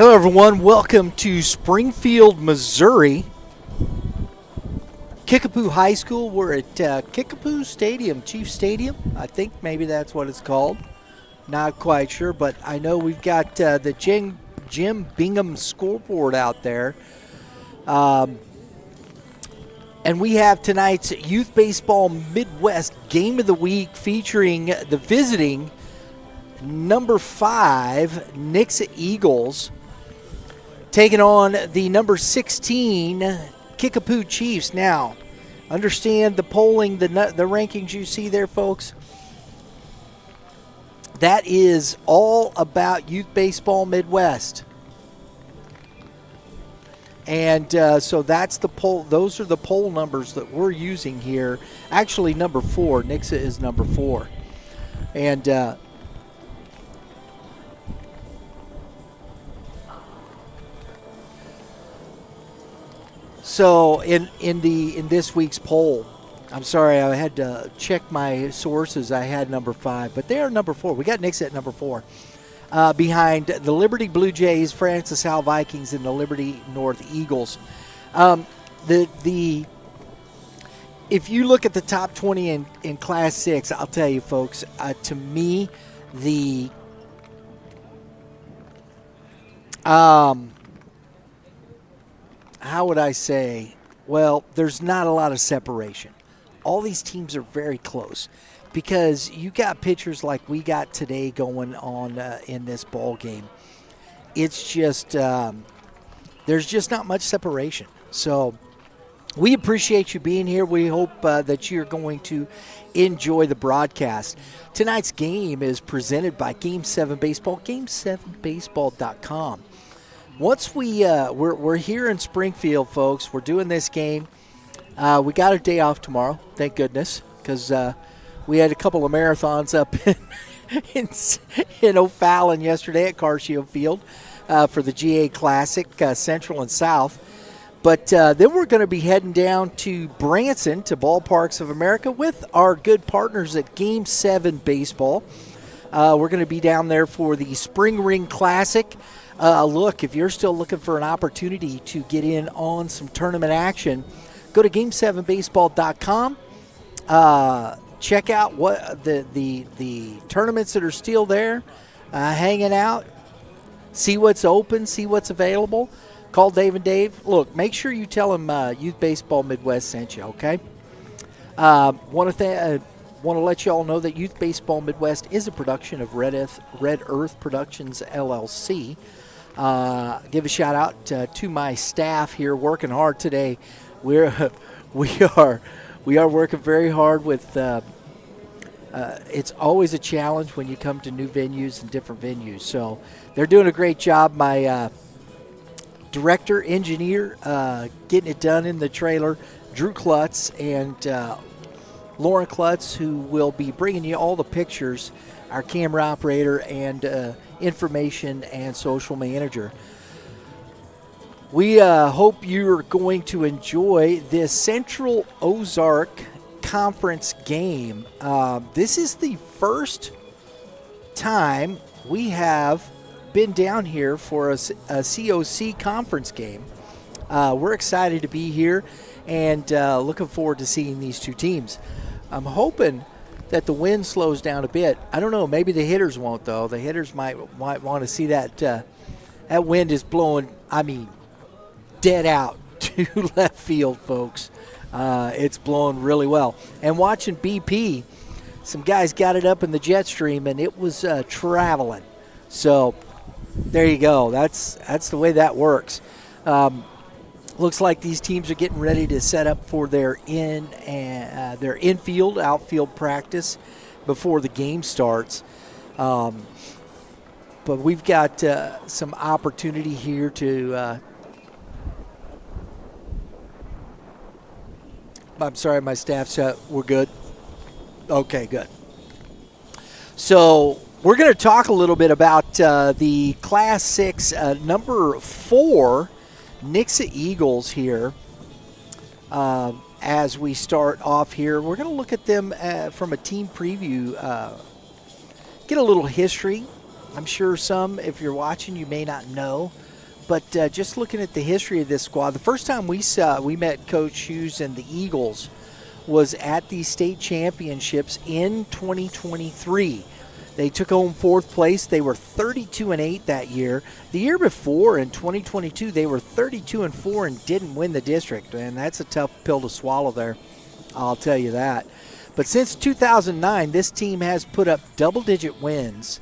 Hello, everyone. Welcome to Springfield, Missouri. Kickapoo High School. We're at Kickapoo Stadium, Chiefs Stadium. I think maybe that's what it's called. Not quite sure, but I know we've got the Jim Bingham scoreboard out there. And we have tonight's Youth Baseball Midwest Game of the Week featuring the visiting number 5 Nixa Eagles taking on the number 16 Kickapoo Chiefs. Now, understand the polling, the rankings you see there, folks. That is all about Youth Baseball Midwest. And so that's the poll. Those are the poll numbers that we're using here. Actually, number 4. Nixa is number 4. And so in this week's poll, I'm sorry, I had to check my sources. I had number 5, but they are number 4. We got Nixa at number 4. Behind the Liberty Blue Jays, Francis Howell Vikings, and the Liberty North Eagles. If you look at the top 20 in Class 6, I'll tell you, folks, to me, how would I say? Well, there's not a lot of separation. All these teams are very close because you got pitchers like we got today going on in this ball game. It's just there's just not much separation. So we appreciate you being here. We hope that you're going to enjoy the broadcast. Tonight's game is presented by Game 7 Baseball, game7baseball.com. Once we're here in Springfield, folks, we're doing this game. We got a day off tomorrow, thank goodness, because we had a couple of marathons up in O'Fallon yesterday at Carshield Field for the GA Classic, Central and South. But then we're going to be heading down to Branson, to Ballparks of America, with our good partners at Game 7 Baseball. We're going to be down there for the Spring Ring Classic. Look, if you're still looking for an opportunity to get in on some tournament action, go to game7baseball.com. Check out what the tournaments that are still there, hanging out. See what's open, see what's available. Call Dave and Dave. Look, make sure you tell them Youth Baseball Midwest sent you, okay? Want to let you all know that Youth Baseball Midwest is a production of Red Earth Productions, LLC. Give a shout out to my staff here working hard today. We are working very hard with. It's always a challenge when you come to new venues and different venues. So they're doing a great job. My director, engineer, getting it done in the trailer, Drew Klutz and Lauren Klutz, who will be bringing you all the pictures, our camera operator and information and social manager. We hope you're going to enjoy this Central Ozark Conference game. This is the first time we have been down here for a COC conference game. We're excited to be here and looking forward to seeing these two teams. I'm hoping that the wind slows down a bit. I don't know. Maybe the hitters won't, though. The hitters might want to see that that wind is blowing, dead out to left field, folks. It's blowing really well. And watching BP, some guys got it up in the jet stream, and it was traveling. So there you go. That's the way that works. Looks like these teams are getting ready to set up for their infield, outfield practice before the game starts. But we've got some opportunity here to. I'm sorry, my staff said we're good. Okay, good. So we're going to talk a little bit about the Class 6 number 4 Nixa Eagles here. As we start off here, we're going to look at them from a team preview, get a little history. I'm sure some, if you're watching, you may not know but just looking at the history of this squad, the first time we met Coach Hughes and the Eagles was at the state championships in 2023. They took home 4th place. They were 32-8 that year. The year before, in 2022, they were 32-4 and didn't win the district. And that's a tough pill to swallow there, I'll tell you that. But since 2009, this team has put up double-digit wins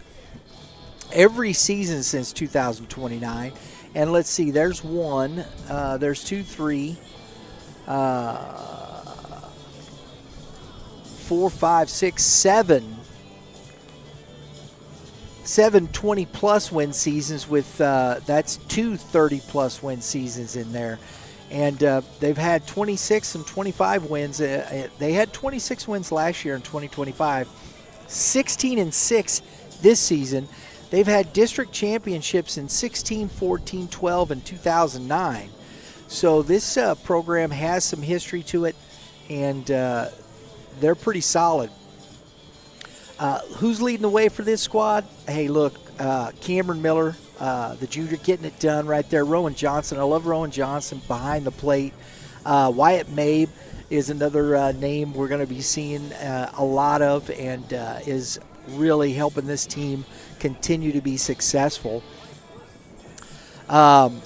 every season since 2029. And let's see, there's 1, there's 2, 3, 4, 5, 6, 7 20-plus win seasons with that's 2 30-plus win seasons in there. And they've had 26 and 25 wins. They had 26 wins last year in 2025, 16-6 this season. They've had district championships in 16, 14, 12, and 2009. So this program has some history to it, and they're pretty solid. Who's leading the way for this squad? Hey, look, Cameron Miller, the junior, getting it done right there. Rowan Johnson, I love Rowan Johnson behind the plate. Wyatt Mabe is another name we're going to be seeing a lot of, and is really helping this team continue to be successful. I'm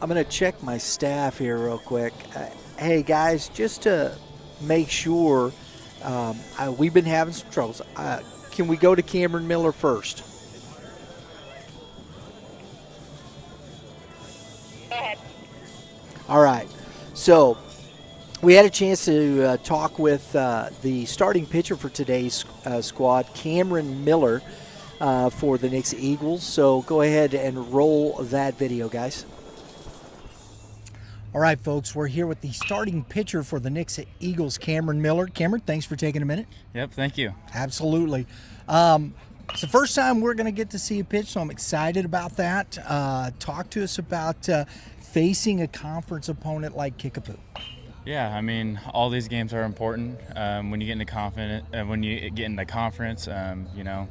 going to check my staff here real quick. Hey, guys, just to make sure, we've been having some troubles. Can we go to Cameron Miller first? Go ahead. All right. So we had a chance to talk with the starting pitcher for today's squad, Cameron Miller, for the Nixa Eagles. So go ahead and roll that video, guys. All right, folks, we're here with the starting pitcher for the Nixa Eagles, Cameron Miller. Cameron, thanks for taking a minute. Yep, thank you. Absolutely. It's the first time we're going to get to see a pitch, so I'm excited about that. Talk to us about facing a conference opponent like Kickapoo. Yeah, I mean, all these games are important. When you get into conference, you know,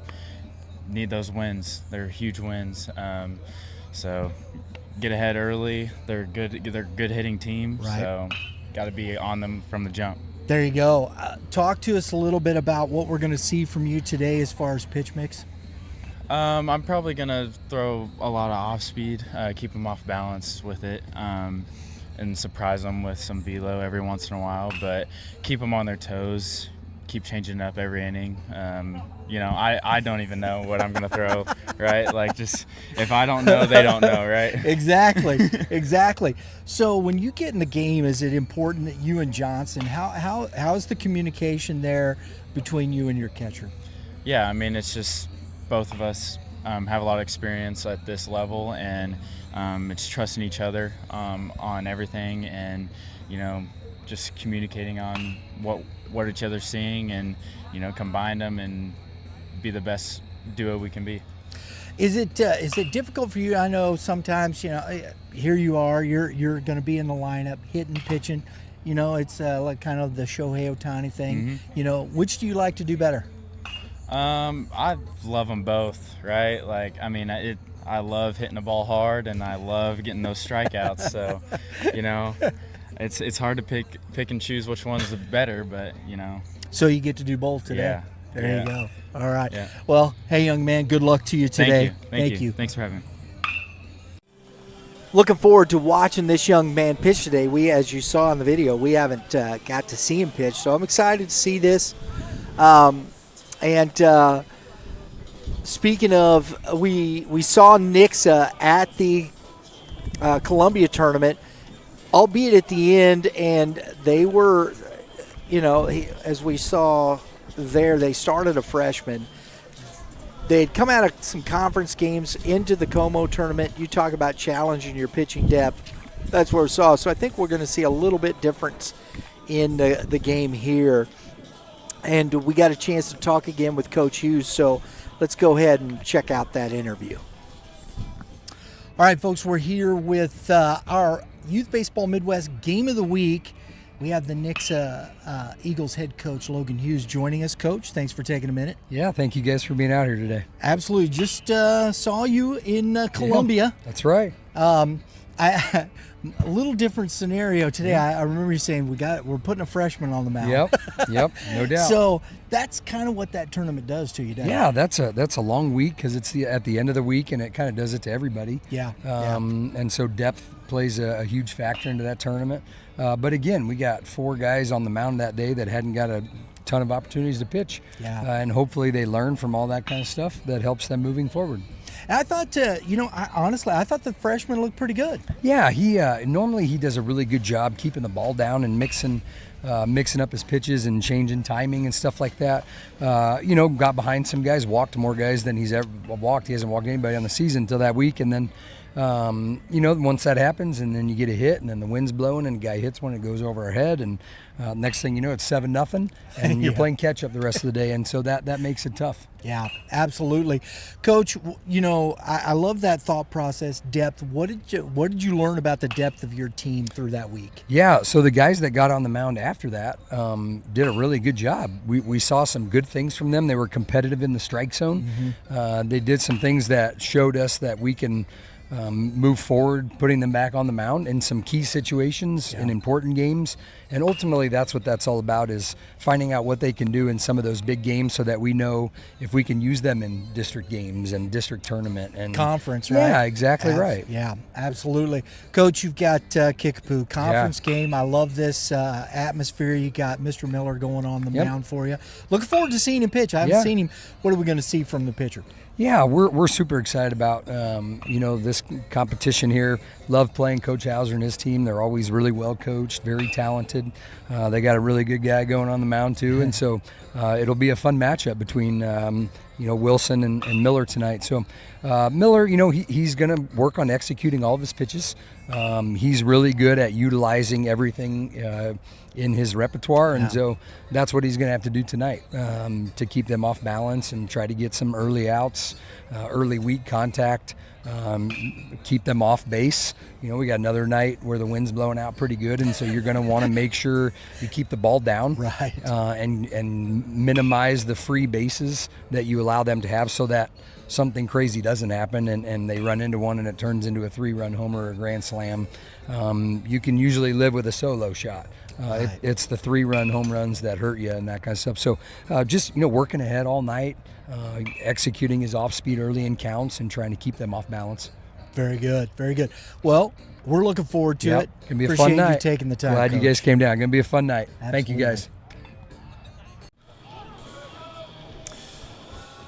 need those wins. They're huge wins. So get ahead early. They're good. They're a good hitting team. Right. So got to be on them from the jump. There you go. Talk to us a little bit about what we're going to see from you today as far as pitch mix. I'm probably going to throw a lot of off speed, keep them off balance with it, and surprise them with some velo every once in a while, but keep them on their toes, keep changing it up every inning. You know, I don't even know what I'm going to throw, right? Like, just if I don't know, they don't know, right? Exactly. So when you get in the game, is it important that you and Johnson, how's the communication there between you and your catcher? Yeah, I mean, it's just both of us have a lot of experience at this level, and it's trusting each other on everything, and, you know, just communicating on what each other's seeing, and, you know, combine them and be the best duo we can be. Is it difficult for you? I know sometimes, you know, here you are, you're going to be in the lineup, hitting, pitching. You know, it's like kind of the Shohei Ohtani thing. Mm-hmm. You know, which do you like to do better? I love them both, right? Like, I mean, I love hitting the ball hard, and I love getting those strikeouts. So, you know, it's hard to pick and choose which one's the better, but, you know. So you get to do both today. Yeah. There you go. All right. Yeah. Well, hey, young man, good luck to you today. Thank you. Thanks for having me. Looking forward to watching this young man pitch today. We, as you saw in the video, we haven't got to see him pitch, so I'm excited to see this. And speaking of, we saw Nixa at the Columbia tournament, albeit at the end, and they were, you know, as we saw there, they started a freshman. They had come out of some conference games into the Como tournament. You talk about challenging your pitching depth. That's what we saw. So I think we're going to see a little bit difference in the game here. And we got a chance to talk again with Coach Hughes, so let's go ahead and check out that interview. All right, folks, we're here with our Youth Baseball Midwest Game of the Week. We have the Nixa Eagles head coach, Logan Hughes, joining us. Coach, thanks for taking a minute. Yeah, thank you guys for being out here today. Absolutely. Just saw you in Columbia. Yeah, that's right. A little different scenario today. I remember you saying we're putting a freshman on the mound. Yep, no doubt. So that's kind of what that tournament does to you, doesn't yeah, it? that's a long week because it's at the end of the week, and it kind of does it to everybody. Yeah. And so depth plays a huge factor into that tournament. But again, we got 4 guys on the mound that day that hadn't got a ton of opportunities to pitch. Yeah. And hopefully they learn from all that kind of stuff that helps them moving forward. And I thought, honestly, I thought the freshman looked pretty good. Yeah, he normally he does a really good job keeping the ball down and mixing up his pitches and changing timing and stuff like that. Got behind some guys, walked more guys than he's ever walked. He hasn't walked anybody on the season until that week, and then once that happens, and then you get a hit, and then the wind's blowing, and the guy hits one, it goes over our head, and next thing you know, it's 7-0, and you're playing catch up the rest of the day, and so that makes it tough. Yeah, absolutely, Coach. I love that thought process, depth. What did you learn about the depth of your team through that week? Yeah, so the guys that got on the mound after that did a really good job. We saw some good things from them. They were competitive in the strike zone. Mm-hmm. They did some things that showed us that we can move forward, putting them back on the mound in some key situations in important games. And ultimately, that's what that's all about, is finding out what they can do in some of those big games so that we know if we can use them in district games and district tournament and conference, right? Yeah, exactly right. Yeah, absolutely. Coach, you've got Kickapoo conference game. I love this atmosphere. You got Mr. Miller going on the mound for you. Looking forward to seeing him pitch. I haven't seen him. What are we going to see from the pitcher? Yeah, we're super excited about this competition here. Love playing Coach Howser and his team. They're always really well coached, very talented. They got a really good guy going on the mound too, and so it'll be a fun matchup between Wilson and Miller tonight. So Miller, he's going to work on executing all of his pitches. He's really good at utilizing everything in his repertoire, and so that's what he's going to have to do tonight to keep them off balance and try to get some early outs, early weak contact, keep them off base. We got another night where the wind's blowing out pretty good, and so you're going to want to make sure you keep the ball down, right, and minimize the free bases that you allow them to have, so that something crazy doesn't happen and they run into one and it turns into a 3-run homer or a grand slam. You can usually live with a solo shot. It's the 3-run home runs that hurt you and that kind of stuff. So just working ahead all night, executing his off-speed early in counts and trying to keep them off balance. Very good, very good. Well, we're looking forward to it. Gonna be a Appreciate fun night. You taking the time. Glad Coach. you guys came down. Gonna be a fun night. Absolutely. Thank you guys.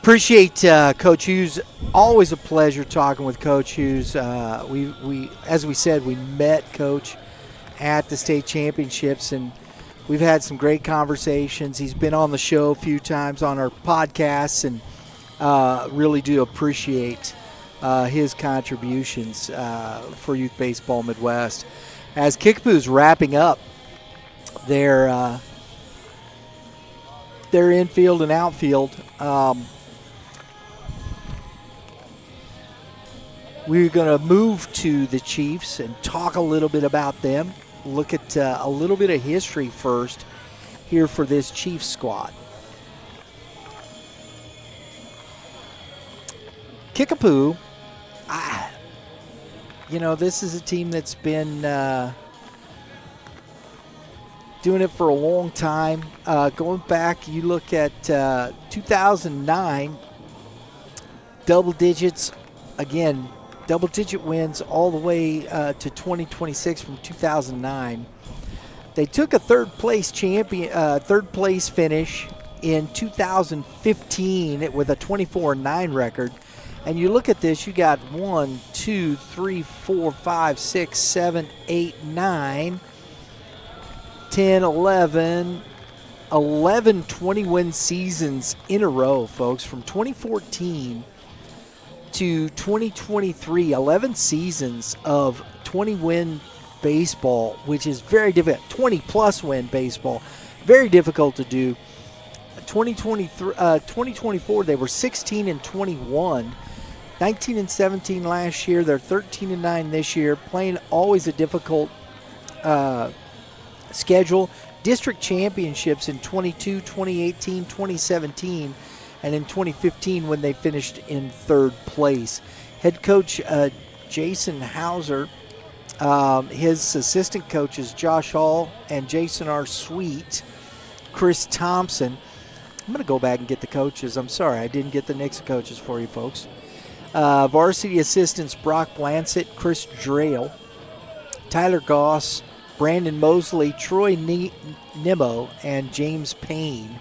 Appreciate Coach Hughes. Always a pleasure talking with Coach Hughes. We as we said, we met Coach at the state championships, and we've had some great conversations. He's been on the show a few times on our podcasts, and really do appreciate his contributions for Youth Baseball Midwest. As Kickapoo's wrapping up their infield and outfield, we're going to move to the Chiefs and talk a little bit about them. Look at a little bit of history first here for this Chiefs squad. Kickapoo, this is a team that's been doing it for a long time. Going back, you look at 2009, double digits, again, double-digit wins all the way to 2026 from 2009. They took a third place finish in 2015 with a 24-9 record. And you look at this, you got 1, 2, 3, 4, 5, 6, 7, 8, 9, 10, 11 20-win seasons in a row, folks, from 2014 to 2023, 11 seasons of 20-win baseball, which is very difficult. 20-plus win baseball, very difficult to do. 2024, they were 16-21, 19-17 last year. They're 13-9 this year. Playing always a difficult schedule. District championships in 22, 2018, 2017, and in 2015 when they finished in third place. Head coach Jason Howser, his assistant coaches Josh Hall and Jason R. Sweet, Chris Thompson. I'm going to go back and get the coaches. I'm sorry, I didn't get the Nixa coaches for you folks. Varsity assistants Brock Blansett, Chris Drayle, Tyler Goss, Brandon Mosley, Troy Nimmo, and James Payne,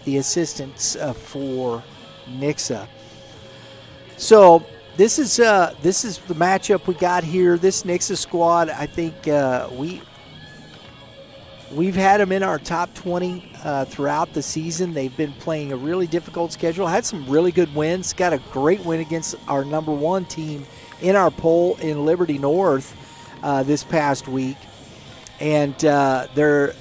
the assistants for Nixa. So this is the matchup we got here. This Nixa squad, I think we've had them in our top 20 throughout the season. They've been playing a really difficult schedule. Had some really good wins. Got a great win against our number 1 team in our poll in Liberty North this past week. And they're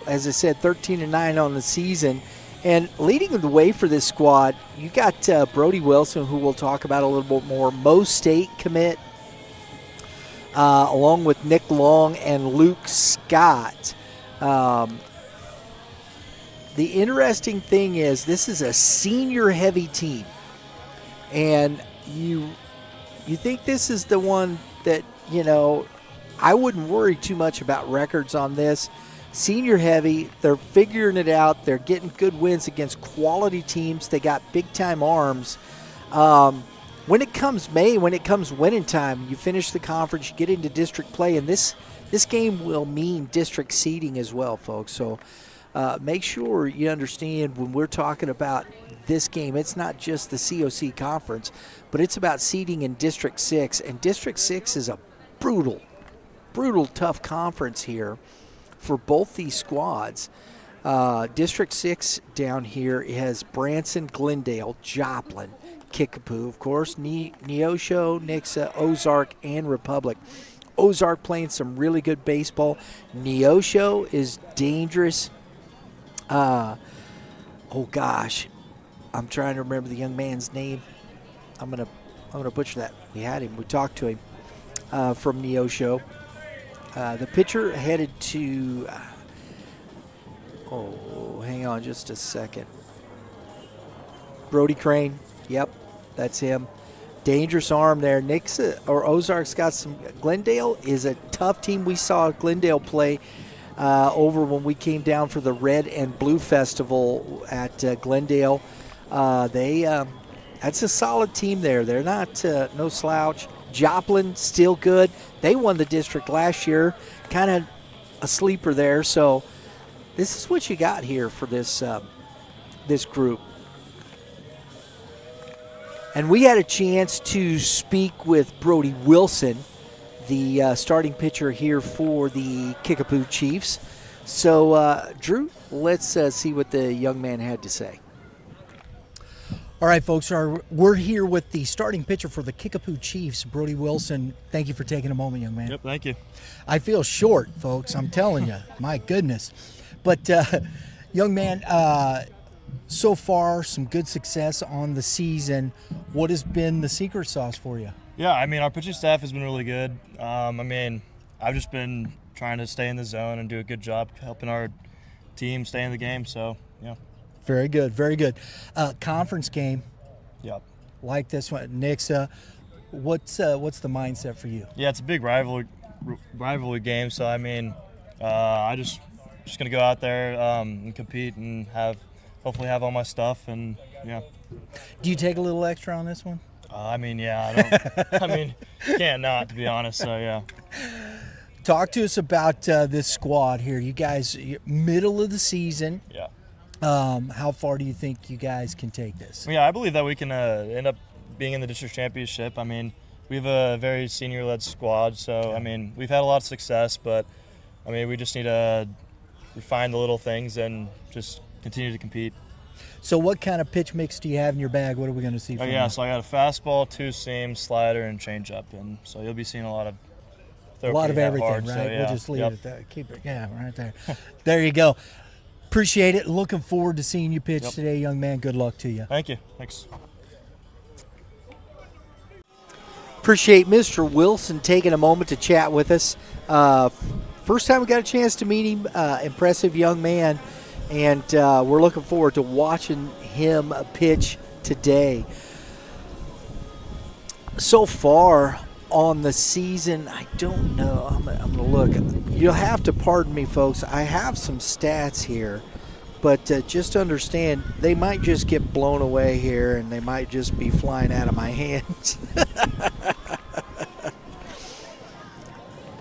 as I said, 13-9 on the season. And leading the way for this squad, you got Brody Wilson, who we'll talk about a little bit more, Mo State commit, along with Nick Long and Luke Scott. The interesting thing is this is a senior-heavy team. And you think this is the one that, I wouldn't worry too much about records on this. Senior heavy, they're figuring it out. They're getting good wins against quality teams. They got big-time arms. When it comes winning time, you finish the conference, you get into district play, and this game will mean district seeding as well, folks. So make sure you understand when we're talking about this game, it's not just the COC conference, but it's about seeding in District 6. And District 6 is a brutal, tough conference here for both these squads. District 6 down here has Branson, Glendale, Joplin, Kickapoo, of course, Neosho, Nixa, Ozark, and Republic. Ozark playing some really good baseball. Neosho is dangerous. Oh gosh, I'm trying to remember the young man's name. I'm gonna butcher that. We had him. We talked to him from Neosho. The pitcher headed to. Hang on just a second. Brody Crane. Yep, that's him. Dangerous arm there. Nixa or Ozark's got some. Glendale is a tough team. We saw Glendale play over when we came down for the Red and Blue Festival at Glendale. That's a solid team there. They're not no slouch. Joplin still good. They won the district last year. Kind of a sleeper there. So this is what you got here for this this group. And we had a chance to speak with Brody Wilson, the starting pitcher here for the Kickapoo Chiefs. So, Drew, let's see what the young man had to say. All right, folks, we're here with the starting pitcher for the Kickapoo Chiefs, Brody Wilson. Thank you for taking a moment, young man. Yep, thank you. I feel short, folks, I'm telling you. My goodness. But, young man, so far, some good success on the season. What has been the secret sauce for you? Yeah, our pitching staff has been really good. I've just been trying to stay in the zone and do a good job helping our team stay in the game, so, yeah. Very good, very good. Conference game. Yep. Like this one, Nixa. What's the mindset for you? Yeah, it's a big rivalry game, so, I just going to go out there and compete and hopefully have all my stuff, and, yeah. Do you take a little extra on this one? Yeah, I don't. Can't not, to be honest. So yeah. Talk to us about this squad here. You guys, middle of the season. Yeah. How far do you think you guys can take this? Yeah, I believe that we can end up being in the district championship. We have a very senior-led squad, so we've had a lot of success, but we just need to refine the little things and just continue to compete. So what kind of pitch mix do you have in your bag? What are we going to see from you? So I got a fastball, two seam, slider, and changeup, and so you'll be seeing a lot of everything, hard, right? So, yeah. We'll just leave it at that. Keep it, right there. There you go. Appreciate it. Looking forward to seeing you pitch today, young man. Good luck to you. Thank you. Thanks. Appreciate Mr. Wilson taking a moment to chat with us. first time we got a chance to meet him. Impressive young man, and we're looking forward to watching him pitch today. So far on the season, I don't know. I'm going to look. You'll have to pardon me, folks. I have some stats here, but just understand they might just get blown away here, and they might just be flying out of my hands.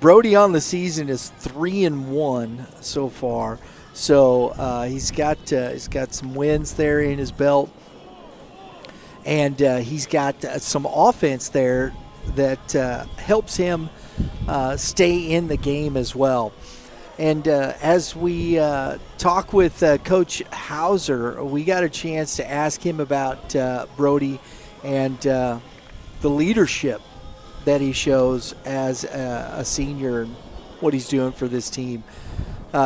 Brody on the season is 3-1 so far, so he's got some wins there in his belt. And he's got some offense there that helps him stay in the game as well. And as we talk with Coach Howser, we got a chance to ask him about Brody and the leadership that he shows as a senior and what he's doing for this team.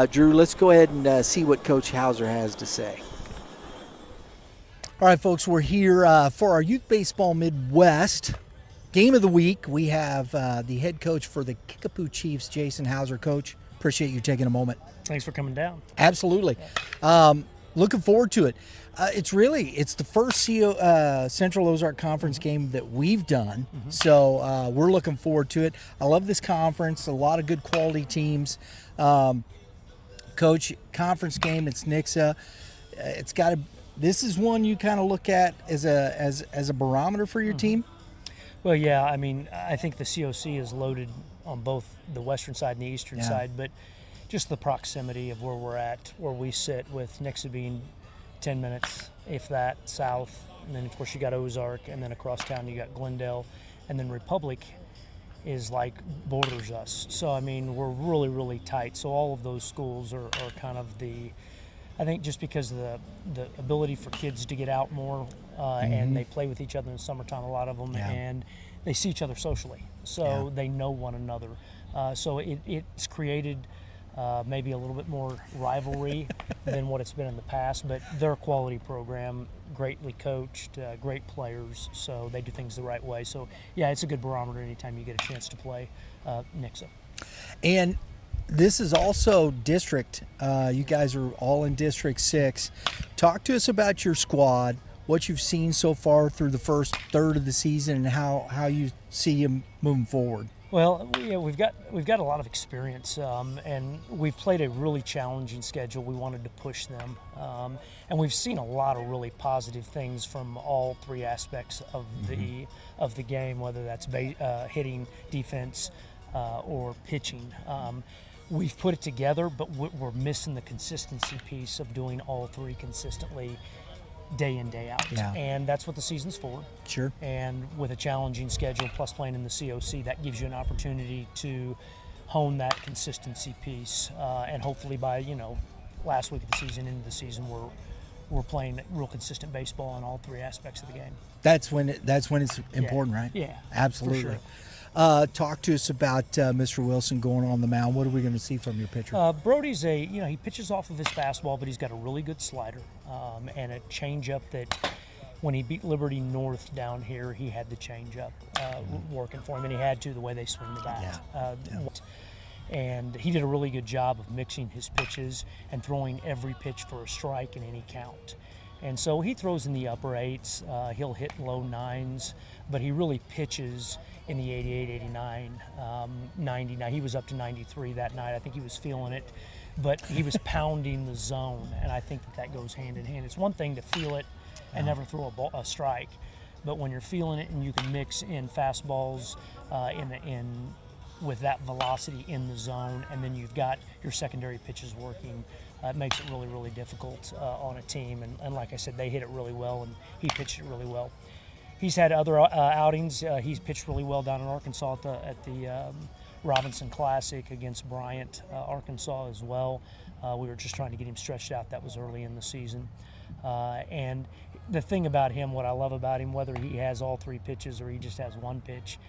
Drew, let's go ahead and see what Coach Howser has to say. All right, folks, we're here for our Youth Baseball Midwest Game of the Week. We have the head coach for the Kickapoo Chiefs, Jason Howser. Coach, appreciate you taking a moment. Thanks for coming down. Absolutely. Looking forward to it. It's the first Central Ozark Conference game that we've done, so we're looking forward to it. I love this conference, a lot of good quality teams. Coach, conference game, it's Nixa. This is one you kind of look at as a barometer for your team? Well, yeah, I mean, I think the COC is loaded on both the western side and the eastern side, but just the proximity of where we're at, where we sit, with Nixa being 10 minutes, if that, south, and then, of course, you got Ozark, and then across town you got Glendale, and then Republic is like borders us. So, I mean, we're really, really tight. So all of those schools are kind of I think just because of the ability for kids to get out more, and they play with each other in the summertime, a lot of them, and they see each other socially, so they know one another. So it's created maybe a little bit more rivalry than what it's been in the past, but they're a quality program, greatly coached, great players, so they do things the right way. So, yeah, it's a good barometer anytime you get a chance to play Nixa. And this is also district. You guys are all in District 6. Talk to us about your squad, what you've seen so far through the first third of the season, and how you see them moving forward. Well, we've got a lot of experience, and we've played a really challenging schedule. We wanted to push them, and we've seen a lot of really positive things from all three aspects of the game, whether that's hitting, defense, or pitching. We've put it together, but we're missing the consistency piece of doing all three consistently, day in, day out. Yeah. And that's what the season's for. Sure. And with a challenging schedule plus playing in the COC, that gives you an opportunity to hone that consistency piece. And hopefully by, last week of the season, into the season, we're playing real consistent baseball on all three aspects of the game. That's when it's important, right? Yeah. Absolutely. For sure. Talk to us about Mr. Wilson going on the mound. What are we going to see from your pitcher? Brody's he pitches off of his fastball, but he's got a really good slider and a changeup that when he beat Liberty North down here, he had the changeup working for him, and he had to, the way they swing the bat. And he did a really good job of mixing his pitches and throwing every pitch for a strike in any count. And so he throws in the upper eights, he'll hit low nines, but he really pitches in the 88, 89, 90. Now, he was up to 93 that night. I think he was feeling it, but he was pounding the zone, and I think that goes hand in hand. It's one thing to feel it and never throw a strike, but when you're feeling it and you can mix in fastballs with that velocity in the zone, and then you've got your secondary pitches working, it makes it really, really difficult on a team. And like I said, they hit it really well, and he pitched it really well. He's had other outings. He's pitched really well down in Arkansas at the Robinson Classic against Bryant, Arkansas as well. We were just trying to get him stretched out. That was early in the season. And the thing about him, what I love about him, whether he has all three pitches or he just has one pitch,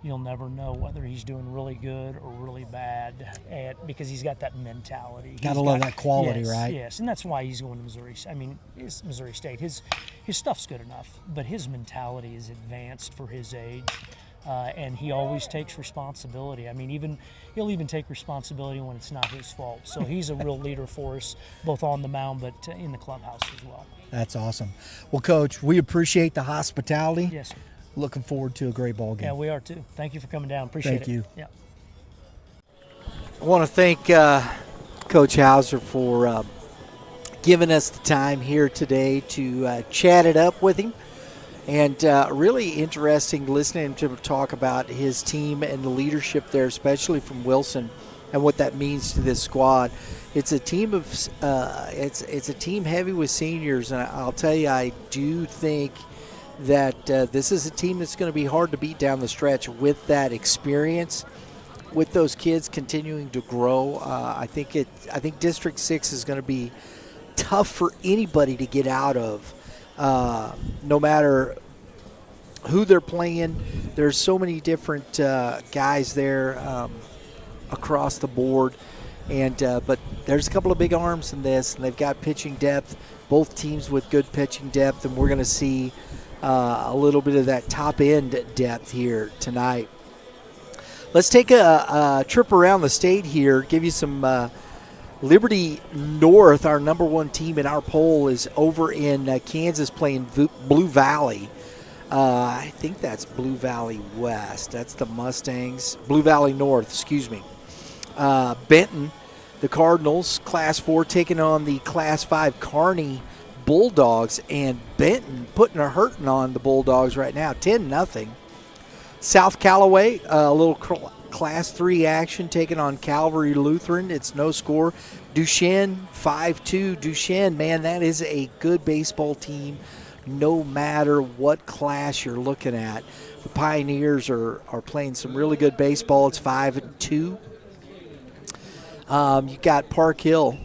you'll never know whether he's doing really good or really bad because he's got that mentality. Gotta love that quality, right? Yes, and that's why he's going to Missouri. I mean, it's Missouri State. His stuff's good enough, but his mentality is advanced for his age. and he always takes responsibility. I mean, he'll even take responsibility when it's not his fault. So he's a real leader for us, both on the mound but in the clubhouse as well. That's awesome. Well, Coach, we appreciate the hospitality. Yes, sir. Looking forward to a great ball game. Yeah, we are too. Thank you for coming down. Appreciate it. Thank you. Yeah. I want to thank Coach Howser for giving us the time here today to chat it up with him. And really interesting listening to him talk about his team and the leadership there, especially from Wilson, and what that means to this squad. It's a team of it's a team heavy with seniors, and I'll tell you, I do think that this is a team that's going to be hard to beat down the stretch with that experience, with those kids continuing to grow. I think District 6 is going to be tough for anybody to get out of, no matter who they're playing. There's so many different guys there across the board, and but there's a couple of big arms in this, and they've got pitching depth, both teams with good pitching depth, and we're going to see a little bit of that top end depth here tonight. Let's take a trip around the state here, give you some Liberty North. Our number one team in our poll is over in Kansas playing Blue Valley. I think that's Blue Valley West. That's the Mustangs. Blue Valley North, excuse me. Benton, the Cardinals, Class 4, taking on the Class 5 Kearney Bulldogs, and Benton putting a hurting on the Bulldogs right now, 10-0. South Callaway, a little Class 3 action taking on Calvary Lutheran. It's no score. Duchesne, 5-2. Duchesne, man, that is a good baseball team no matter what class you're looking at. The Pioneers are playing some really good baseball. It's 5-2. You got Park Hill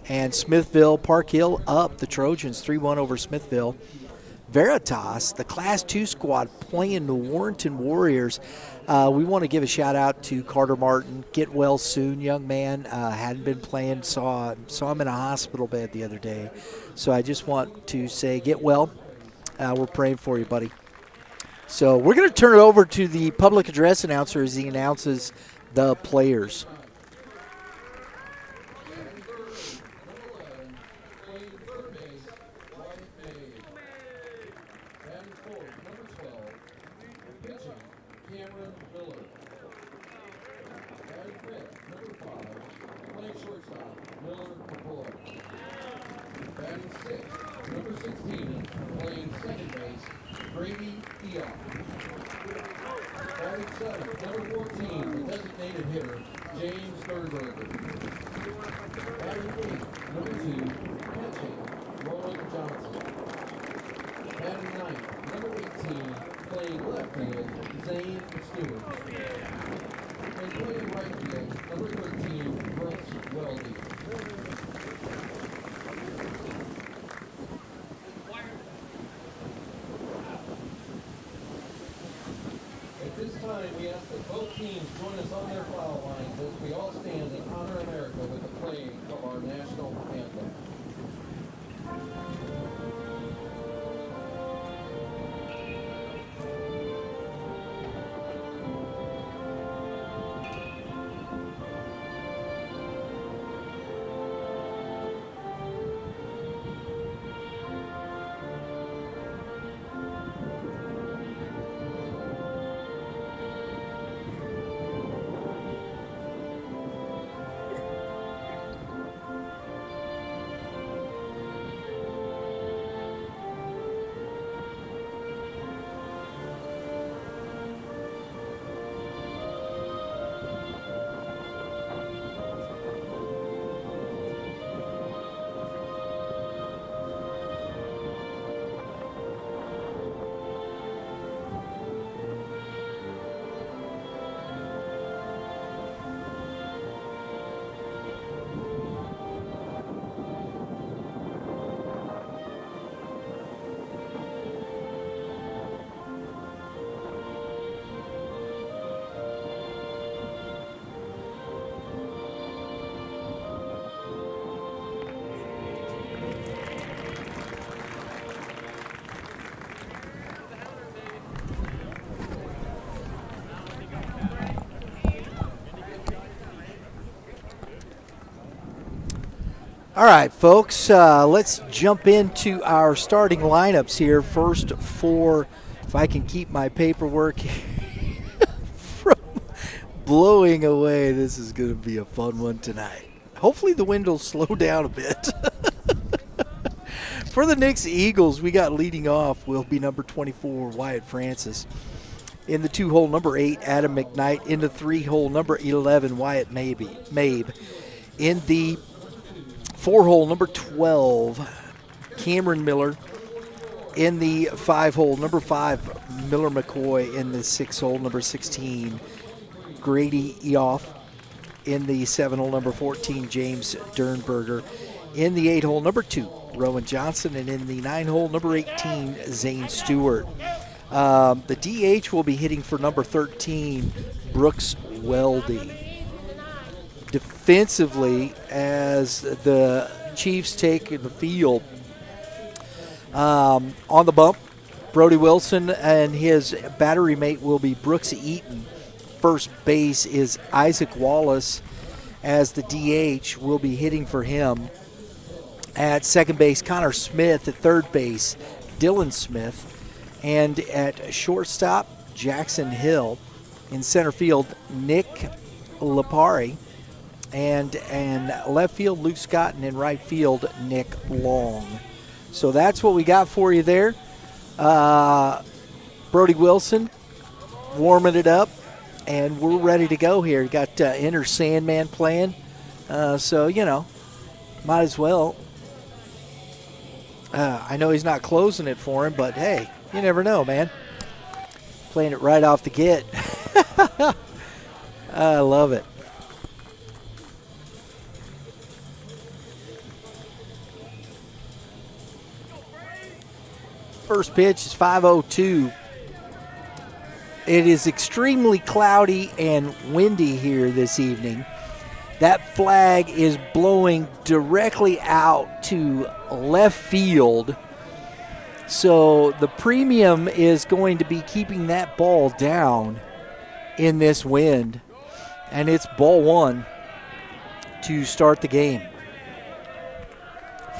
and Smithville. Park Hill up, the Trojans 3-1 over Smithville. Veritas, the Class 2 squad, playing the Warrenton Warriors. We want to give a shout out to Carter Martin. Get well soon, young man. Hadn't been playing. Saw him in a hospital bed the other day. So I just want to say, get well. We're praying for you, buddy. So we're going to turn it over to the public address announcer as he announces the players. Brady Wilson. Batting seventh, number 14, the designated hitter, James Sternberger. Batting eighth, number 2, catching, Roland Johnson. Batting ninth, number 18, playing left field, Zane Stewart. And playing right field, number 13, Russ Weldy. At this time, we ask that both teams join us on their foul lines as we all stand and honor America with the playing of our national anthem. All right, folks, let's jump into our starting lineups here. First for, if I can keep my paperwork from blowing away, this is going to be a fun one tonight. Hopefully the wind will slow down a bit. For the Nixa Eagles, we got leading off will be number 24, Wyatt Francis. In the 2-hole, number 8, Adam McKnight. In the 3-hole, number 11, Wyatt Mabe. In the 4-hole, number 12, Cameron Miller. In the 5-hole, number 5, Miller McCoy. In the 6-hole, number 16, Grady Eoff. In the 7-hole, number 14, James Dernberger. In the 8-hole, number 2, Rowan Johnson. And in the 9-hole, number 18, Zane Stewart. The DH will be hitting for number 13, Brooks Weldy. Defensively, as the Chiefs take the field, on the bump, Brody Wilson and his battery mate will be Brooks Eaton. First base is Isaac Wallace, as the DH will be hitting for him. At second base, Connor Smith. At third base, Dylan Smith. And at shortstop, Jackson Hill. In center field, Nick Lapari. And left field, Luke Scott. And in right field, Nick Long. So that's what we got for you there. Brody Wilson warming it up. And we're ready to go here. Got Enter Sandman playing. So, might as well. I know he's not closing it for him, but hey, you never know, man. Playing it right off the get. I love it. First pitch is 5:02. It is extremely cloudy and windy here this evening. That flag is blowing directly out to left field. So the premium is going to be keeping that ball down in this wind. And it's ball one to start the game.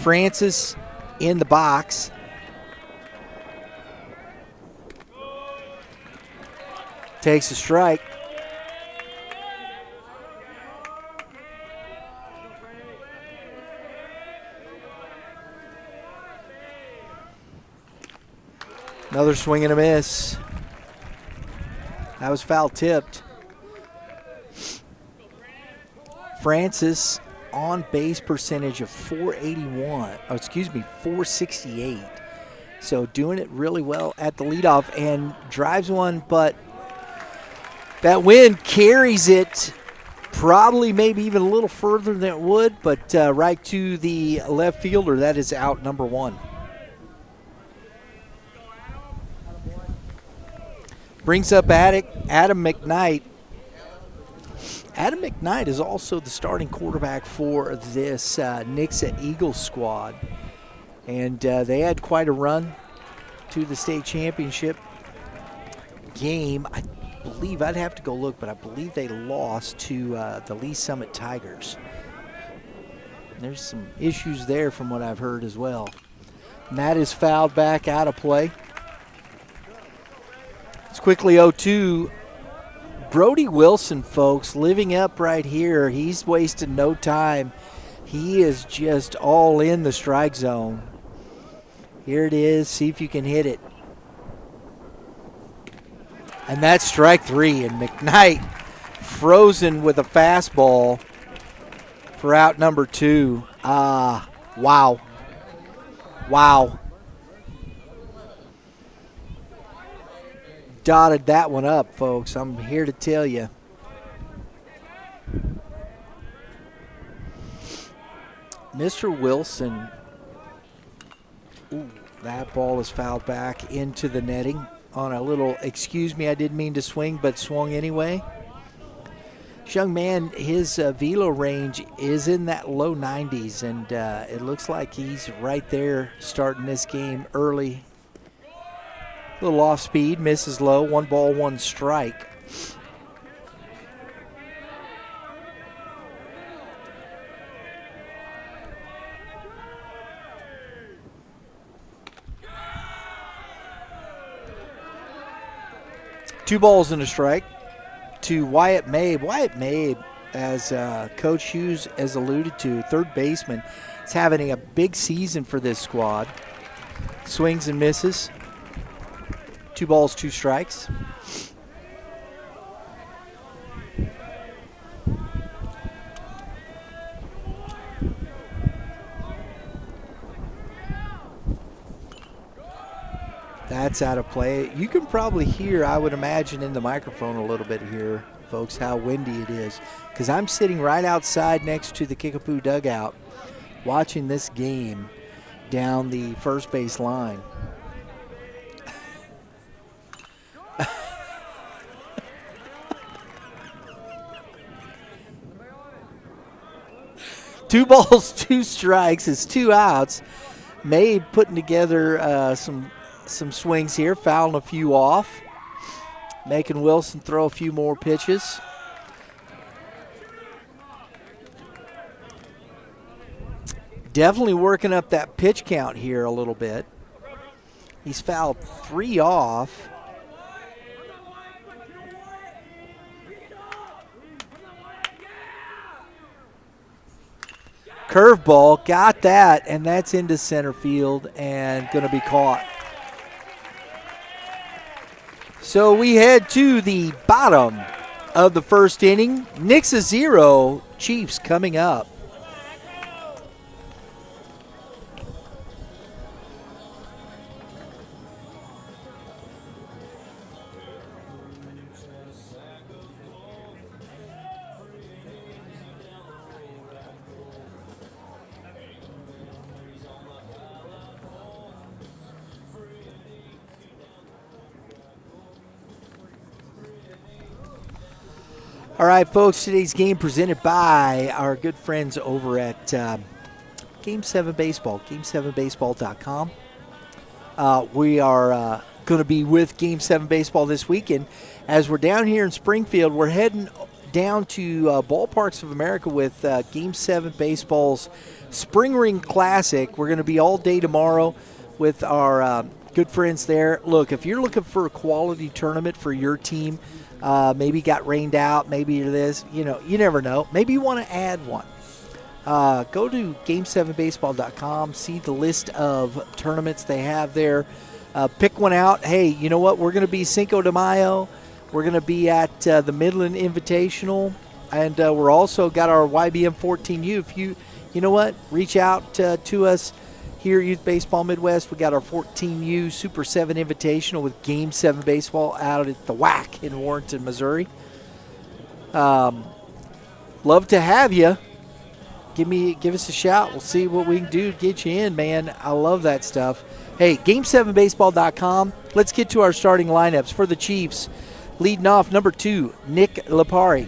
Francis in the box. Takes a strike. Another swing and a miss. That was foul tipped. Francis on base percentage of 468. So doing it really well at the leadoff and drives one, but that wind carries it probably maybe even a little further than it would, but right to the left fielder. That is out number one. Brings up Adam McKnight. Adam McKnight is also the starting quarterback for this Nixa Eagles squad. And they had quite a run to the state championship game. I believe, I'd have to go look, but I believe they lost to the Lee Summit Tigers. There's some issues there from what I've heard as well. And that is fouled back out of play. It's quickly 0-2. Brody Wilson, folks, living up right here. He's wasted no time. He is just all in the strike zone. Here it is. See if you can hit it. And that's strike three. And McKnight frozen with a fastball for out number two. Wow. Wow. Dotted that one up, folks. I'm here to tell you. Mr. Wilson. Ooh, that ball is fouled back into the netting on a little, excuse me, I didn't mean to swing, but swung anyway. This young man, his velo range is in that low 90s, and it looks like he's right there starting this game early. A little off speed, misses low, 1 ball, 1 strike. 2 balls and a strike to Wyatt Mabe. Wyatt Mabe, as Coach Hughes has alluded to, third baseman, is having a big season for this squad. Swings and misses. 2 balls, 2 strikes. That's out of play. You can probably hear, I would imagine, in the microphone a little bit here, folks, how windy it is. Because I'm sitting right outside next to the Kickapoo dugout watching this game down the first base line. Two balls, 2 strikes. It's 2 outs. May putting together some swings here, fouling a few off, making Wilson throw a few more pitches. Definitely working up that pitch count here a little bit. He's fouled 3 off. Curveball, got that, and that's into center field and going to be caught. So we head to the bottom of the first inning. Nixa 0, Chiefs coming up. All right, folks, today's game presented by our good friends over at Game 7 Baseball, game7baseball.com. We are going to be with Game 7 Baseball this weekend. As we're down here in Springfield, we're heading down to Ballparks of America with Game 7 Baseball's Spring Ring Classic. We're going to be all day tomorrow with our good friends there. Look, if you're looking for a quality tournament for your team, maybe got rained out, maybe this, you never know. Maybe you want to add one. Go to game7baseball.com, see the list of tournaments they have there. Pick one out. Hey, you know what? We're going to be Cinco de Mayo. We're going to be at the Midland Invitational. And we're also got our YBM 14U. If you know what? Reach out to us here at Youth Baseball Midwest. We got our 14U Super 7 Invitational with Game 7 Baseball out at the WAC in Warrenton, Missouri. Love to have you. Give us a shout. We'll see what we can do to get you in, man. I love that stuff. Hey, game7baseball.com. Let's get to our starting lineups for the Chiefs. Leading off, number 2, Nick Lipari.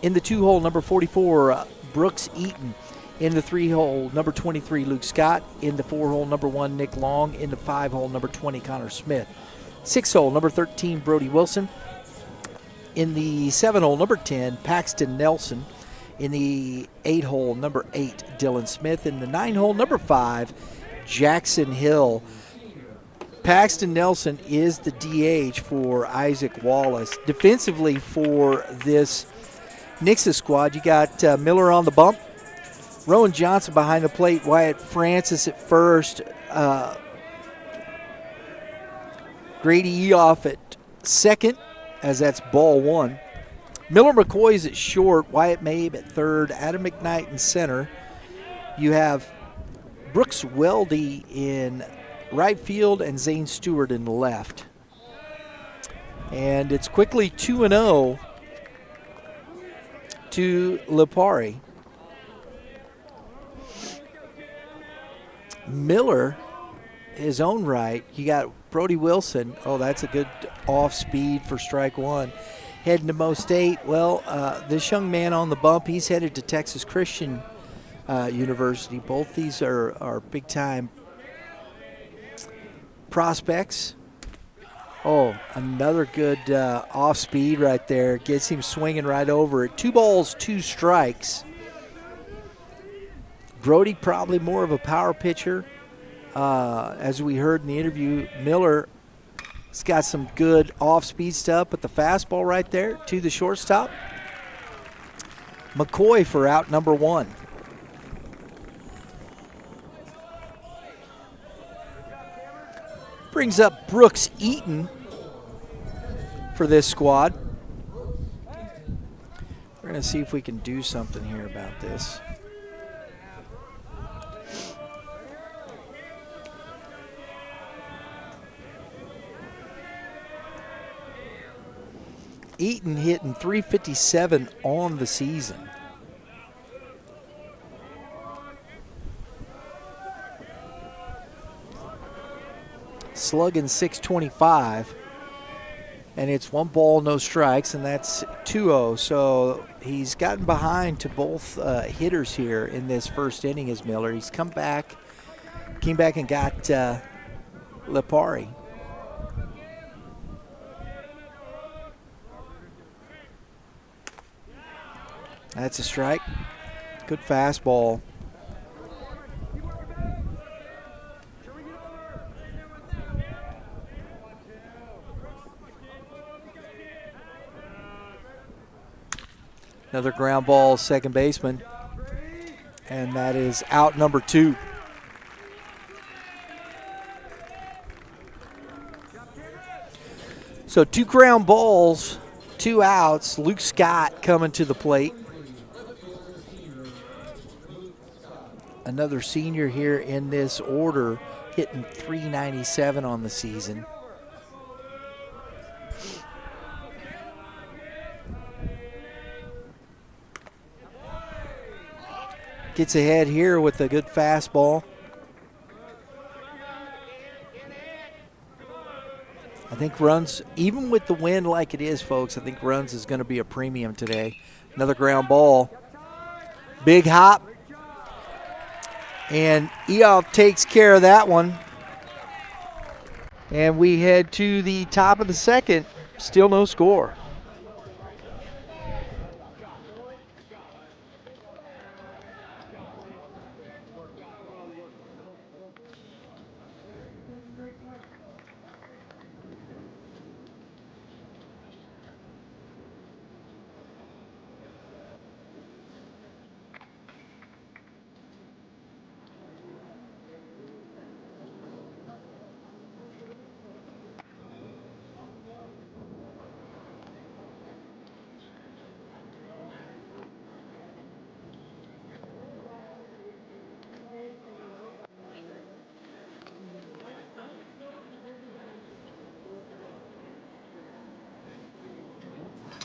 In the 2-hole, number 44, Brooks Eaton. In the 3-hole, number 23, Luke Scott. In the 4-hole, number 1, Nick Long. In the 5-hole, number 20, Connor Smith. 6-hole, number 13, Brody Wilson. In the 7-hole, number 10, Paxton Nelson. In the 8-hole, number 8, Dylan Smith. In the 9-hole, number 5, Jackson Hill. Paxton Nelson is the DH for Isaac Wallace. Defensively for this Nixa squad, you got Miller on the bump. Rowan Johnson behind the plate, Wyatt Francis at first, Grady Eoff at second, as that's ball 1. Miller McCoy is at short, Wyatt Mabe at third, Adam McKnight in center. You have Brooks Weldy in right field and Zane Stewart in left. And it's quickly 2-0 to Lipari. Miller, his own right, you got Brody Wilson. Oh, that's a good off speed for strike 1. Heading to Mo State. Well, this young man on the bump, he's headed to Texas Christian University. Both these are big-time prospects. Oh, another good off speed right there. Gets him swinging right over it. 2 balls, 2 strikes. Brody probably more of a power pitcher. As we heard in the interview, Miller He's got some good off-speed stuff, but the fastball right there to the shortstop. McCoy for out number 1. Brings up Brooks Eaton for this squad. We're going to see if we can do something here about this. Eaton hitting .357 on the season. Slugging .625. And it's 1 ball, no strikes, and that's 2-0. So he's gotten behind to both hitters here in this first inning as Miller. He's came back and got Lipari. That's a strike. Good fastball. Another ground ball, second baseman. And that is out number 2. So 2 ground balls, 2 outs. Luke Scott coming to the plate. Another senior here in this order, hitting .397 on the season. Gets ahead here with a good fastball. I think runs, even with the wind like it is, folks, I think runs is going to be a premium today. Another ground ball. Big hop. And Eoff takes care of that one. And we head to the top of the second. Still no score.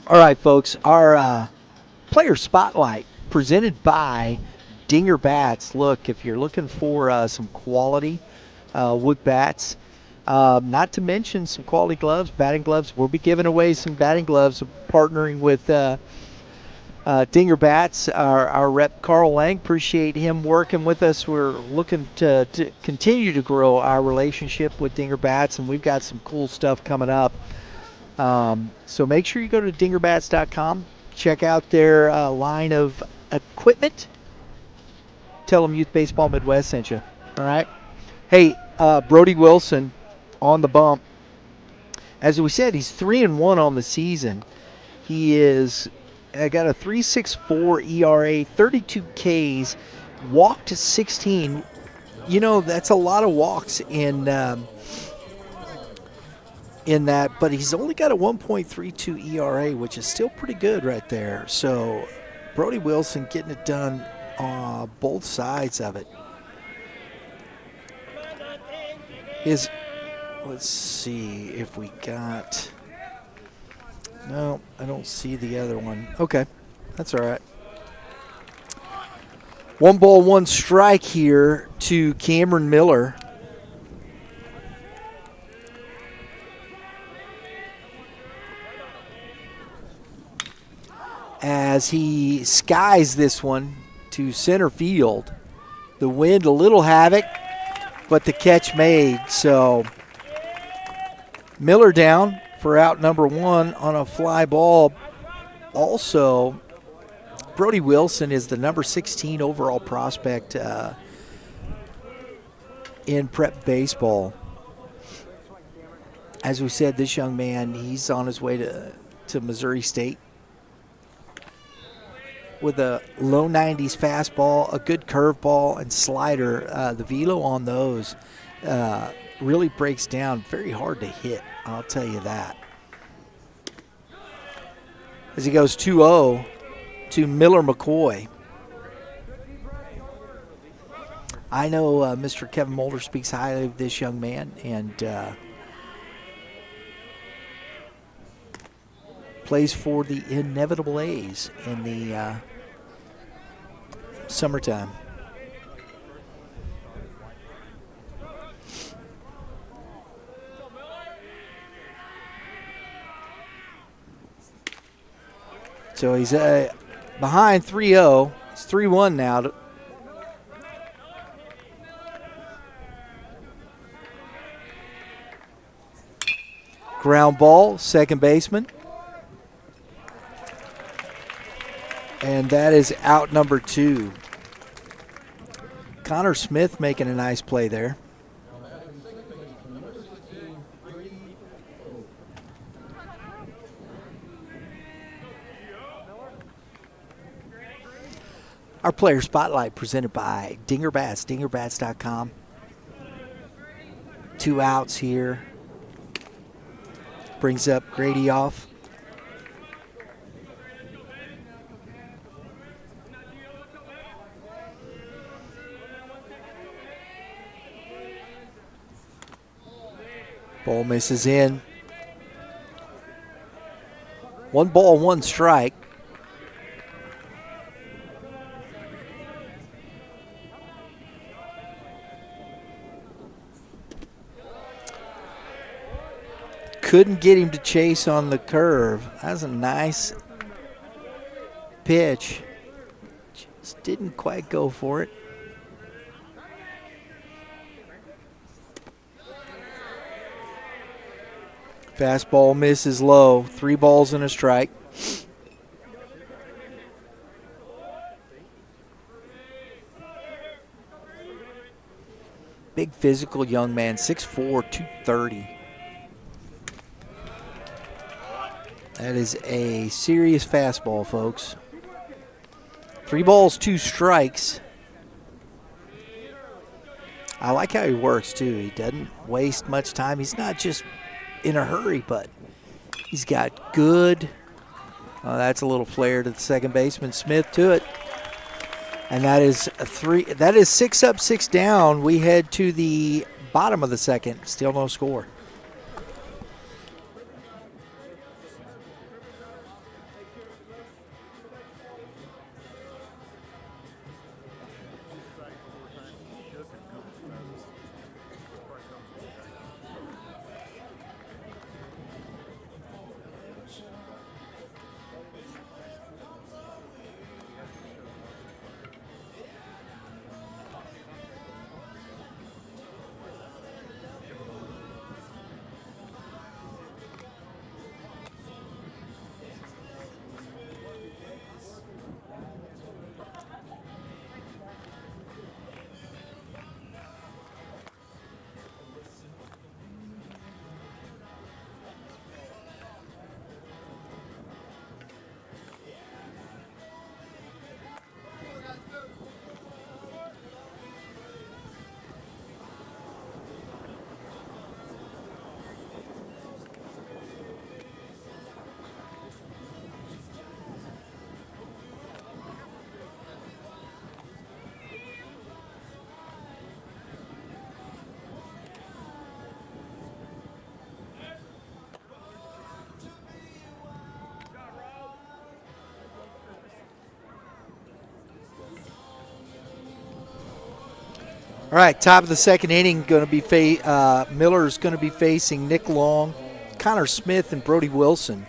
All right, folks, our player spotlight presented by Dinger Bats. Look, if you're looking for some quality wood bats, not to mention some quality gloves, batting gloves. We'll be giving away some batting gloves, partnering with Dinger Bats. Our rep, Carl Lang, appreciate him working with us. We're looking to continue to grow our relationship with Dinger Bats, and we've got some cool stuff coming up. So make sure you go to dingerbats.com, check out their line of equipment. Tell them Youth Baseball Midwest sent you. All right. Hey, Brody Wilson on the bump. As we said, he's 3-1 on the season. He is got a 3.64 ERA, 32 Ks, walked to 16. You know, that's a lot of walks in that, but he's only got a 1.32 ERA, which is still pretty good right there. So Brody Wilson getting it done on both sides of it. Let's see if we got, no, I don't see the other one. Okay, that's all right. 1 ball, 1 strike here to Cameron Miller. As he skies this one to center field. The wind a little havoc, but the catch made. So Miller down for out number 1 on a fly ball. Also, Brody Wilson is the number 16 overall prospect in prep baseball. as we said, this young man, he's on his way to Missouri State with a low 90s fastball, a good curveball, and slider. The velo on those really breaks down. Very hard to hit, I'll tell you that. As he goes 2-0 to Miller McCoy. I know Mr. Kevin Mulder speaks highly of this young man, and plays for the inevitable A's in the summertime. So he's behind 3-0. It's 3-1 now. Ground ball, second baseman. And that is out number 2. Connor Smith making a nice play there. Our player spotlight presented by Dinger Bats, dingerbats.com. 2 outs here. Brings up Grady off. Ball misses in. 1 ball, 1 strike. Couldn't get him to chase on the curve. That was a nice pitch. Just didn't quite go for it. Fastball misses low. 3 balls and a strike. Big physical young man, 6'4", 230. That is a serious fastball, folks. 3 balls, 2 strikes. I like how he works, too. He doesn't waste much time. He's not just in a hurry, but he's got good. Oh, that's a little flare to the second baseman. Smith to it. And that is 3. That is 6 up, 6 down. We head to the bottom of the second. Still no score. All right, top of the second inning, going to be Miller's going to be facing Nick Long, Connor Smith, and Brody Wilson.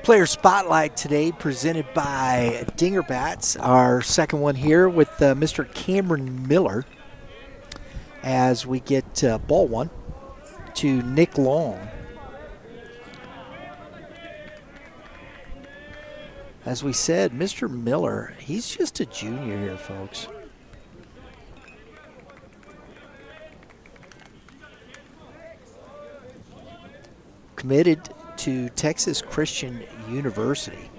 Player Spotlight today presented by Dinger Bats. Our second one here with Mr. Cameron Miller as we get ball 1 to Nick Long. As we said, Mr. Miller, he's just a junior here, folks. Committed to Texas Christian University.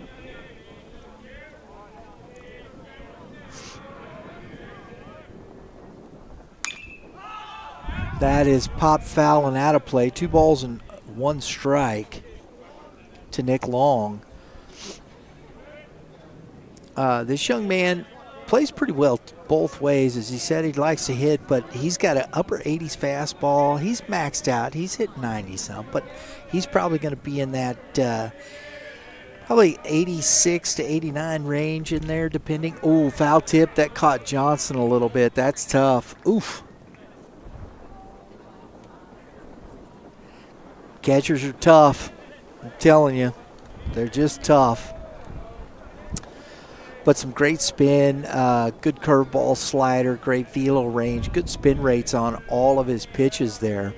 That is pop foul and out of play. 2 balls and 1 strike to Nick Long. This young man plays pretty well both ways. As he said, he likes to hit, but he's got an upper 80s fastball. He's maxed out. He's hit 90 some, but he's probably going to be in that probably 86 to 89 range in there, depending. Oh, foul tip. That caught Johnson a little bit. That's tough. Oof. Catchers are tough. I'm telling you. They're just tough. But some great spin, good curveball slider, great velo range, good spin rates on all of his pitches there.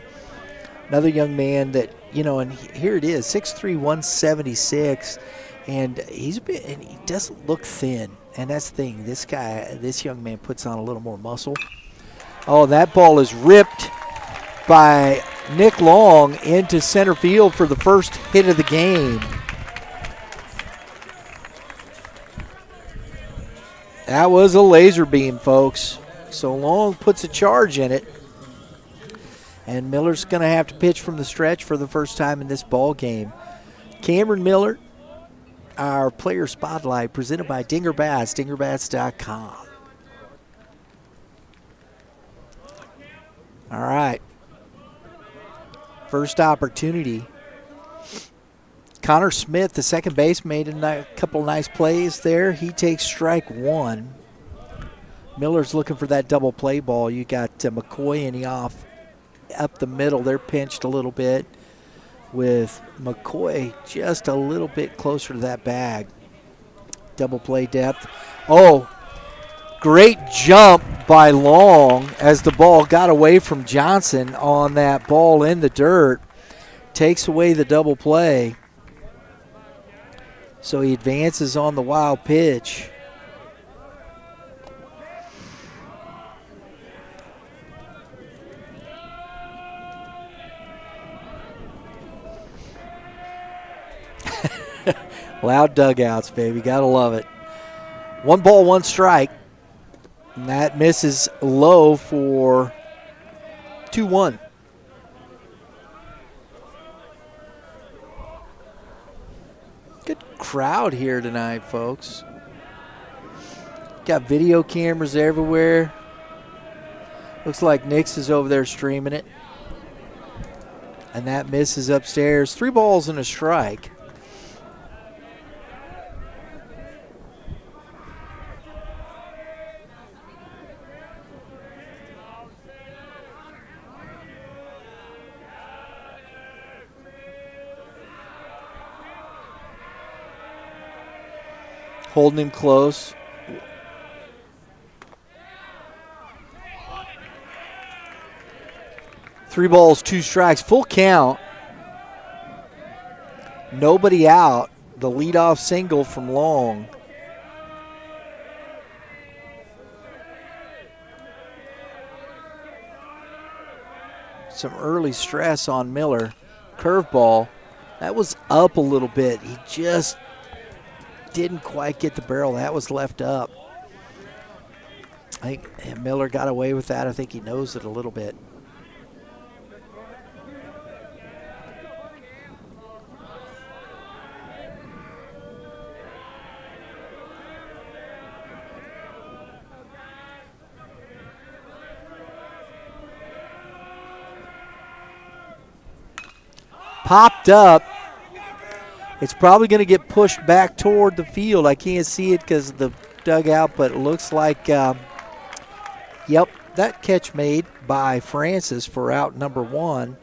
Another young man that, you know, and here it is, 6'3", 176, and and he doesn't look thin. And that's the thing, this young man puts on a little more muscle. Oh, that ball is ripped by Nick Long into center field for the first hit of the game. That was a laser beam, folks. So Long puts a charge in it. And Miller's going to have to pitch from the stretch for the first time in this ball game. Cameron Miller, our player spotlight, presented by Dinger Bats, dingerbats.com. All right. First opportunity. Connor Smith, the second base, made a couple nice plays there. He takes strike 1. Miller's looking for that double play ball. You got McCoy and he off up the middle. They're pinched a little bit with McCoy just a little bit closer to that bag. Double play depth. Oh, great jump by Long as the ball got away from Johnson on that ball in the dirt. Takes away the double play. So he advances on the wild pitch. Loud dugouts, baby. Gotta love it. 1 ball, 1 strike. And that misses low for 2-1. Good crowd here tonight, folks. Got video cameras everywhere. Looks like Nix is over there streaming it. And that misses upstairs. 3 balls and a strike. Holding him close. Three balls, 2 strikes, full count. Nobody out. The leadoff single from Long. Some early stress on Miller. Curveball. That was up a little bit. He just didn't quite get the barrel. That was left up. I think Miller got away with that. I think he knows it a little bit. Popped up. It's probably going to get pushed back toward the field. I can't see it because of the dugout, but it looks like, yep, that catch made by Francis for out number 1.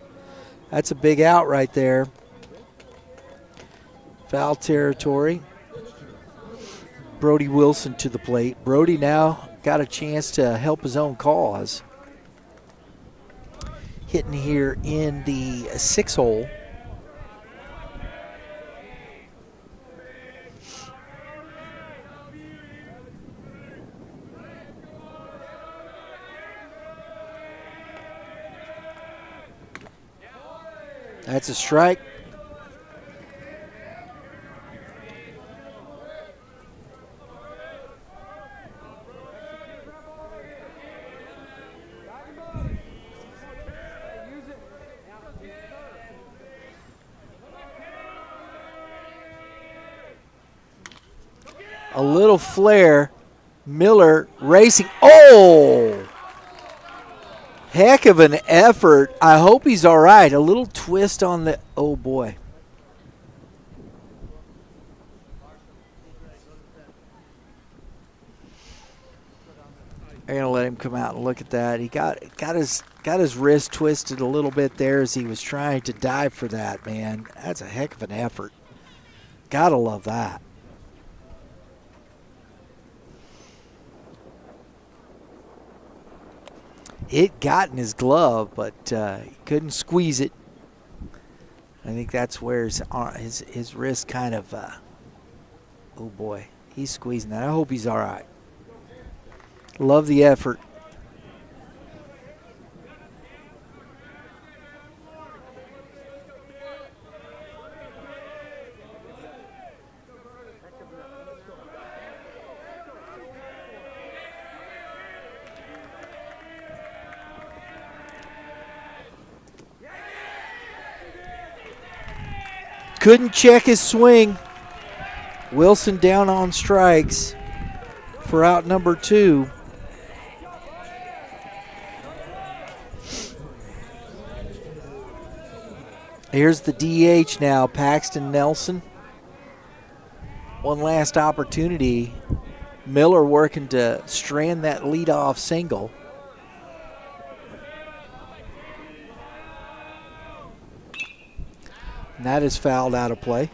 That's a big out right there. Foul territory. Brody Wilson to the plate. Brody now got a chance to help his own cause. Hitting here in the 6 hole. That's a strike. A little flare. Miller racing. Oh! Heck of an effort. I hope he's all right. A little twist on the, oh boy. They're gonna let him come out and look at that. He got his wrist twisted a little bit there as he was trying to dive for that, man. That's a heck of an effort. Gotta love that. It got in his glove, but he couldn't squeeze it. I think that's where his wrist kind of, oh boy, he's squeezing that. I hope he's all right. Love the effort. Couldn't check his swing. Wilson down on strikes for out number 2. Here's the DH now, Paxton Nelson. One last opportunity. Miller working to strand that leadoff single. And that is fouled out of play.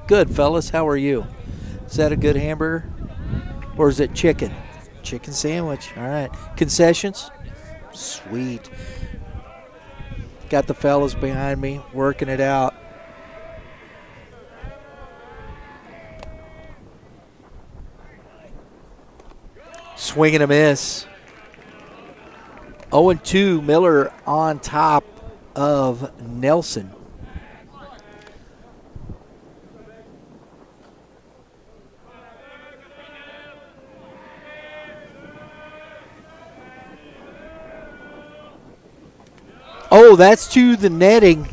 Good, fellas. How are you? Is that a good hamburger? Or is it chicken? Chicken sandwich. All right. Concessions? Sweet. Got the fellas behind me working it out. Swing and a miss. 0-2, Miller on top of Nelson. Oh, that's to the netting.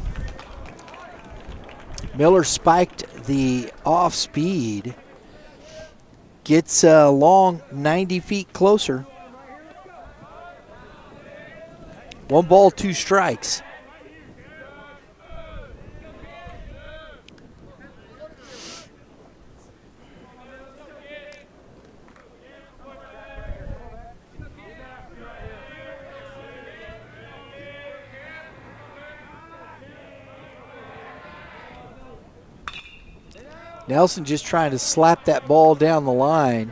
Miller spiked the off speed. Gets long 90 feet closer. 1 ball, 2 strikes. Nelson just trying to slap that ball down the line.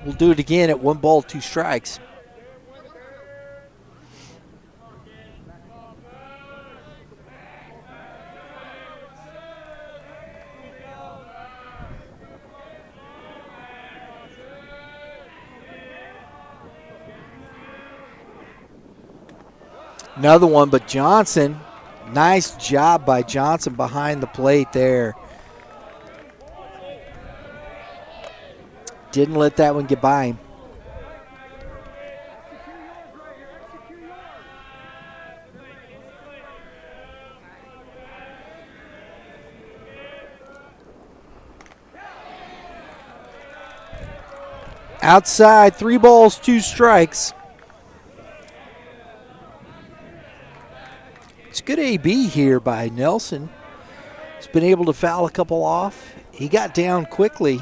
We'll do it again at 1 ball, 2 strikes. Another one, but Johnson, nice job by Johnson behind the plate there. Didn't let that one get by him. Outside, 3 balls, 2 strikes. It's good AB here by Nelson. He's been able to foul a couple off. He got down quickly,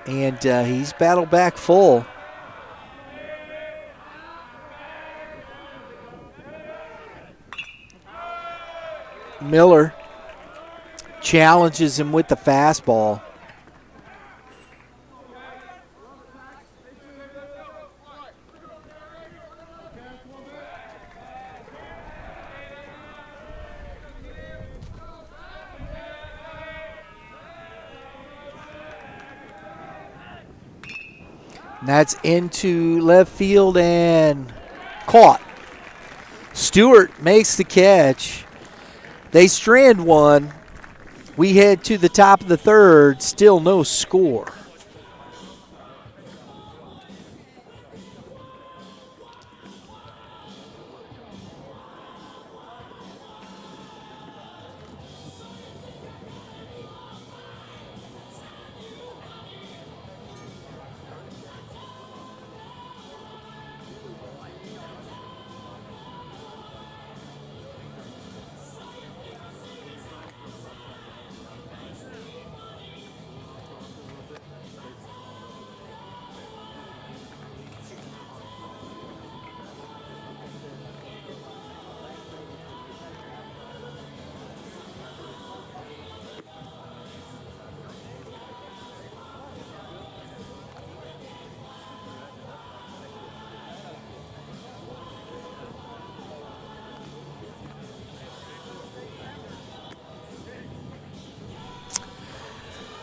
and he's battled back full. Miller challenges him with the fastball. And that's into left field and caught. Stewart makes the catch. They strand one. We head to the top of the third. Still no score.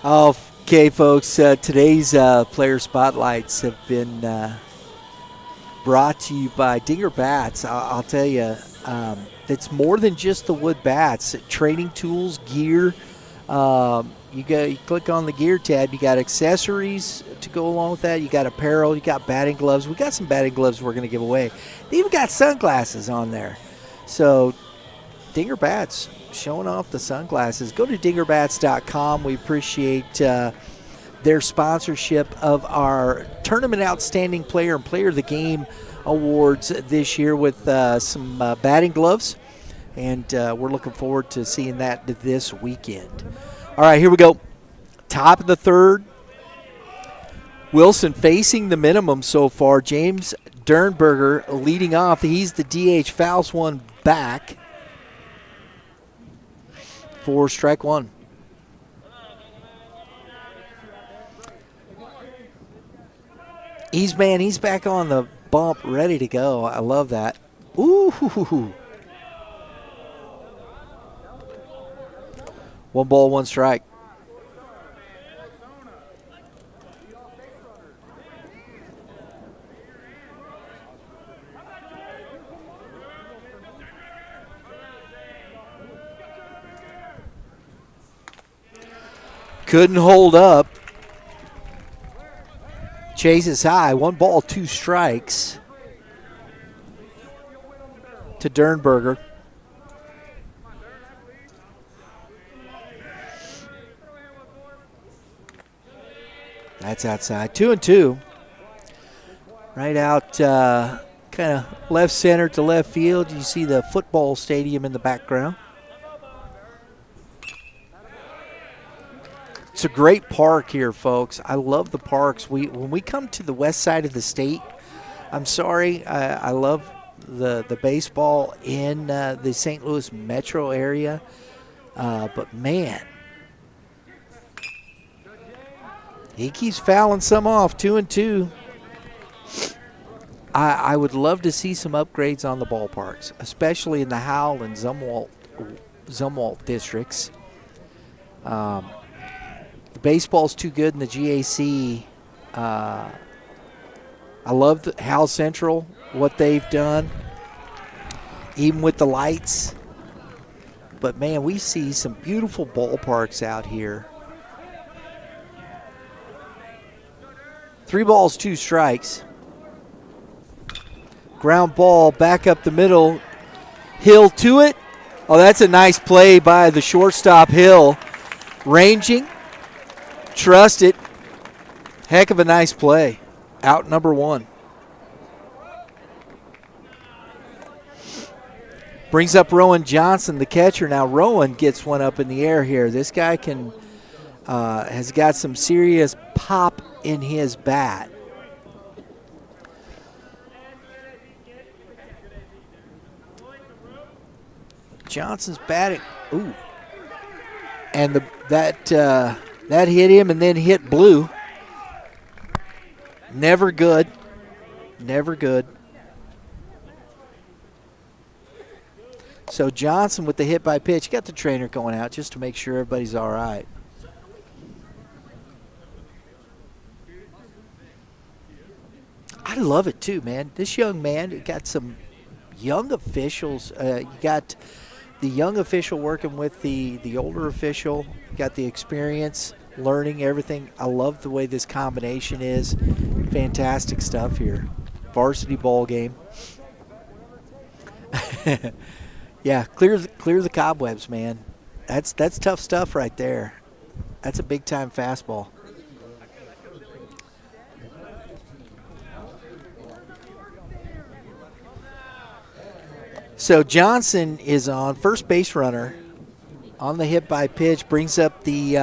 Okay, folks, today's player spotlights have been brought to you by Dinger Bats. I'll tell you, it's more than just the wood bats. Training tools, gear. You click on the gear tab. You got accessories to go along with that. You got apparel. You got batting gloves. We got some batting gloves we're going to give away. They even got sunglasses on there. So Dinger Bats showing off the sunglasses. Go to dingerbats.com. We appreciate their sponsorship of our Tournament Outstanding Player and Player of the Game awards this year with some batting gloves. And we're looking forward to seeing that this weekend. All right, here we go. Top of the third. Wilson facing the minimum so far. James Dernberger leading off. He's the DH, fouls one back for strike one. He's back on the bump, ready to go. I love that. Ooh. One ball, one strike. Couldn't hold up. Chases high. One ball, two strikes to Dernberger. That's outside. 2-2. Right out kind of left center to left field. You see the football stadium in the background. It's a great park here, folks. I love the parks. When we come to the west side of the state, I'm sorry, I love the baseball in the St. Louis metro area. But, man, he keeps fouling some off, 2-2. I would love to see some upgrades on the ballparks, especially in the Howell and Zumwalt districts. The baseball's too good in the GAC. I love Howell Central, what they've done, even with the lights. But, man, we see some beautiful ballparks out here. 3 balls, 2 strikes. Ground ball back up the middle. Hill to it. Oh, that's a nice play by the shortstop, Hill. Ranging. Trust it. Heck of a nice play. Out number 1. Brings up Rowan Johnson, the catcher. Now Rowan gets one up in the air here. This guy has got some serious pop in his bat. Johnson's batting. Ooh. And that hit him and then hit Blue. Never good. Never good. So Johnson with the hit by pitch. Got the trainer going out just to make sure everybody's all right. love it too, man. This young man got some young officials. You got the young official working with the older official. You got the experience, learning everything. I love the way this combination is. Fantastic stuff here. Varsity ball game. Yeah, clear the cobwebs, man. That's tough stuff right there. That's a big time fastball. So Johnson is on, first base runner on the hit by pitch, brings up the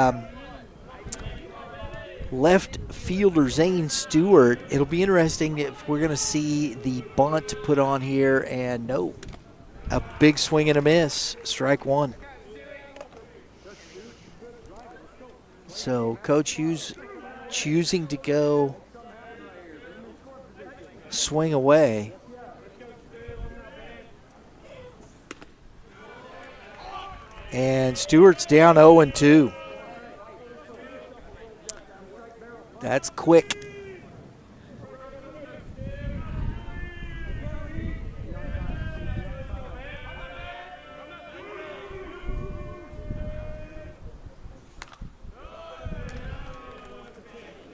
left fielder Zane Stewart. It'll be interesting if we're going to see the bunt put on here, and no, a big swing and a miss, strike one. So Coach Hughes choosing to go swing away. And Stewart's down 0-2. That's quick.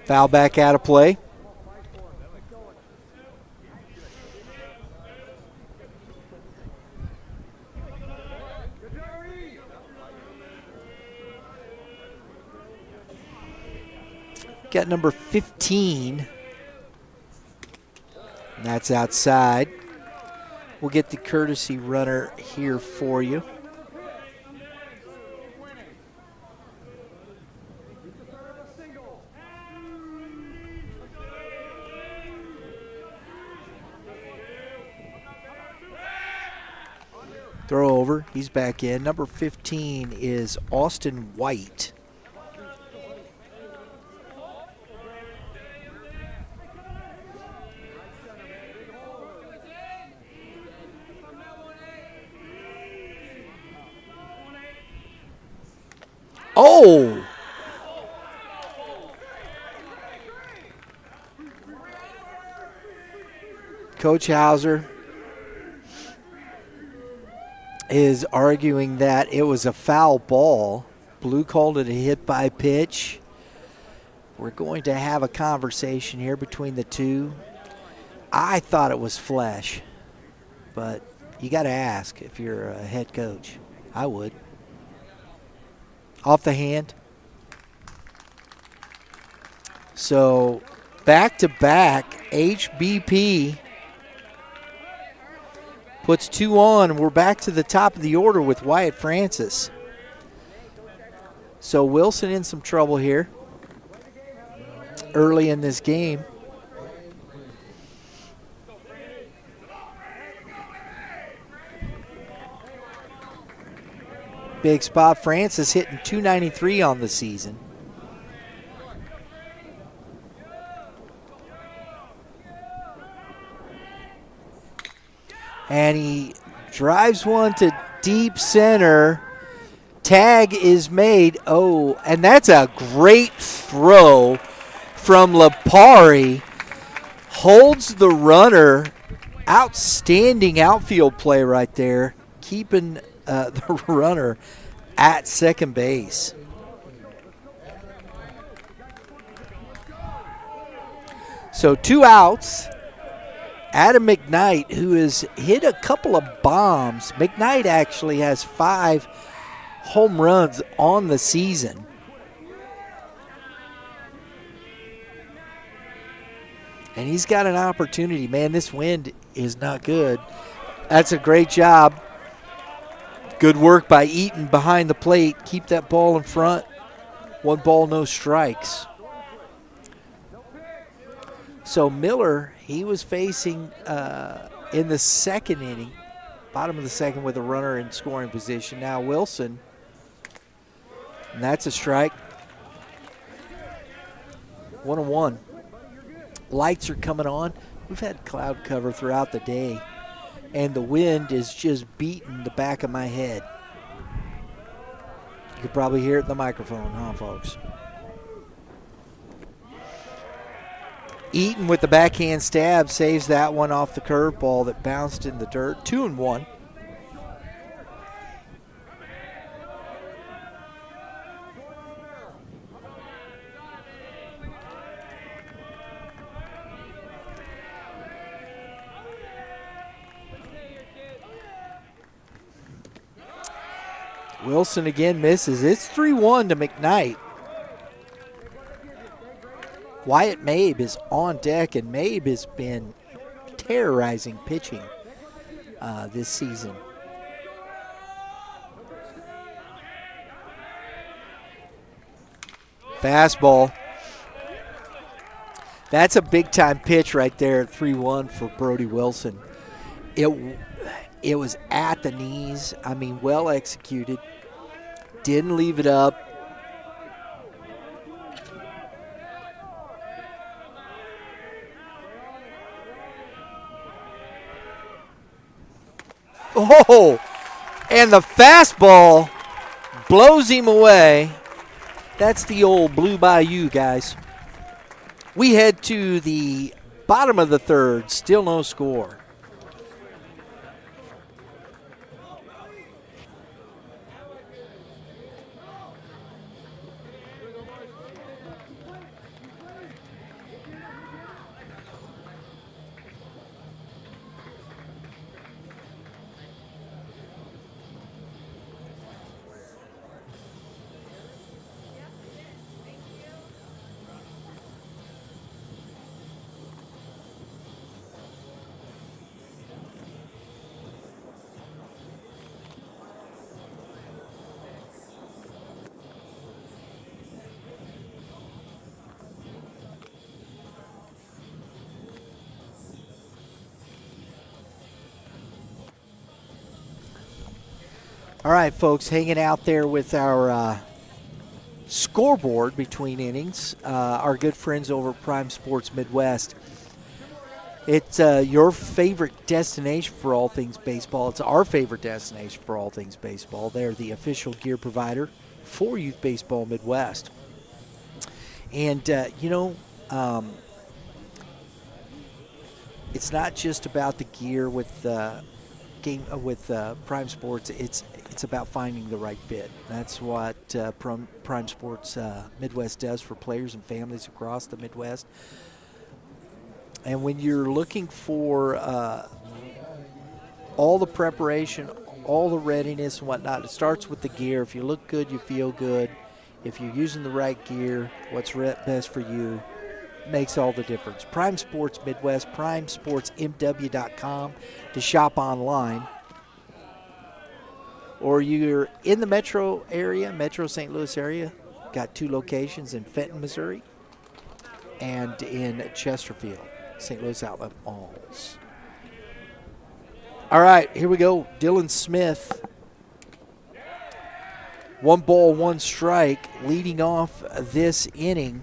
Foul back out of play. Got number 15. And that's outside. We'll get the courtesy runner here for you. Throw over. He's back in. Number 15 is Austin White. Oh! Coach Howser is arguing that it was a foul ball. Blue called it a hit by pitch. We're going to have a conversation here between the two. I thought it was flesh, but you got to ask if you're a head coach. I would. Off the hand. So back-to-back, HBP puts two on. We're back to the top of the order with Wyatt Francis. So Wilson in some trouble here early in this game. Big spot. Francis hitting .293 on the season. And he drives one to deep center. Tag is made. Oh, and that's a great throw from Lipari. Holds the runner. Outstanding outfield play right there. Keeping the runner at second base. So 2 outs. Adam McKnight, who has hit a couple of bombs. McKnight actually has 5 home runs on the season. And he's got an opportunity. Man, this wind is not good. That's a great job. Good work by Eaton behind the plate. Keep that ball in front. 1 ball, no strikes. So Miller, he was facing in the second inning, bottom of the second with a runner in scoring position. Now Wilson, and that's a strike. 1-1. Lights are coming on. We've had cloud cover throughout the day, and the wind is just beating the back of my head. You could probably hear it in the microphone, huh, folks? Eaton with the backhand stab saves that one off the curveball that bounced in the dirt. 2-1. Wilson again misses. It's 3-1 to McKnight. Wyatt Mabe is on deck, and Mabe has been terrorizing pitching this season. Fastball. That's a big-time pitch right there at 3-1 for Brody Wilson. It was at the knees. I mean, well executed. Didn't leave it up. Oh, and the fastball blows him away. That's the old Blue Bayou, guys. We head to the bottom of the third. Still no score. All right, folks, hanging out there with our scoreboard between innings, our good friends over at Prime Sports Midwest. It's your favorite destination for all things baseball. It's our favorite destination for all things baseball. They're the official gear provider for Youth Baseball Midwest. And, it's not just about the gear with Prime Sports. It's about finding the right fit. That's what Prime Sports Midwest does for players and families across the Midwest. And when you're looking for all the preparation, all the readiness and whatnot, it starts with the gear. If you look good, you feel good. If you're using the right gear, what's best for you makes all the difference. Prime Sports Midwest, primesportsmw.com to shop online. Or you're in the metro area, Metro St. Louis area, got 2 locations in Fenton, Missouri, and in Chesterfield, St. Louis Outlet Malls. All right, here we go. Dylan Smith, 1 ball, 1 strike, leading off this inning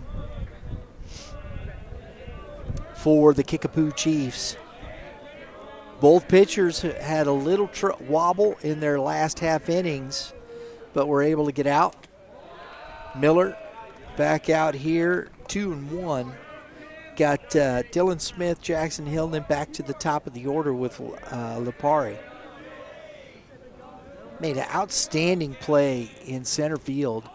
for the Kickapoo Chiefs. Both pitchers had a little wobble in their last half innings, but were able to get out. Miller back out here, 2-1. Got Dylan Smith, Jackson Hill, then back to the top of the order with Lipari. Made an outstanding play in center field.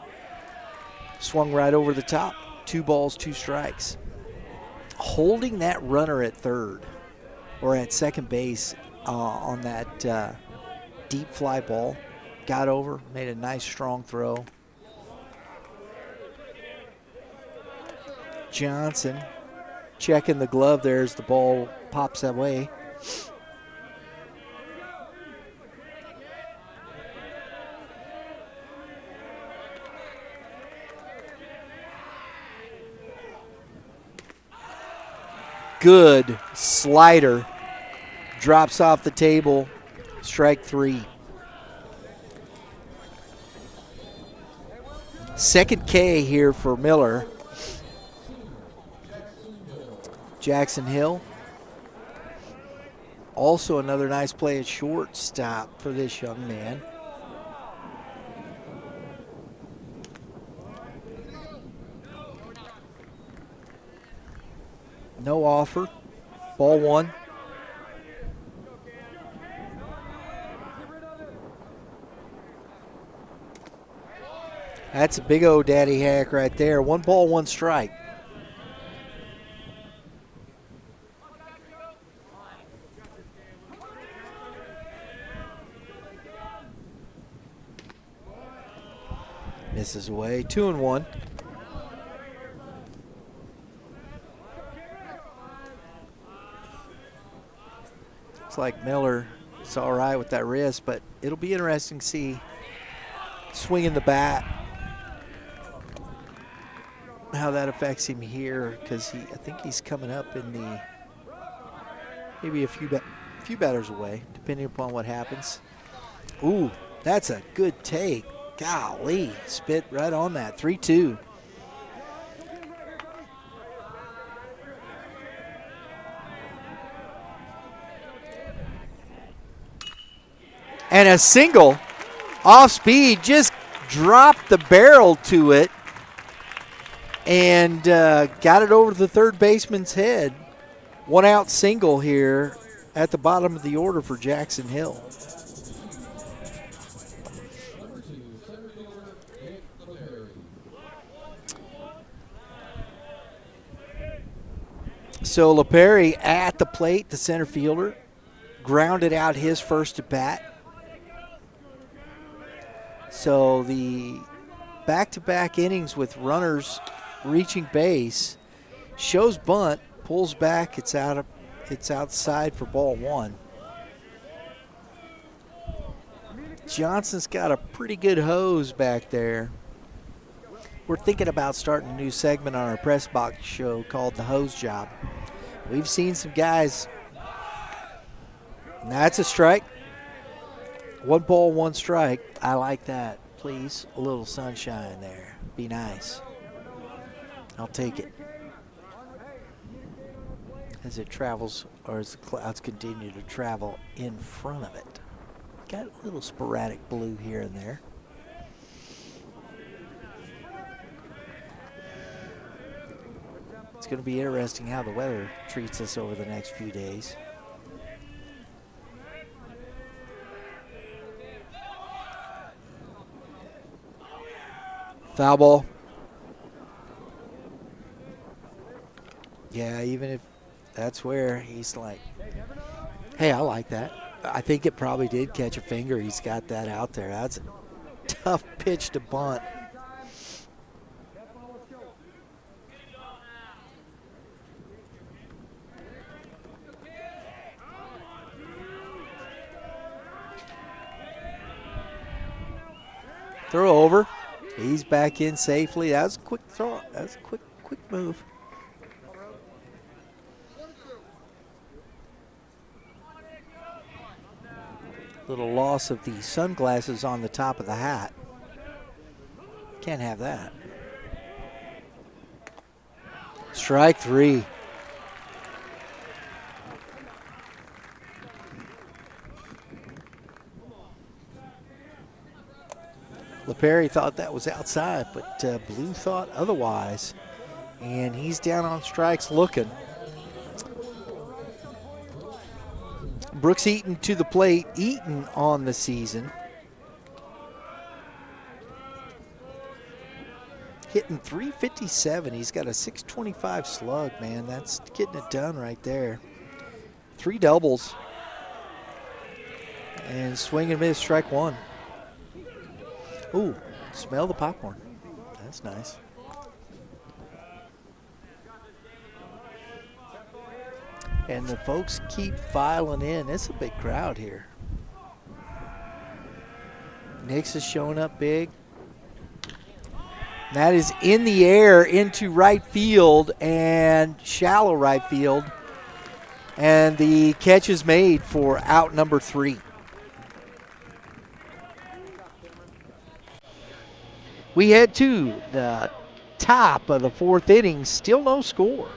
Swung right over the top. 2 balls, 2 strikes. Holding that runner at third or at second base on that deep fly ball. Got over, made a nice strong throw. Johnson checking the glove there as the ball pops away. Good slider. Drops off the table. Strike 3. Second K here for Miller. Jackson Hill. Also another nice play at shortstop for this young man. No offer. Ball one. That's a big old daddy hack right there. 1 ball, 1 strike. Misses away. 2-1. Looks like Miller is all right with that wrist, but it'll be interesting to see swinging the bat, how that affects him here, because I think he's coming up in the maybe a few batters away, depending upon what happens. Ooh, that's a good take. Golly, spit right on that. 3-2. And a single off speed, just dropped the barrel to it and got it over the third baseman's head. 1 out single here at the bottom of the order for Jackson Hill. So LaPerry at the plate, the center fielder, grounded out his first at bat. So the back-to-back innings with runners reaching base shows bunt, pulls back, it's outside for ball 1. Johnson's got a pretty good hose back there. We're thinking about starting a new segment on our press box show called The Hose Job. We've seen some guys. And that's a strike. 1 ball, 1 strike. I like that. Please, a little sunshine there. Be nice. I'll take it. As it travels, or as the clouds continue to travel in front of it. Got a little sporadic blue here and there. It's going to be interesting how the weather treats us over the next few days. Foul ball. Yeah, even if that's where he's like, hey, I like that. I think it probably did catch a finger. He's got that out there. That's a tough pitch to bunt. Throw over. He's back in safely. That was a quick throw. That was a quick move. Little loss of the sunglasses on the top of the hat. Can't have that. Strike 3. LaPerry thought that was outside, but Blue thought otherwise. And he's down on strikes looking. Brooks Eaton to the plate. Eaton on the season. Hitting .357. He's got a .625 slug, man. That's getting it done right there. 3 doubles. And swing and miss, strike 1. Ooh, smell the popcorn. That's nice. And the folks keep filing in. It's a big crowd here. Nix is showing up big. That is in the air into right field and shallow right field. And the catch is made for out number 3. We head to the top of the 4th inning. Still no score.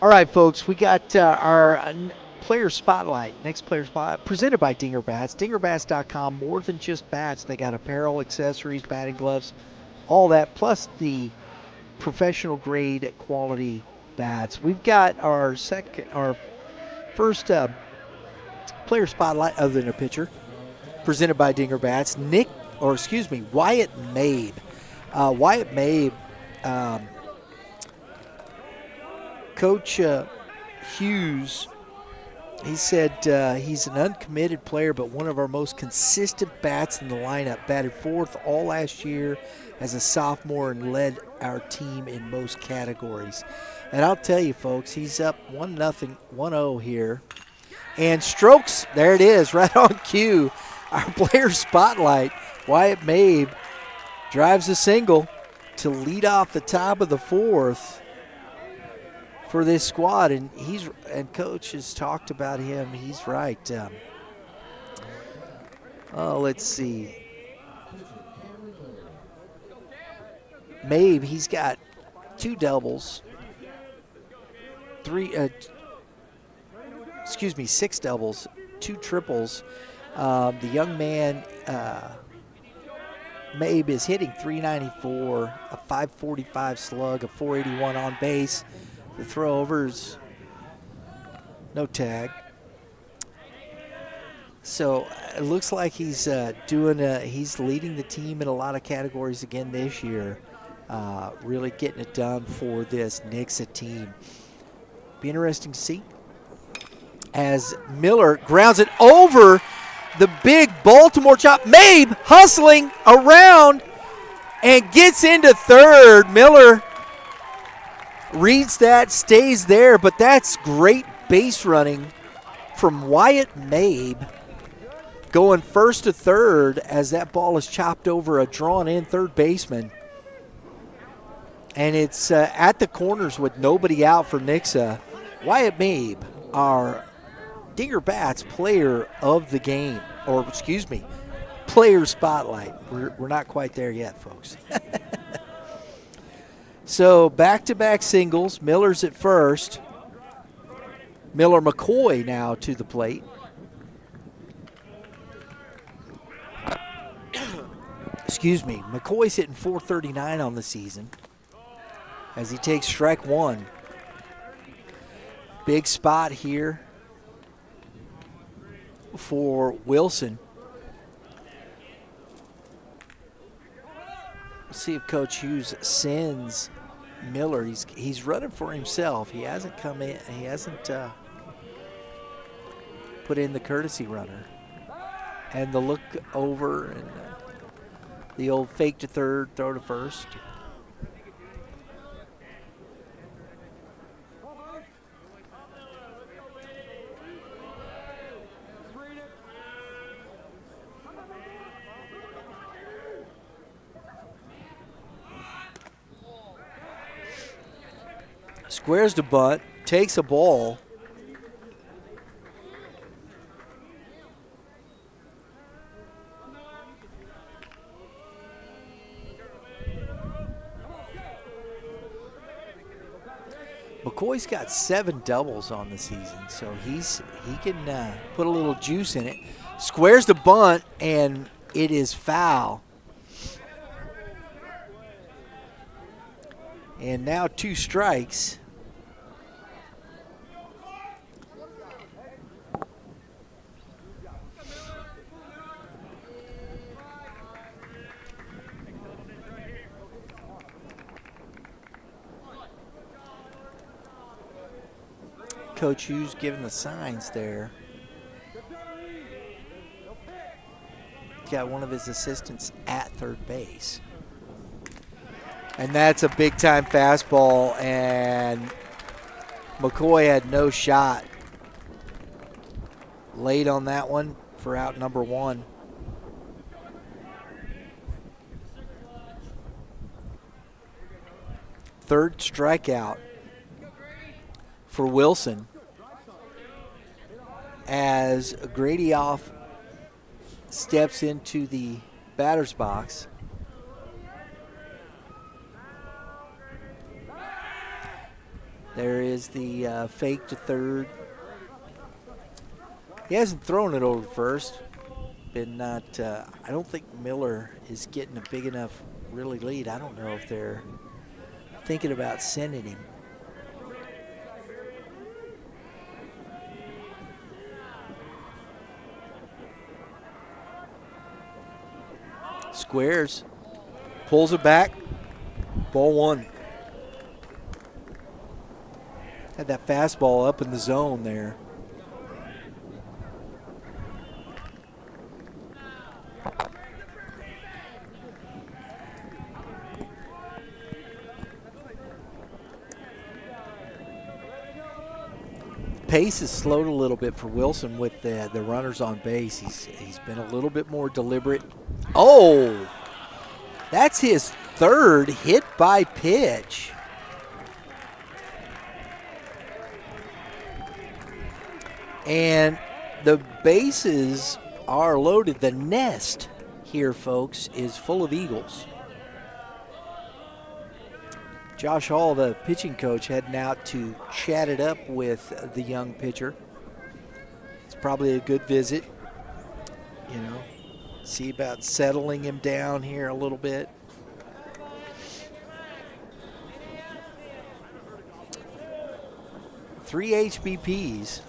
All right, folks, we got our player spotlight, next player spotlight, presented by Dinger Bats. DingerBats.com, more than just bats. They got apparel, accessories, batting gloves, all that, plus the professional grade quality bats. We've got our first player spotlight, other than a pitcher, presented by Dinger Bats. Wyatt Mabe. Wyatt Mabe, Coach Hughes, he said he's an uncommitted player, but one of our most consistent bats in the lineup. Batted fourth all last year as a sophomore and led our team in most categories. And I'll tell you, folks, he's up 1-0 here. And strokes, there it is, right on cue. Our player spotlight, Wyatt Mabe, drives a single to lead off the top of the fourth for this squad, and Coach has talked about him. He's right. Let's see. Mabe, he's got 2 doubles, 6 doubles, 2 triples. The young man, Mabe, is hitting .394, a .545 slug, a .481 on base. The throwovers, no tag. So it looks like he's he's leading the team in a lot of categories again this year. Really getting it done for this Nixa team. Be interesting to see as Miller grounds it over the big Baltimore chop. Mabe hustling around and gets into third. Miller reads that, stays there, but that's great base running from Wyatt Mabe, going first to third as that ball is chopped over a drawn-in third baseman. And it's at the corners with nobody out for Nixa. Wyatt Mabe, our Dinger Bats player of the game, or excuse me, player spotlight. We're not quite there yet, folks. So back-to-back singles. Miller's at first. Miller McCoy now to the plate. Excuse me. McCoy's hitting .439 on the season as he takes strike one. Big spot here for Wilson. We'll see if Coach Hughes sends Miller. He's running for himself. He hasn't come in. He hasn't put in the courtesy runner. And the look over and the old fake to third, throw to first. Squares to bunt, takes a ball. McCoy's got 7 doubles on the season, so he can put a little juice in it. Squares to bunt, and it is foul. And now 2 strikes. Coach Hughes giving the signs there. Got one of his assistants at third base. And that's a big-time fastball, and McCoy had no shot. Late on that one for out number 1. Third strikeout for Wilson as Gradioff steps into the batter's box. There is the fake to third. He hasn't thrown it over first. Been not. I don't think Miller is getting a big enough really lead. I don't know if they're thinking about sending him. Squares, pulls it back, ball one. Had that fastball up in the zone there. Pace has slowed a little bit for Wilson with the runners on base. He's been a little bit more deliberate. Oh, that's his third hit by pitch. And the bases are loaded. The nest here, folks, is full of Eagles. Josh Hall, the pitching coach, heading out to chat it up with the young pitcher. It's probably a good visit, you know. See about settling him down here a little bit. Three HBPs.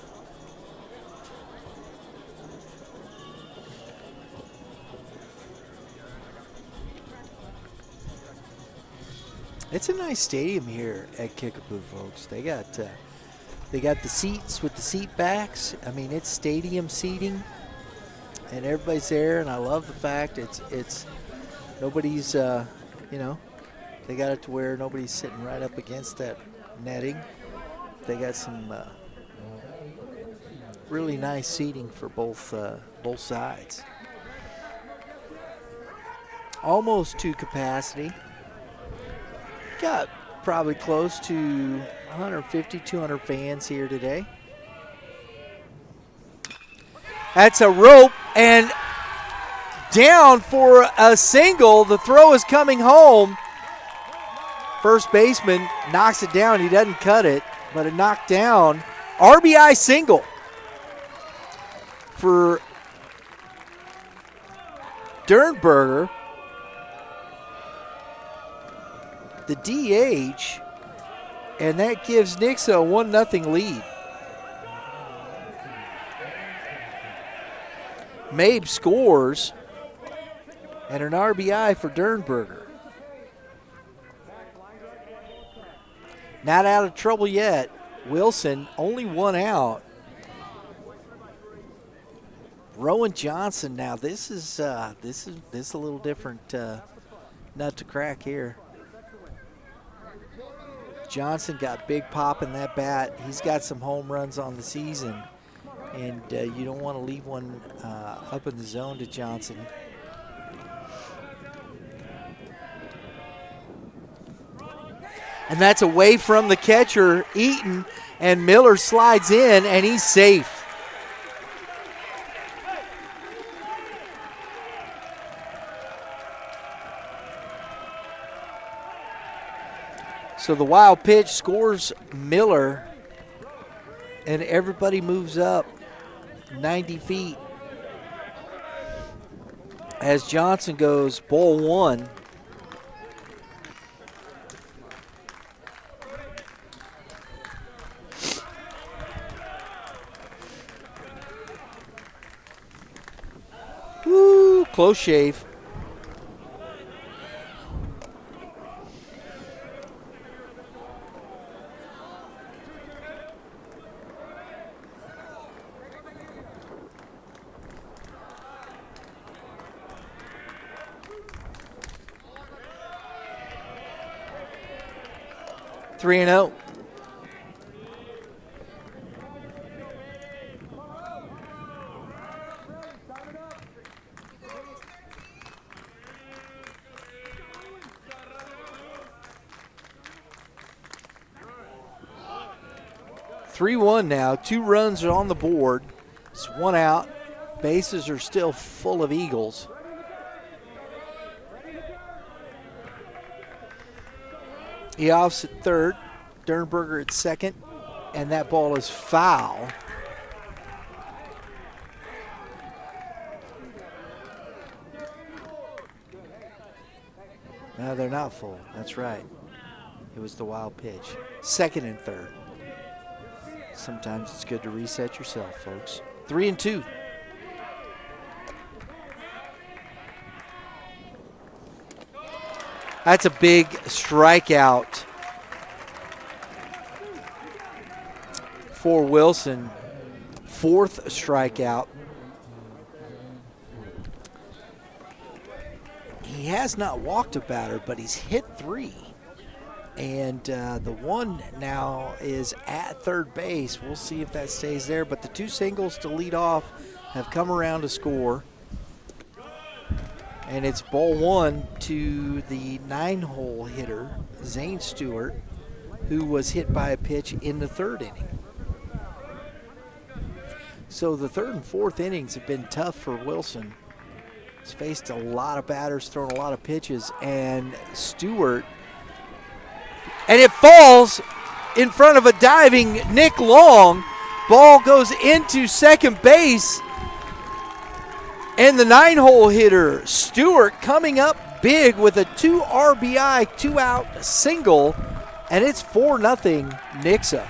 It's a nice stadium here at Kickapoo, folks. They got the seats with the seat backs. I mean, it's stadium seating, and everybody's there. And I love the fact it's nobody's you know, they got it to where nobody's sitting right up against that netting. They got some really nice seating for both sides. Almost to capacity. Got probably close to 150, 200 fans here today. That's a rope and down for a single. The throw is coming home. First baseman knocks it down. He doesn't cut it, but it knocked down. RBI single for Dernberger. The DH, and that gives Nixa a 1-0 lead. Mabe scores, and an RBI for Dernberger. Not out of trouble yet. Wilson, only one out. Rowan Johnson now. This is a little different nut to crack here. Johnson got big pop in that bat. He's got some home runs on the season, and you don't want to leave one up in the zone to Johnson. And that's away from the catcher, Eaton, and Miller slides in, and he's safe. So the wild pitch scores Miller, and everybody moves up 90 feet as Johnson goes ball one. Woo, close shave. Three and oh. Three-1 now. 2 runs are on the board. It's 1 out. Bases are still full of Eagles. He offs at third. Dernberger at second, and that ball is foul. No, they're not full. That's right. It was the wild pitch. Second and third. Sometimes it's good to reset yourself, folks. 3-2. That's a big strikeout for Wilson. Fourth strikeout. He has not walked a batter, but he's hit 3. And the one now is at third base. We'll see if that stays there. But the 2 singles to lead off have come around to score. And it's ball 1 to the 9-hole hitter, Zane Stewart, who was hit by a pitch in the 3rd inning. So the 3rd and 4th innings have been tough for Wilson. He's faced a lot of batters, thrown a lot of pitches, and Stewart, and it falls in front of a diving Nick Long. Ball goes into second base, and the 9-hole hitter, Stewart, coming up big with a 2 RBI, 2-out single, and it's 4-0 Nixa.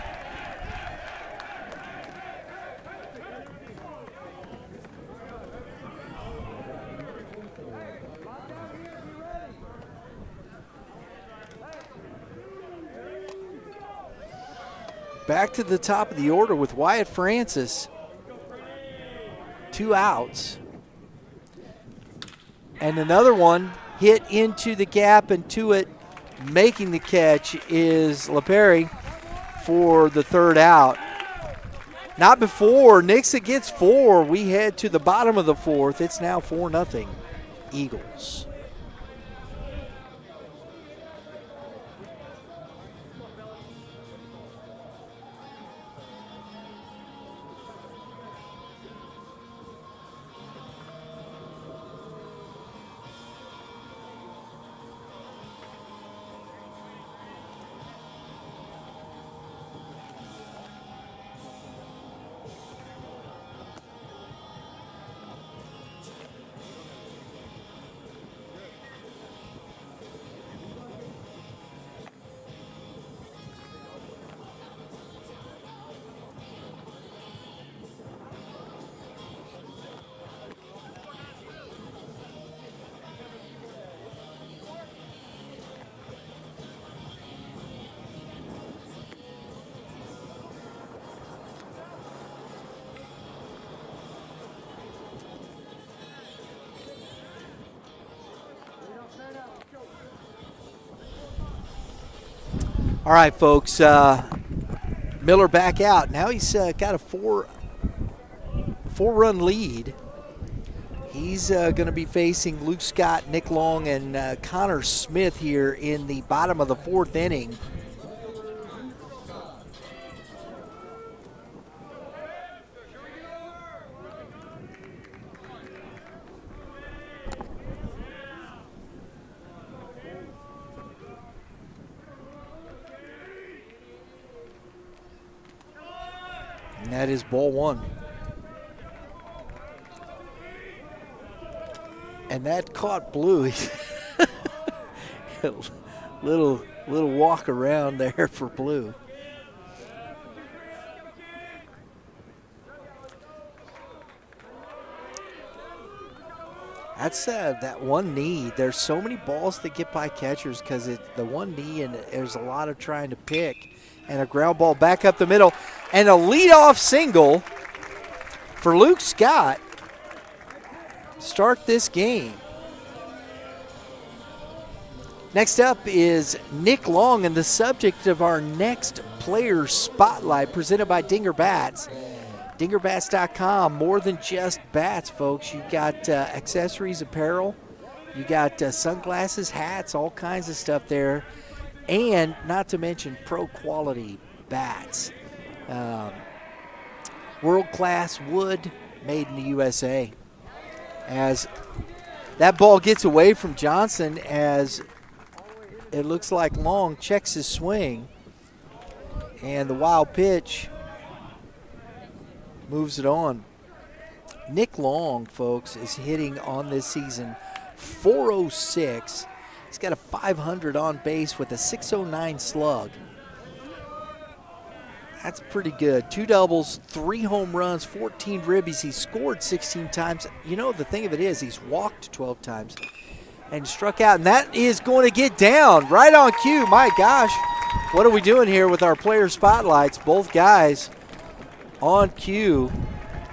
Back to the top of the order with Wyatt Francis. 2 outs. And another one hit into the gap and to it, making the catch is LaPerry for the 3rd out. Not before Nixa gets 4. We head to the bottom of the 4th. It's now 4-0 Eagles. All right, folks. Miller back out. Now he's got a four-run lead. He's going to be facing Luke Scott, Nick Long, and Connor Smith here in the bottom of the 4th inning. And that is ball 1. And that caught Blue. little walk around there for Blue. That's that one knee. There's so many balls that get by catchers because it's the one knee, and there's a lot of trying to pick. And a ground ball back up the middle. And a leadoff single for Luke Scott. Start this game. Next up is Nick Long, and the subject of our next player spotlight presented by Dinger Bats. DingerBats.com, more than just bats, folks. You got accessories, apparel. You got sunglasses, hats, all kinds of stuff there. And not to mention pro quality bats. World-class wood made in the USA. As that ball gets away from Johnson, as it looks like Long checks his swing. And the wild pitch moves it on. Nick Long, folks, is hitting on this season .406. He's got a .500 on base with a .609 slug. That's pretty good. 2 doubles, 3 home runs, 14 ribbies. He's scored 16 times. You know, the thing of it is he's walked 12 times and struck out. And that is going to get down right on cue. My gosh, what are we doing here with our player spotlights? Both guys on cue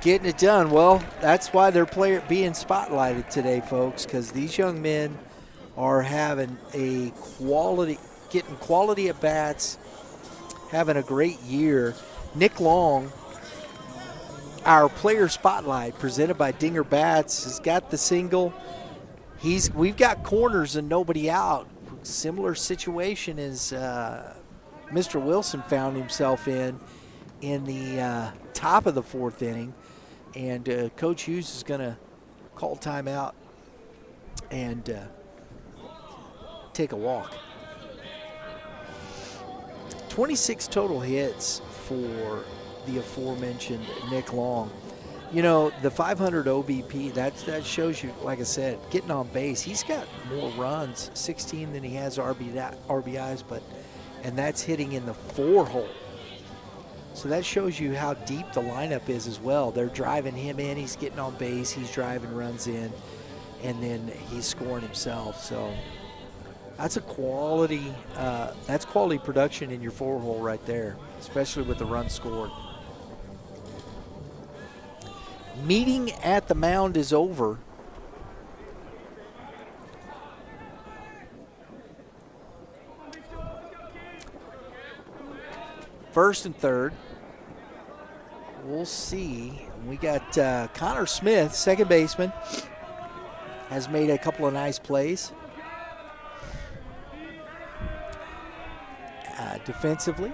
getting it done. Well, that's why they're being spotlighted today, folks, because these young men are having getting quality at bats, having a great year. Nick Long, our player spotlight presented by Dinger Bats, has got the single. We've got corners and nobody out. Similar situation as Mr. Wilson found himself in the top of the 4th inning. And Coach Hughes is going to call timeout and take a walk. 26 total hits for the aforementioned Nick Long. You know, the .500 OBP, that shows you, like I said, getting on base. He's got more runs, 16, than he has RBIs, and that's hitting in the 4-hole. So that shows you how deep the lineup is as well. They're driving him in. He's getting on base. He's driving runs in, and then he's scoring himself. So that's quality production in your 4-hole right there, especially with the run scored. Meeting at the mound is over. First and third. We'll see. We got Connor Smith, second baseman, has made a couple of nice plays. Defensively.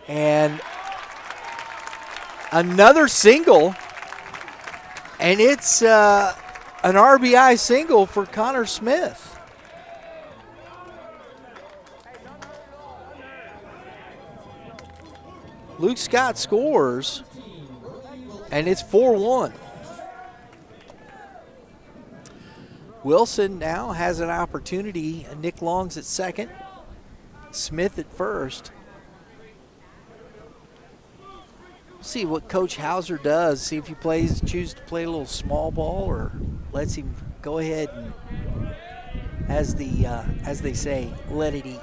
And another single, and it's an RBI single for Connor Smith. Luke Scott scores, and it's 4-1. Wilson now has an opportunity. Nick Long's at second, Smith at first. We'll see what Coach Howser does. See if he chooses to play a little small ball or lets him go ahead and, as they say, let it eat.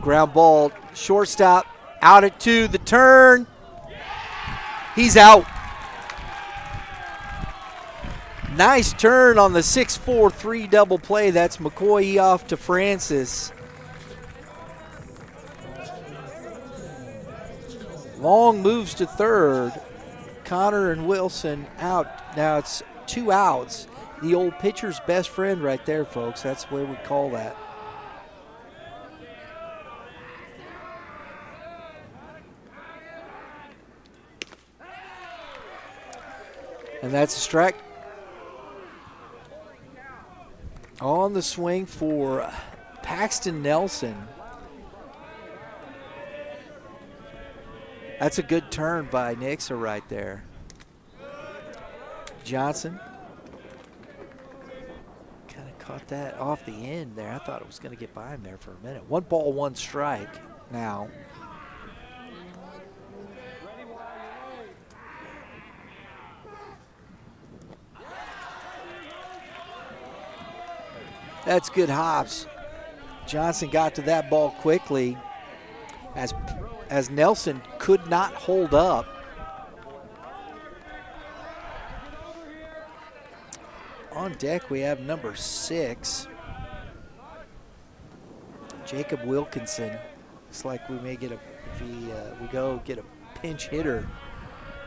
Ground ball, shortstop, out at 2, the turn. He's out. Nice turn on the 6-4-3 double play. That's McCoy off to Francis. Long moves to third. Connor and Wilson out. Now it's 2 outs. The old pitcher's best friend right there, folks. That's where we call that. And that's a strike. On the swing for Paxton Nelson. That's a good turn by Nixa right there. Johnson kind of caught that off the end there. I thought it was going to get by him there for a minute. 1 ball, 1 strike now. That's good hops. Johnson got to that ball quickly as Nelson could not hold up. On deck we have number 6, Jacob Wilkinson. Looks like we may get we go get a pinch hitter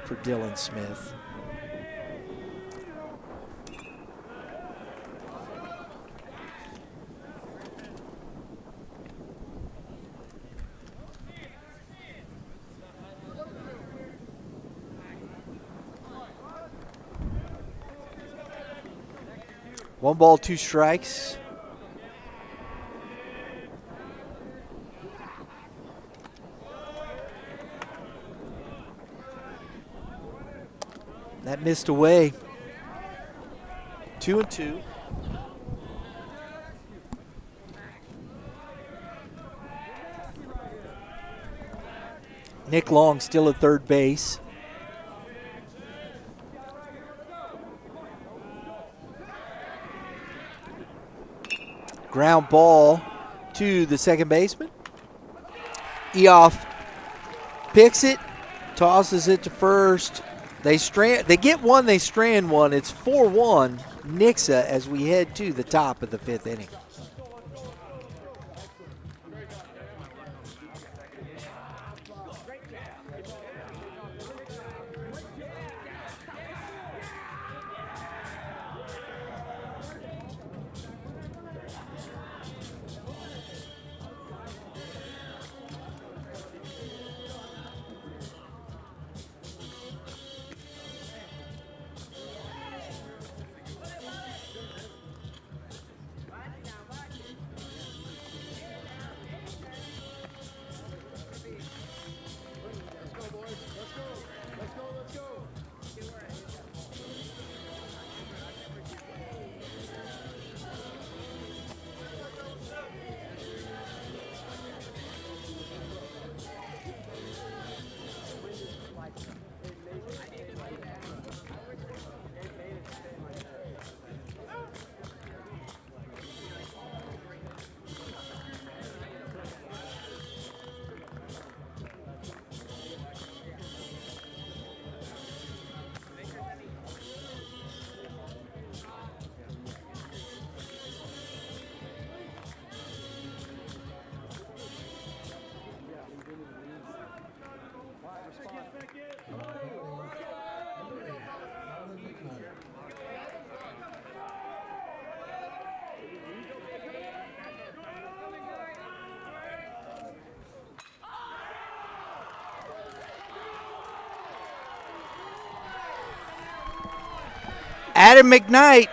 for Dylan Smith. 1 ball, 2 strikes. That missed away. 2-2. Nick Long still at third base. Ground ball to the second baseman. Eoff picks it, tosses it to first. They get one, they strand one. It's 4-1 Nixa as we head to the top of the 5th inning. Adam McKnight.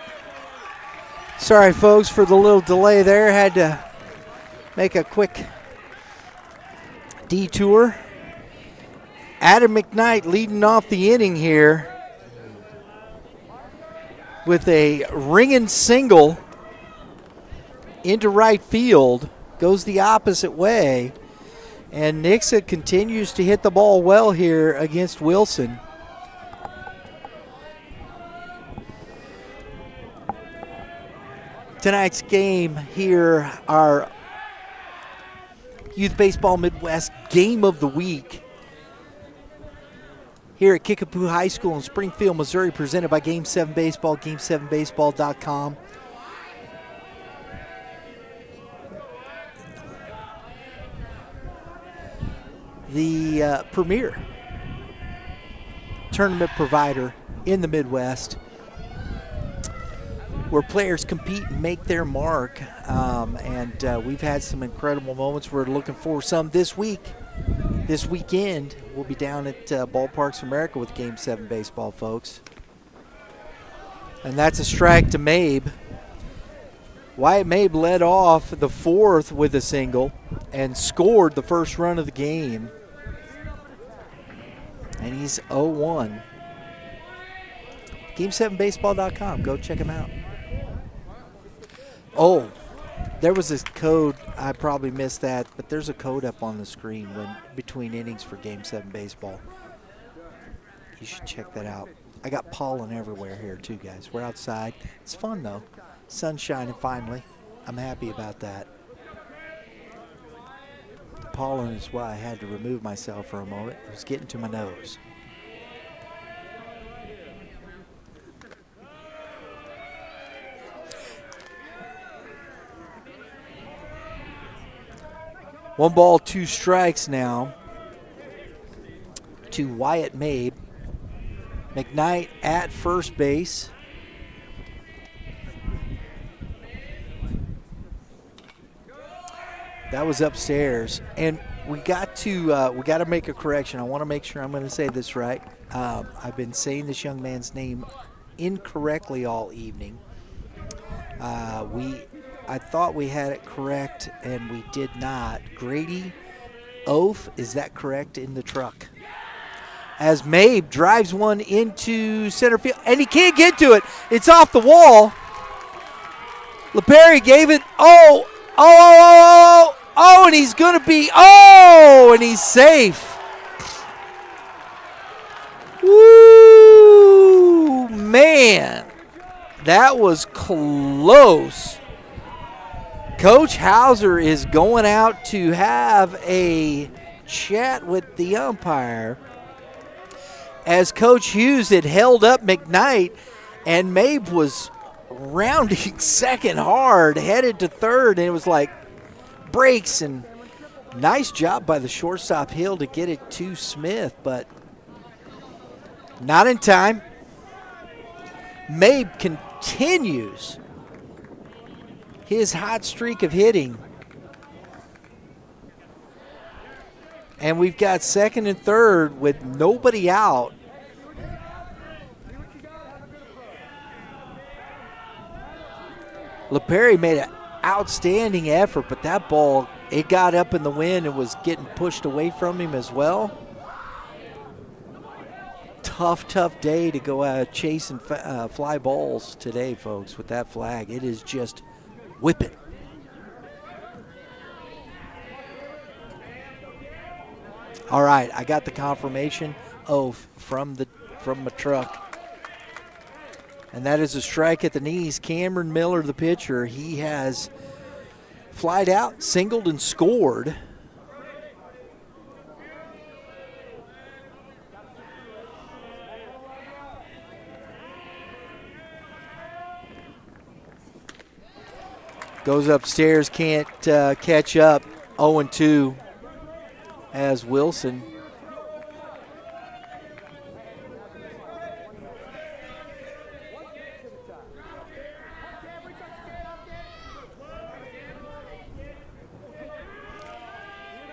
Sorry, folks, for the little delay there. Had to make a quick detour. Adam McKnight leading off the inning here with a ringing single into right field. Goes the opposite way. And Nixa continues to hit the ball well here against Wilson. Tonight's game here, our Youth Baseball Midwest Game of the Week here at Kickapoo High School in Springfield, Missouri, presented by Game 7 Baseball, game7baseball.com. The premier tournament provider in the Midwest, where players compete and make their mark. And we've had some incredible moments. We're looking for some this week. This weekend, we'll be down at Ballparks America with Game 7 Baseball, folks. And that's a strike to Mabe. Wyatt Mabe led off the 4th with a single and scored the first run of the game. And he's 0-1. Game7baseball.com. Go check him out. Oh, there was this code. I probably missed that, but there's a code up on the screen between innings for Game 7 Baseball. You should check that out. I got pollen everywhere here too, guys. We're outside. It's fun, though. Sun's shining finally. I'm happy about that. The pollen is why I had to remove myself for a moment. It was getting to my nose. One ball, 2 strikes now to Wyatt Mabe. McKnight at first base. That was upstairs, and we got to make a correction. I want to make sure I'm going to say this right. I've been saying this young man's name incorrectly all evening. I thought we had it correct, and we did not. Grady Oaf, is that correct, in the truck? As Mabe drives one into center field, and he can't get to it. It's off the wall. LePerry gave it. And he's going to be, and he's safe. Woo, man. That was close. Coach Howser is going out to have a chat with the umpire as Coach Hughes had held up McKnight, and Mabe was rounding second hard, headed to third, and it was like breaks, and nice job by the shortstop Hill to get it to Smith, but not in time. Mabe continues his hot streak of hitting. And we've got second and third with nobody out. LePerry made an outstanding effort, but that ball, it got up in the wind and was getting pushed away from him as well. Tough day to go out chasing fly balls today, folks, with that flag. It is just whipping. All right, I got the confirmation from the truck. And that is a strike at the knees. Cameron Miller, the pitcher, he has flied out, singled, and scored. Goes upstairs, can't catch up. 0-2 as Wilson.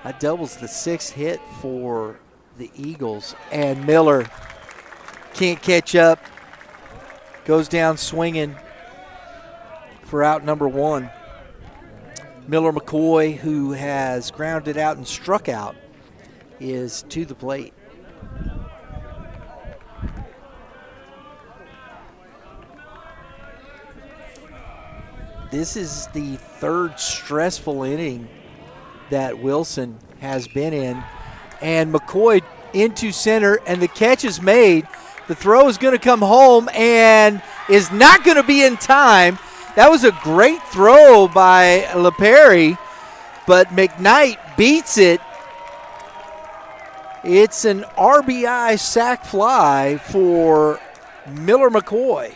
That doubles the sixth hit for the Eagles. And Miller can't catch up. Goes down swinging for out number one. Miller McCoy, who has grounded out and struck out, is to the plate. This is the third stressful inning that Wilson has been in. And McCoy into center, and the catch is made. The throw is going to come home and is not going to be in time. That was a great throw by LePerry, but McKnight beats it. It's an RBI sac fly for Miller McCoy.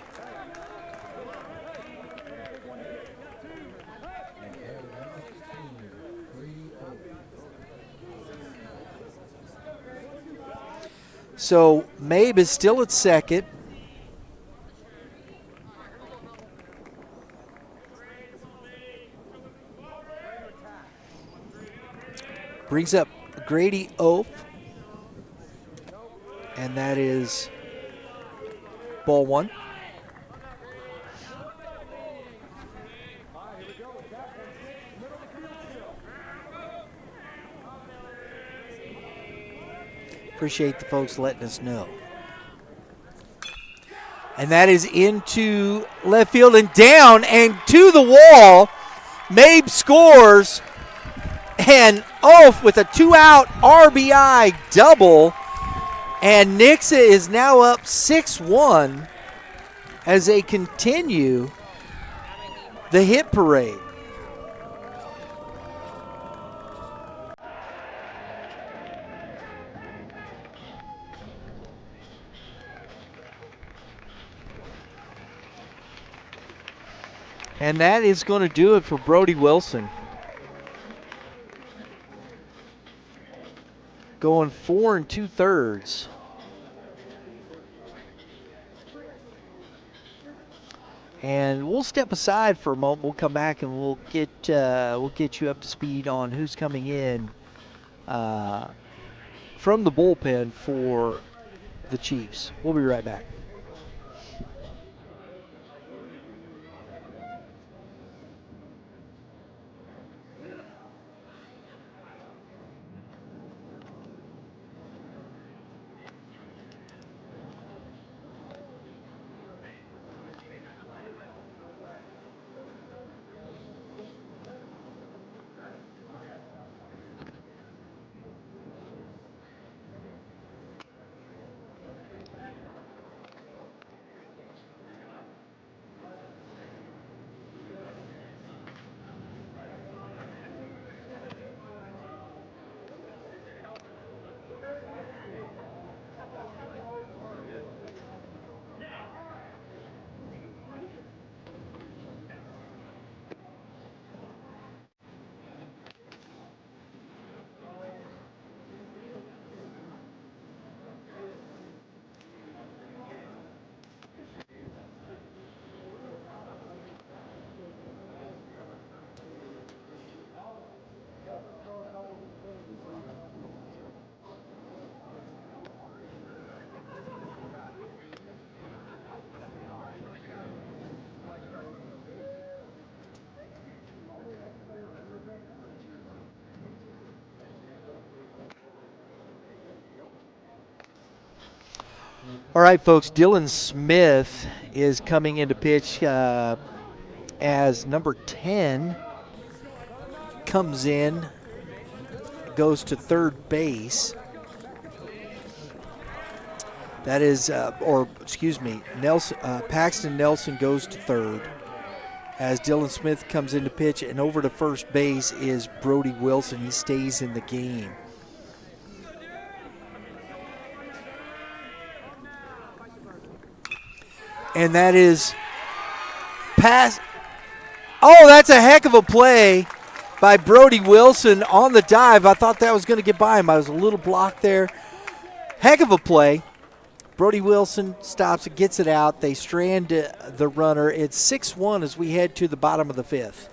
So Mabe is still at second. Brings up Grady Oaf. And that is ball one. Appreciate the folks letting us know. And that is into left field and down and to the wall. Mabe scores. And Oaf with a two-out RBI double. And Nixa is now up 6-1 as they continue the hit parade. And that is going to do it for Brody Wilson. Going 4 2/3. And we'll step aside for a moment. We'll come back and we'll get you up to speed on who's coming in from the bullpen for the Chiefs. We'll be right back. All right, folks, Dylan Smith is coming into pitch as number 10 comes in, goes to third base. That is, Paxton Nelson goes to third as Dylan Smith comes into pitch, and over to first base is Brody Wilson. He stays in the game. And that is pass. Oh, that's a heck of a play by Brody Wilson on the dive. I thought that was going to get by him. I was a little blocked there. Heck of a play. Brody Wilson stops it, gets it out. They strand the runner. It's 6-1 as we head to the bottom of the fifth.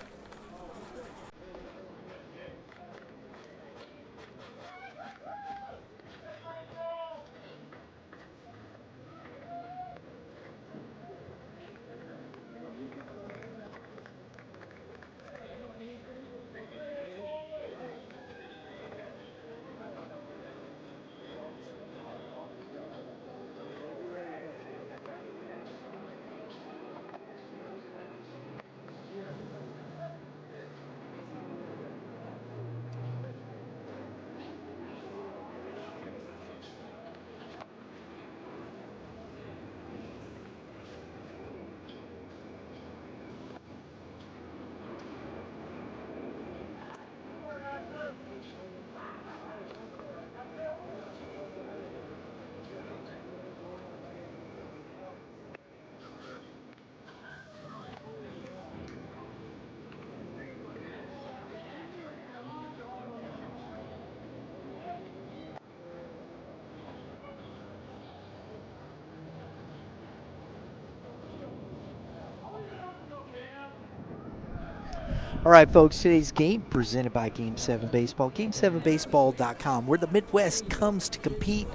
All right, folks, today's game presented by Game 7 Baseball, game7baseball.com, where the Midwest comes to compete.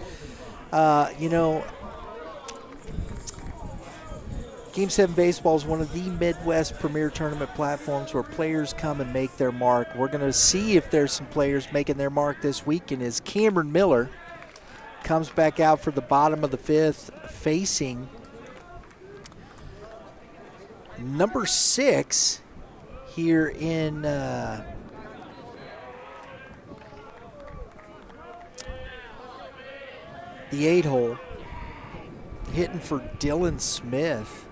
Game 7 Baseball is one of the Midwest premier tournament platforms where players come and make their mark. We're going to see if there's some players making their mark this weekend as Cameron Miller comes back out for the bottom of the fifth, facing number 6 here in the 8-hole, hitting for Dylan Smith.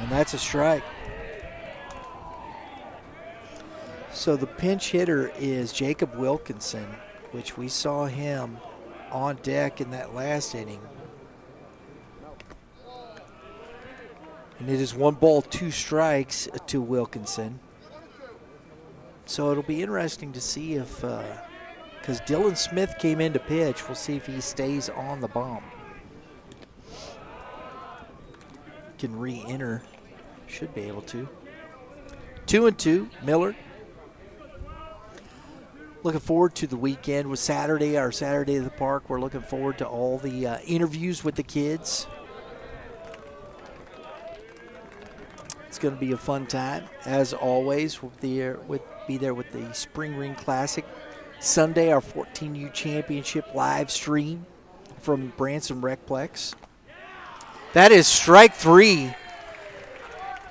And that's a strike. So the pinch hitter is Jacob Wilkinson, which we saw him on deck in that last inning. And it is 1 ball, 2 strikes to Wilkinson. So it'll be interesting to see if, because Dylan Smith came in to pitch, we'll see if he stays on the bump. Can re-enter, should be able to. 2-2, Miller. Looking forward to the weekend with Saturday, our Saturday at the Park. We're looking forward to all the interviews with the kids. It's going to be a fun time, as always. We'll be there with the Spring Ring Classic. Sunday, our 14U Championship live stream from Branson Recplex. That is strike 3.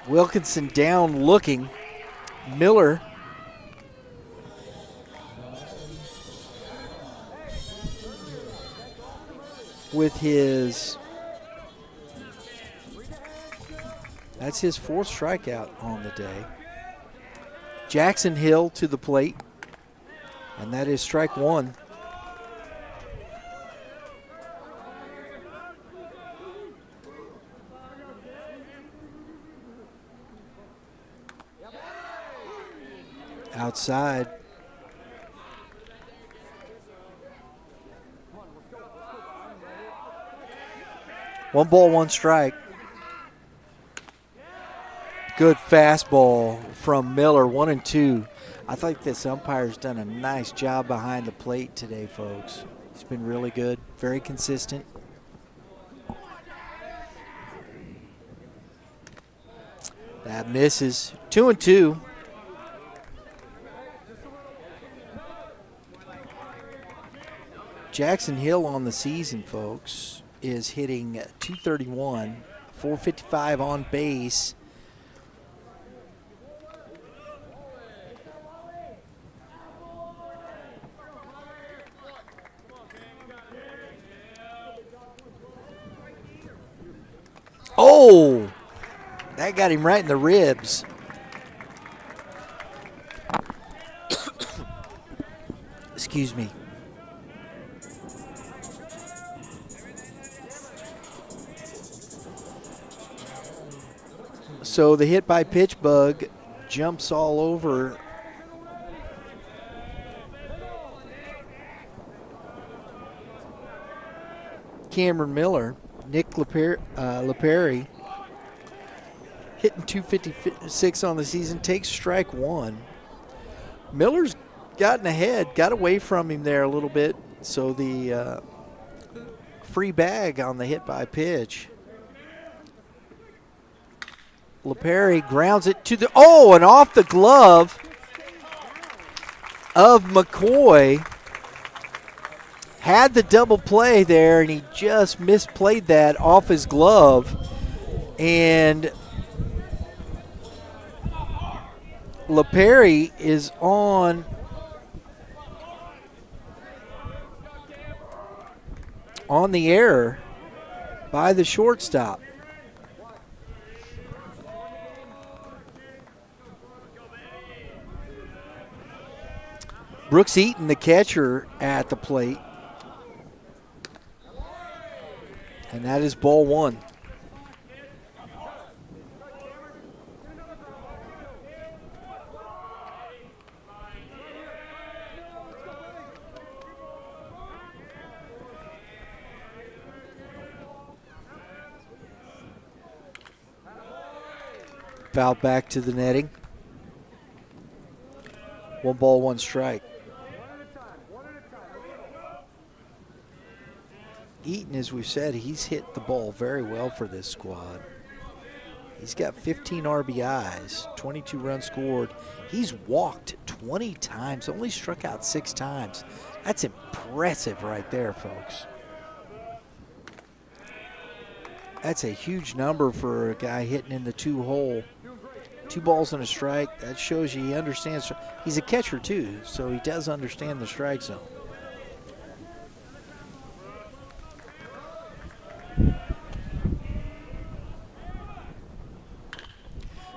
Wilkinson down looking. Miller with his... That's his 4th strikeout on the day. Jackson Hill to the plate. And that is strike 1. Outside. One ball, 1 strike. Good fastball from Miller, 1-2. I think this umpire's done a nice job behind the plate today, folks. He's been really good, very consistent. That misses. 2-2. Jackson Hill on the season, folks, is hitting .231, .455 on base. Oh, that got him right in the ribs. Excuse me. So the hit by pitch bug jumps all over Cameron Miller. Nick LaPerry hitting .256 on the season, takes strike one. Miller's gotten ahead, got away from him there a little bit, so the free bag on the hit by pitch. LaPerry grounds it to the, and off the glove of McCoy. Had the double play there, and he just misplayed that off his glove. And LaPerry is on the error by the shortstop. Brooks Eaton, the catcher, at the plate. And that is ball one. Foul back to the netting. 1 ball, 1 strike. Eaton, as we've said, he's hit the ball very well for this squad. He's got 15 RBIs, 22 runs scored. He's walked 20 times, only struck out 6 times. That's impressive right there, folks. That's a huge number for a guy hitting in the 2-hole. 2 balls and a strike. That shows you he understands. He's a catcher, too, so he does understand the strike zone.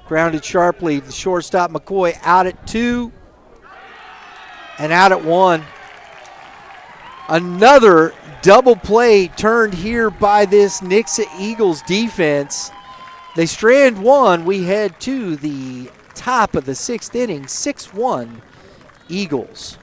Grounded sharply. The shortstop, McCoy, out at 2 and out at 1. Another double play turned here by this Nixa Eagles defense. They strand 1. We head to the top of the 6th inning, 6-1 Eagles.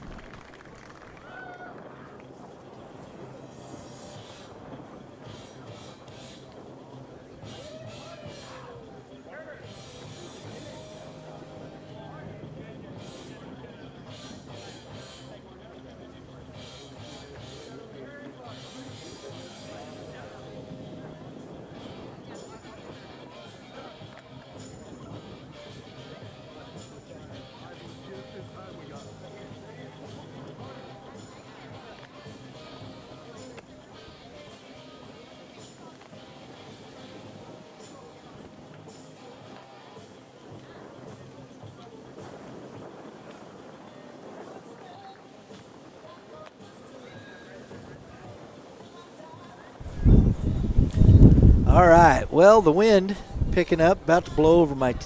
All right, well, the wind picking up, about to blow over my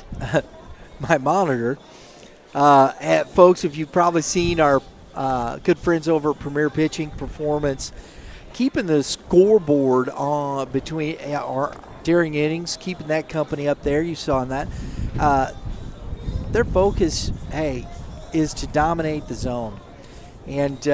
my monitor. Folks, if you've probably seen our good friends over at Premier Pitching Performance, keeping the scoreboard on during innings, keeping that company up there. You saw that. Their focus, is to dominate the zone. And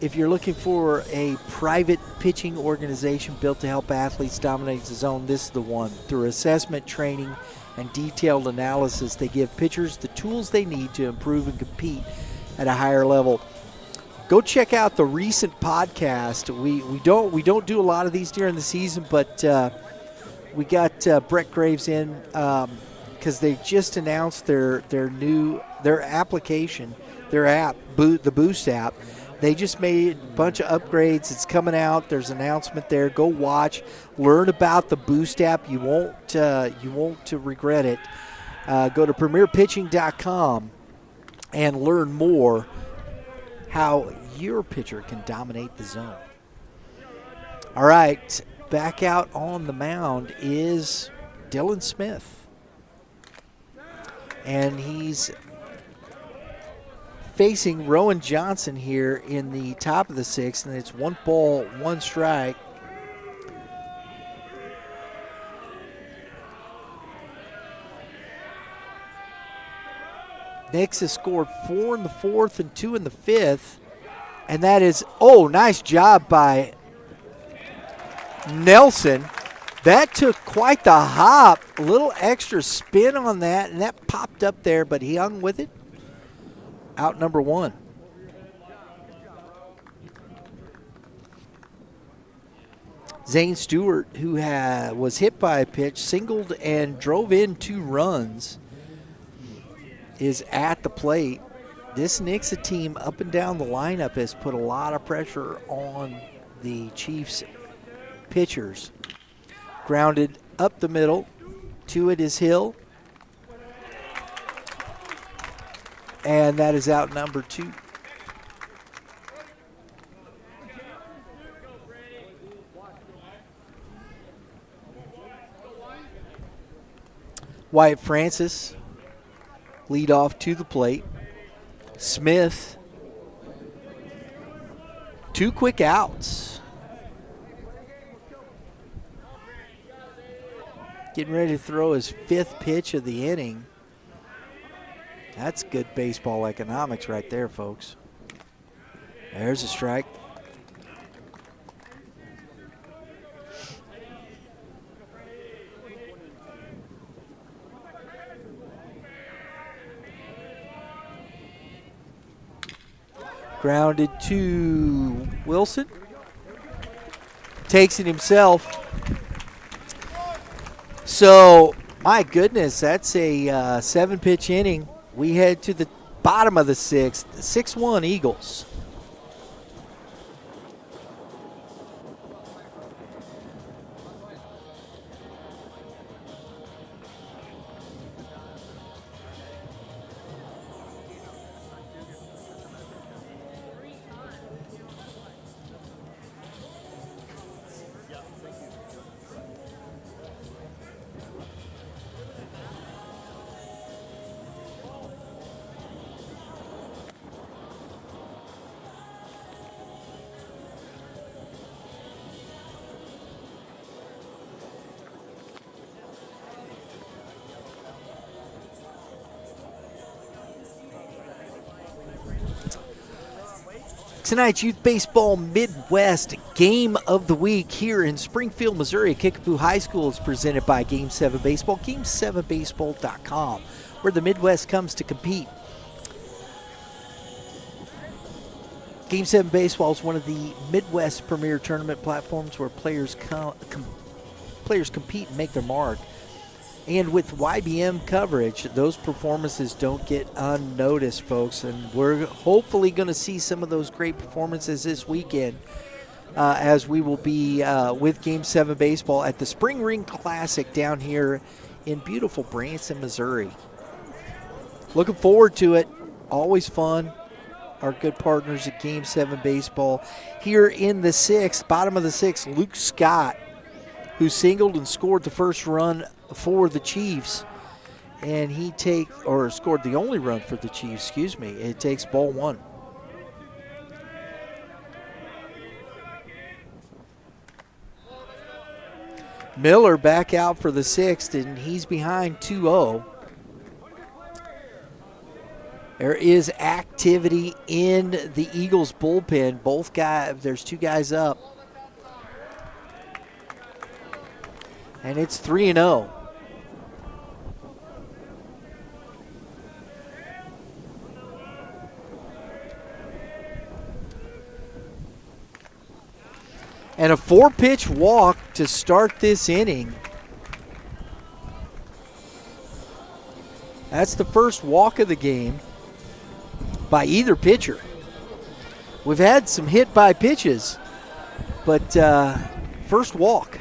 if you're looking for a private pitching organization built to help athletes dominate the zone, this is the one. Through assessment, training, and detailed analysis, they give pitchers the tools they need to improve and compete at a higher level. Go check out the recent podcast. We don't do a lot of these during the season, but we got Brett Graves in because they just announced their application, their app, the Boost app. They just made a bunch of upgrades. It's coming out. There's an announcement there. Go watch. Learn about the Boost app. You won't regret it. Go to premierpitching.com and learn more how your pitcher can dominate the zone. All right, back out on the mound is Dylan Smith. And he's facing Rowan Johnson here in the top of the sixth, and it's 1 ball, 1 strike. Nixa has scored 4 in the 4th and 2 in the 5th. And that is, nice job by Nelson. That took quite the hop. A little extra spin on that, and that popped up there, but he hung with it. Out number 1. Zane Stewart, who was hit by a pitch, singled and drove in 2 runs, is at the plate. This Nixa team up and down the lineup has put a lot of pressure on the Chiefs pitchers. Grounded up the middle. To it is Hill. And that is out number 2. Wyatt Francis lead off to the plate. Smith, 2 quick outs. Getting ready to throw his 5th pitch of the inning. That's good baseball economics right there, folks. There's a strike. Grounded to Wilson. Takes it himself. So, my goodness, that's a 7-pitch inning. We head to the bottom of the 6th, 6-1 Eagles. Tonight's Youth Baseball Midwest Game of the Week here in Springfield, Missouri. Kickapoo High School is presented by Game 7 Baseball, game7baseball.com, where the Midwest comes to compete. Game 7 Baseball is one of the Midwest premier tournament platforms where players compete and make their mark. And with YBM coverage, those performances don't get unnoticed, folks. And we're hopefully going to see some of those great performances this weekend as we will be with Game 7 Baseball at the Spring Ring Classic down here in beautiful Branson, Missouri. Looking forward to it. Always fun. Our good partners at Game 7 Baseball. Here in the 6th, bottom of the 6th, Luke Scott, who singled and scored the first run for the Chiefs, and scored the only run for the Chiefs, excuse me. It takes ball 1. Miller back out for the 6th, and he's behind 2-0. There is activity in the Eagles bullpen. There's 2 guys up. And it's 3-0. And a 4-pitch walk to start this inning. That's the first walk of the game by either pitcher. We've had some hit by pitches, but first walk.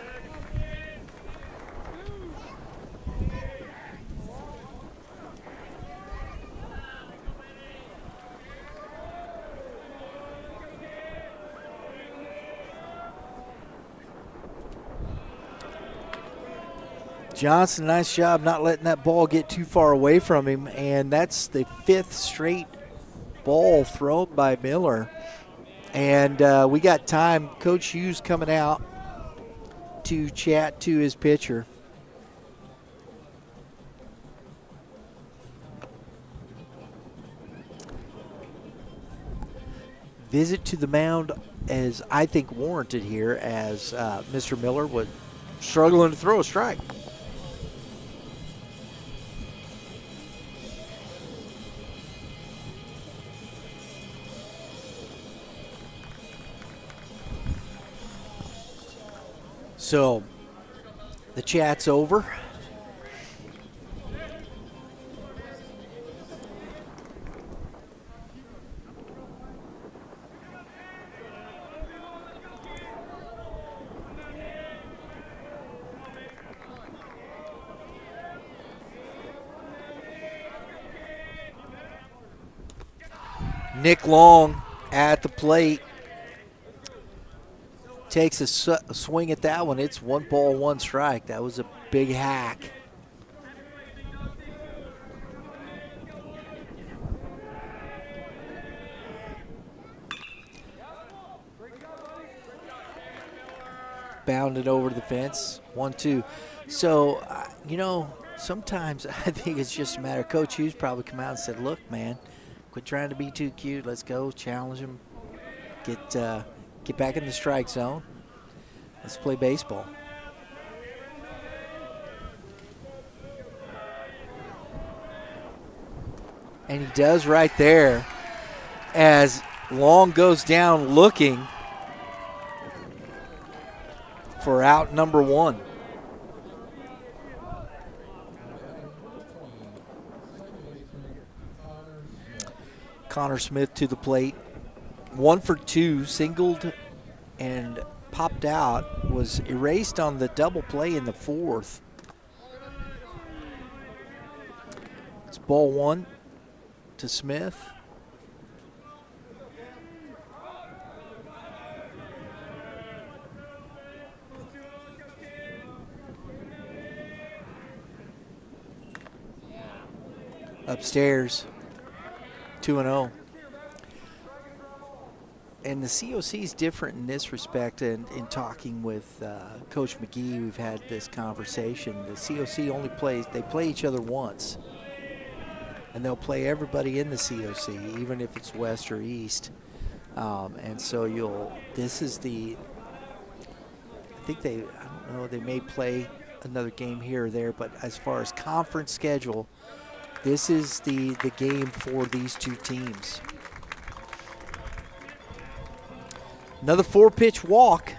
Johnson, nice job not letting that ball get too far away from him, and that's the 5th straight ball thrown by Miller. And we got time. Coach Hughes coming out to chat to his pitcher. Visit to the mound is, I think, warranted here, as Mr. Miller was struggling to throw a strike. So the chat's over. Nick Long at the plate. Takes a swing at that one. It's 1 ball, 1 strike. That was a big hack. Bounded over the fence. 1-2. So, sometimes I think it's just a matter. Coach Hughes probably come out and said, look, man, quit trying to be too cute. Let's go challenge him. Get back in the strike zone. Let's play baseball. And he does right there as Long goes down looking for out number 1. Connor Smith to the plate. 1 for 2, singled and popped out, was erased on the double play in the 4th. It's ball 1 to Smith. Upstairs, 2-0. And the COC is different in this respect. And in talking with Coach McGee, we've had this conversation. The COC only they play each other once. And they'll play everybody in the COC, even if it's west or east. And so I think I don't know, they may play another game here or there, but as far as conference schedule, this is the game for these two teams. Another 4-pitch walk.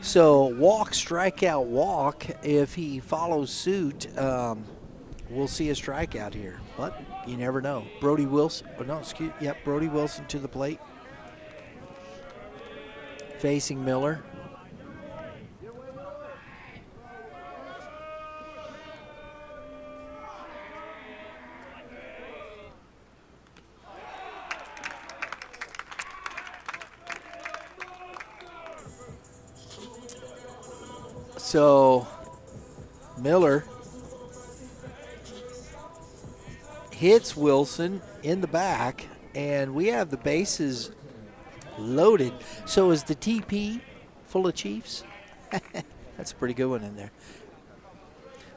So walk, strikeout, walk. If he follows suit, we'll see a strikeout here. But you never know. Brody Wilson, Brody Wilson to the plate. Facing Miller. So Miller hits Wilson in the back, and we have the bases loaded. So is the TP full of Chiefs? That's a pretty good one in there.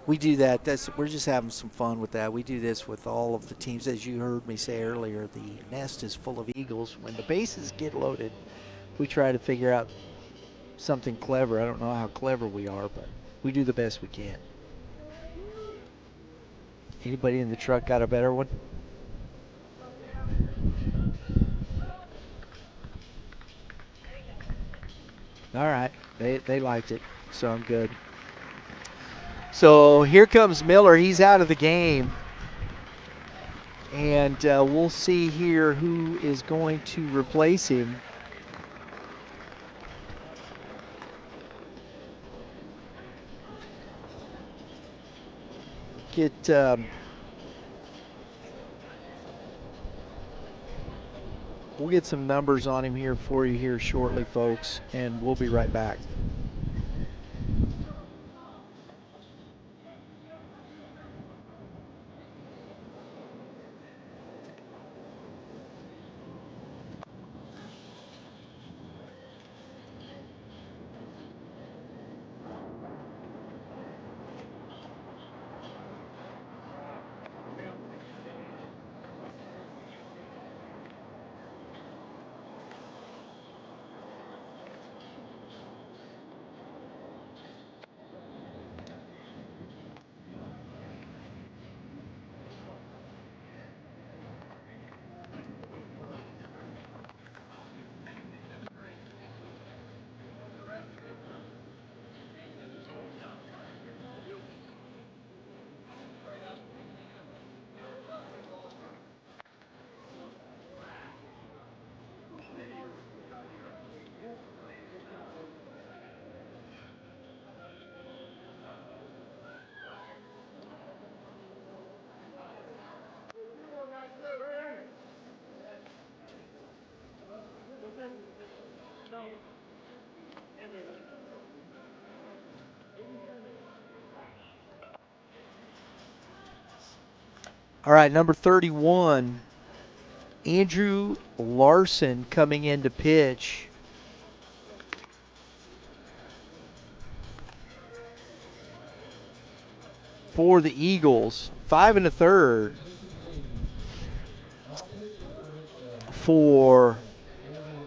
We do that. We're just having some fun with that. We do this with all of the teams. As you heard me say earlier, the nest is full of Eagles. When the bases get loaded, we try to figure out something clever. I don't know how clever we are, but we do the best we can. Anybody in the truck got a better one? All right, they liked it, so I'm good. So here comes Miller. He's out of the game. And we'll see here who is going to replace him. We'll get some numbers on him here for you here shortly, folks, and we'll be right back. All right, number 31, Andrew Larson coming in to pitch. For the Eagles, 5 1/3 for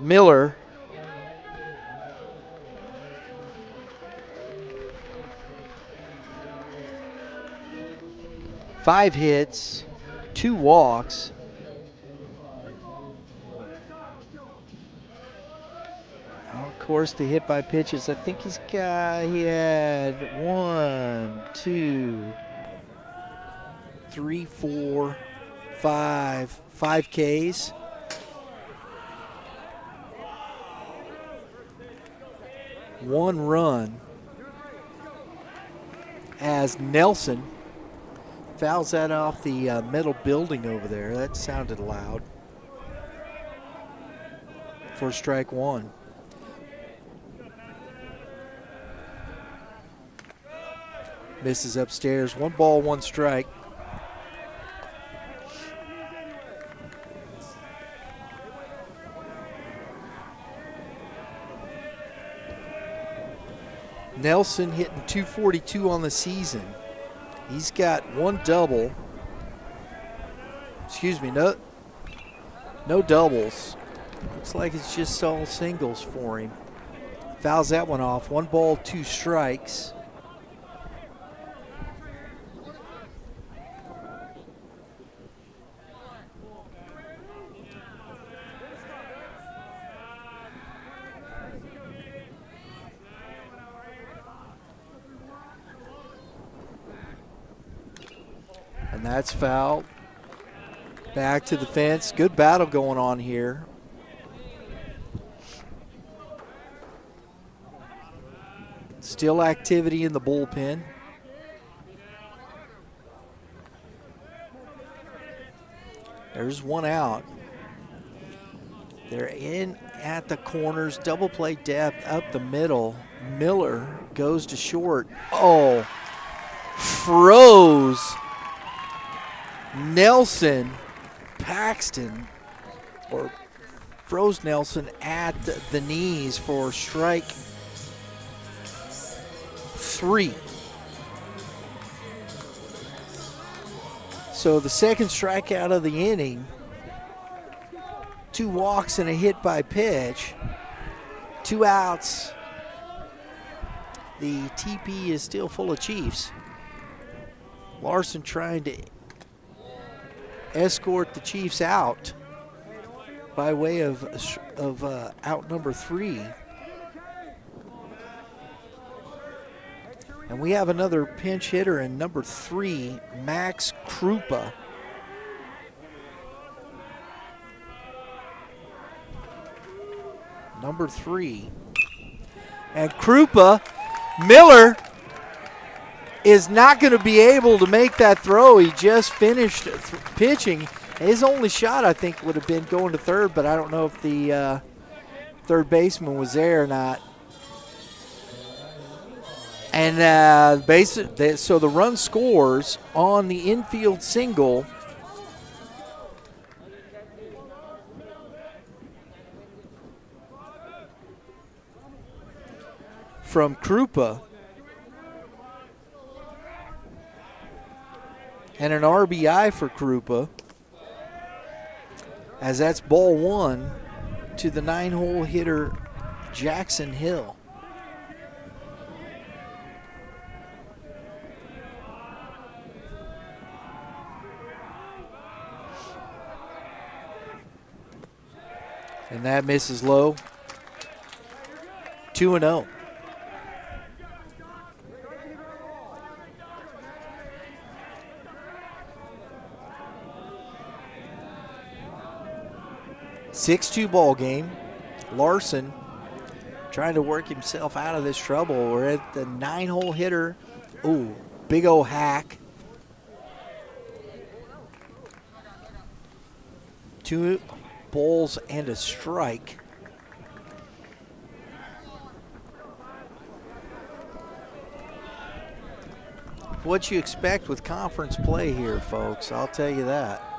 Miller. Five hits, 2 walks. Well, of course, the hit by pitches. I think he had 1, 2, 3, 4, 5 Ks. One run as Nelson fouls that off the metal building over there. That sounded loud. For strike one. Misses upstairs. 1 ball, 1 strike. Nelson hitting .242 on the season. He's got 1 double. Excuse me, no doubles. Looks like it's just all singles for him. Fouls that one off. 1 ball, 2 strikes. And that's fouled. Back to the fence. Good battle going on here. Still activity in the bullpen. There's 1 out. They're in at the corners. Double play depth up the middle. Miller goes to short. Oh, froze Nelson Paxton, or froze Nelson at the knees for strike 3. So the second strikeout of the inning. 2 walks and a hit by pitch. 2 outs. The TP is still full of Chiefs. Larson trying to escort the Chiefs out by way of out number 3. And we have another pinch hitter in number 3, Max Krupa. number 3. And Krupa, Miller is not going to be able to make that throw. He just finished pitching. His only shot, I think, would have been going to third, but I don't know if the third baseman was there or not. And so the run scores on the infield single. From Krupa. And an RBI for Krupa. As that's ball 1 to the 9-hole hitter, Jackson Hill. And that misses low. 2-0. Six-2 ball game. Larson trying to work himself out of this trouble. We're at the 9-hole hitter. Ooh, big old hack. 2 balls and a strike. What you expect with conference play here, folks, I'll tell you that.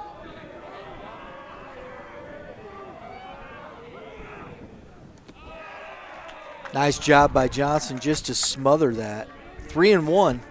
Nice job by Johnson just to smother that. 3-1.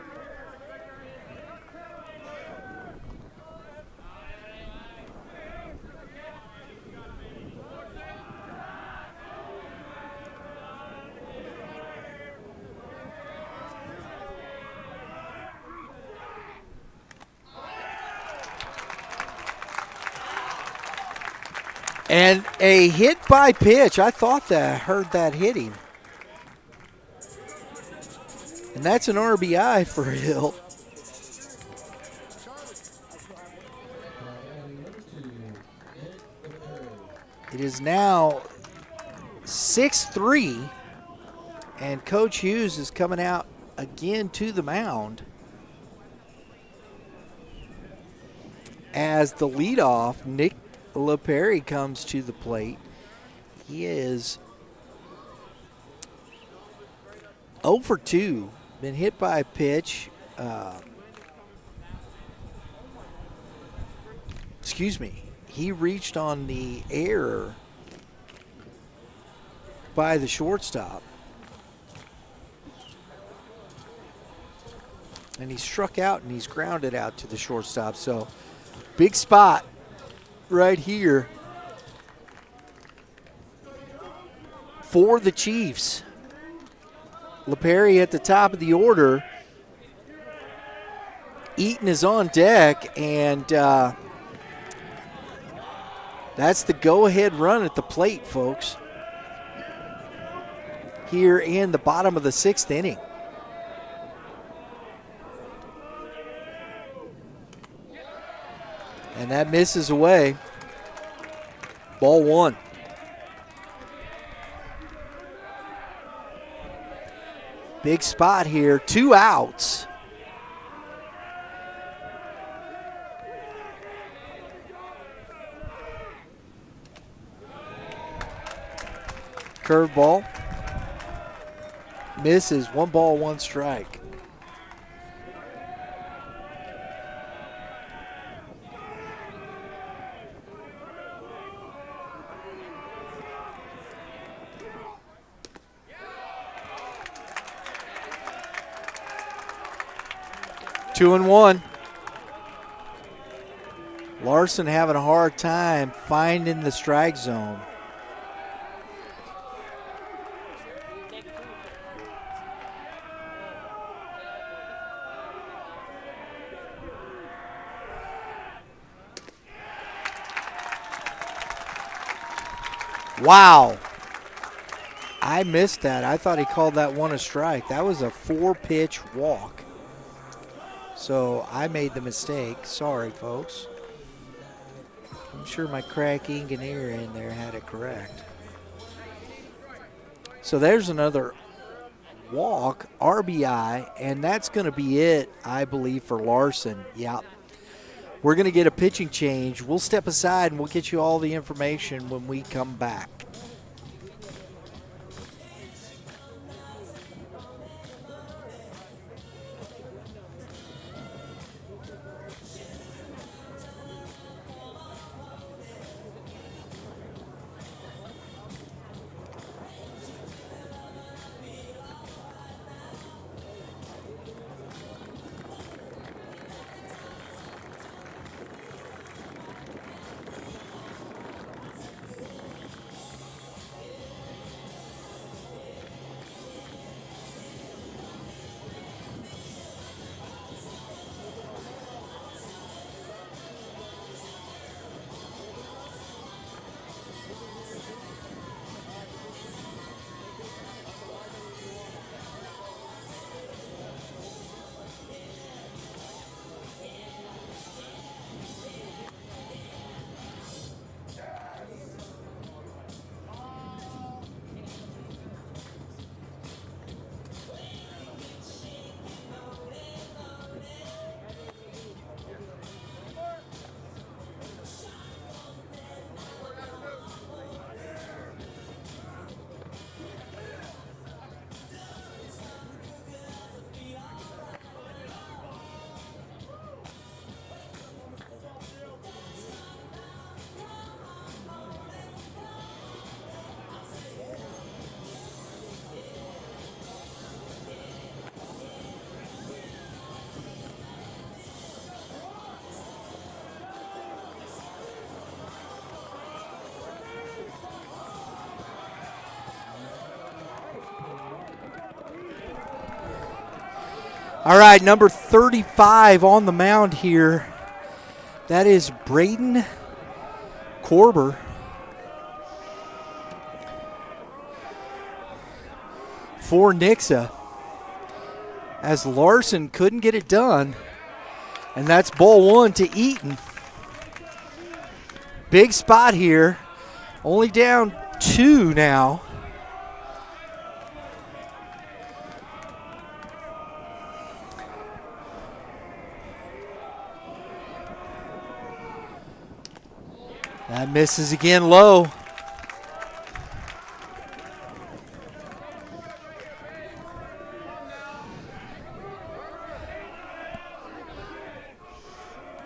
And a hit by pitch. I thought that I heard that hit him. And that's an RBI for Hill. It is now 6-3, and Coach Hughes is coming out again to the mound as the leadoff, Nick LaPerry, comes to the plate. He is 0 for 2. Been hit by a pitch. Excuse me. He reached on the error by the shortstop. And he struck out and he's grounded out to the shortstop. So big spot right here for the Chiefs. LaPerry at the top of the order. Eaton is on deck, and that's the go-ahead run at the plate, folks, here in the bottom of the 6th inning. And that misses away. Ball 1. Big spot here, 2 outs. Curveball. Misses, 1 ball, 1 strike. Two and 1. Larson having a hard time finding the strike zone. Wow. I missed that. I thought he called that one a strike. That was a 4-pitch walk. So I made the mistake. Sorry, folks. I'm sure my crack ink and ear in there had it correct. So there's another walk, RBI, and that's going to be it, I believe, for Larson. Yeah. We're going to get a pitching change. We'll step aside and we'll get you all the information when we come back. All right, number 35 on the mound here. That is Braden Korber. For Nixa, as Larson couldn't get it done. And that's ball one to Eaton. Big spot here. Only down 2 now. That misses again low.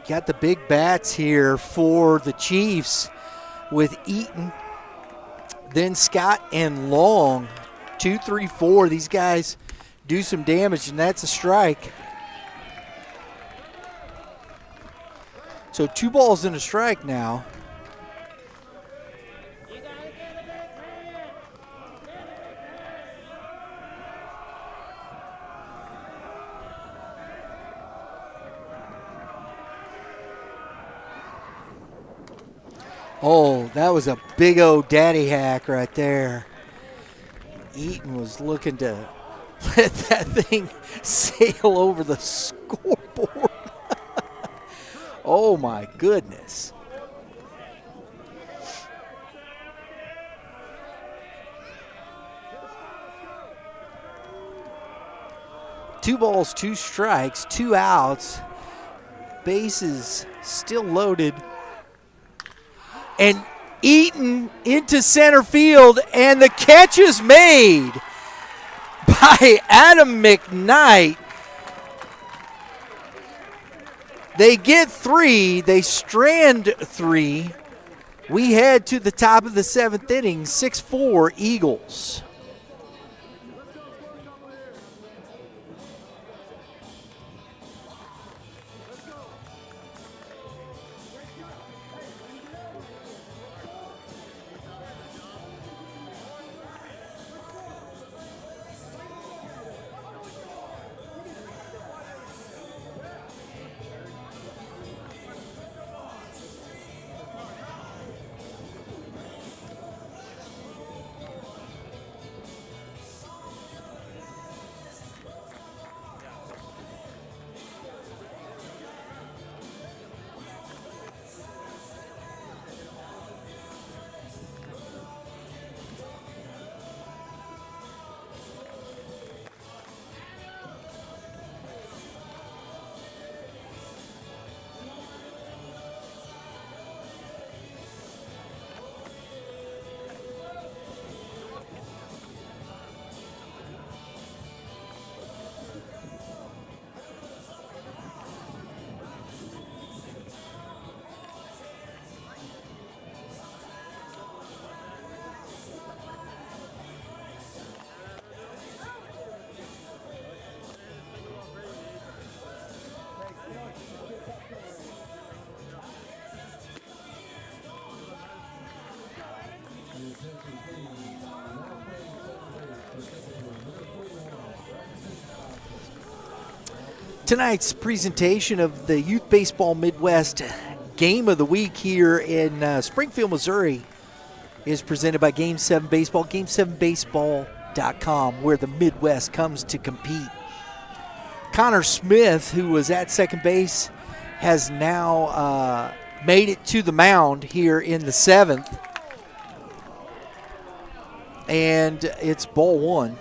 Got the big bats here for the Chiefs with Eaton, then Scott and Long. 2, 3, 4. These guys do some damage, and that's a strike. So 2 balls and a strike now. Oh, that was a big old daddy hack right there. Eaton was looking to let that thing sail over the scoreboard. Oh, my goodness. Two balls, 2 strikes, 2 outs. Bases still loaded. And Eaton into center field, and the catch is made by Adam McKnight. They get 3. They strand 3. We head to the top of the 7th inning, 6-4 Eagles. Tonight's presentation of the Youth Baseball Midwest Game of the Week here in Springfield, Missouri is presented by Game 7 Baseball, game7baseball.com, where the Midwest comes to compete. Connor Smith, who was at second base, has now made it to the mound here in the 7th. And it's ball one.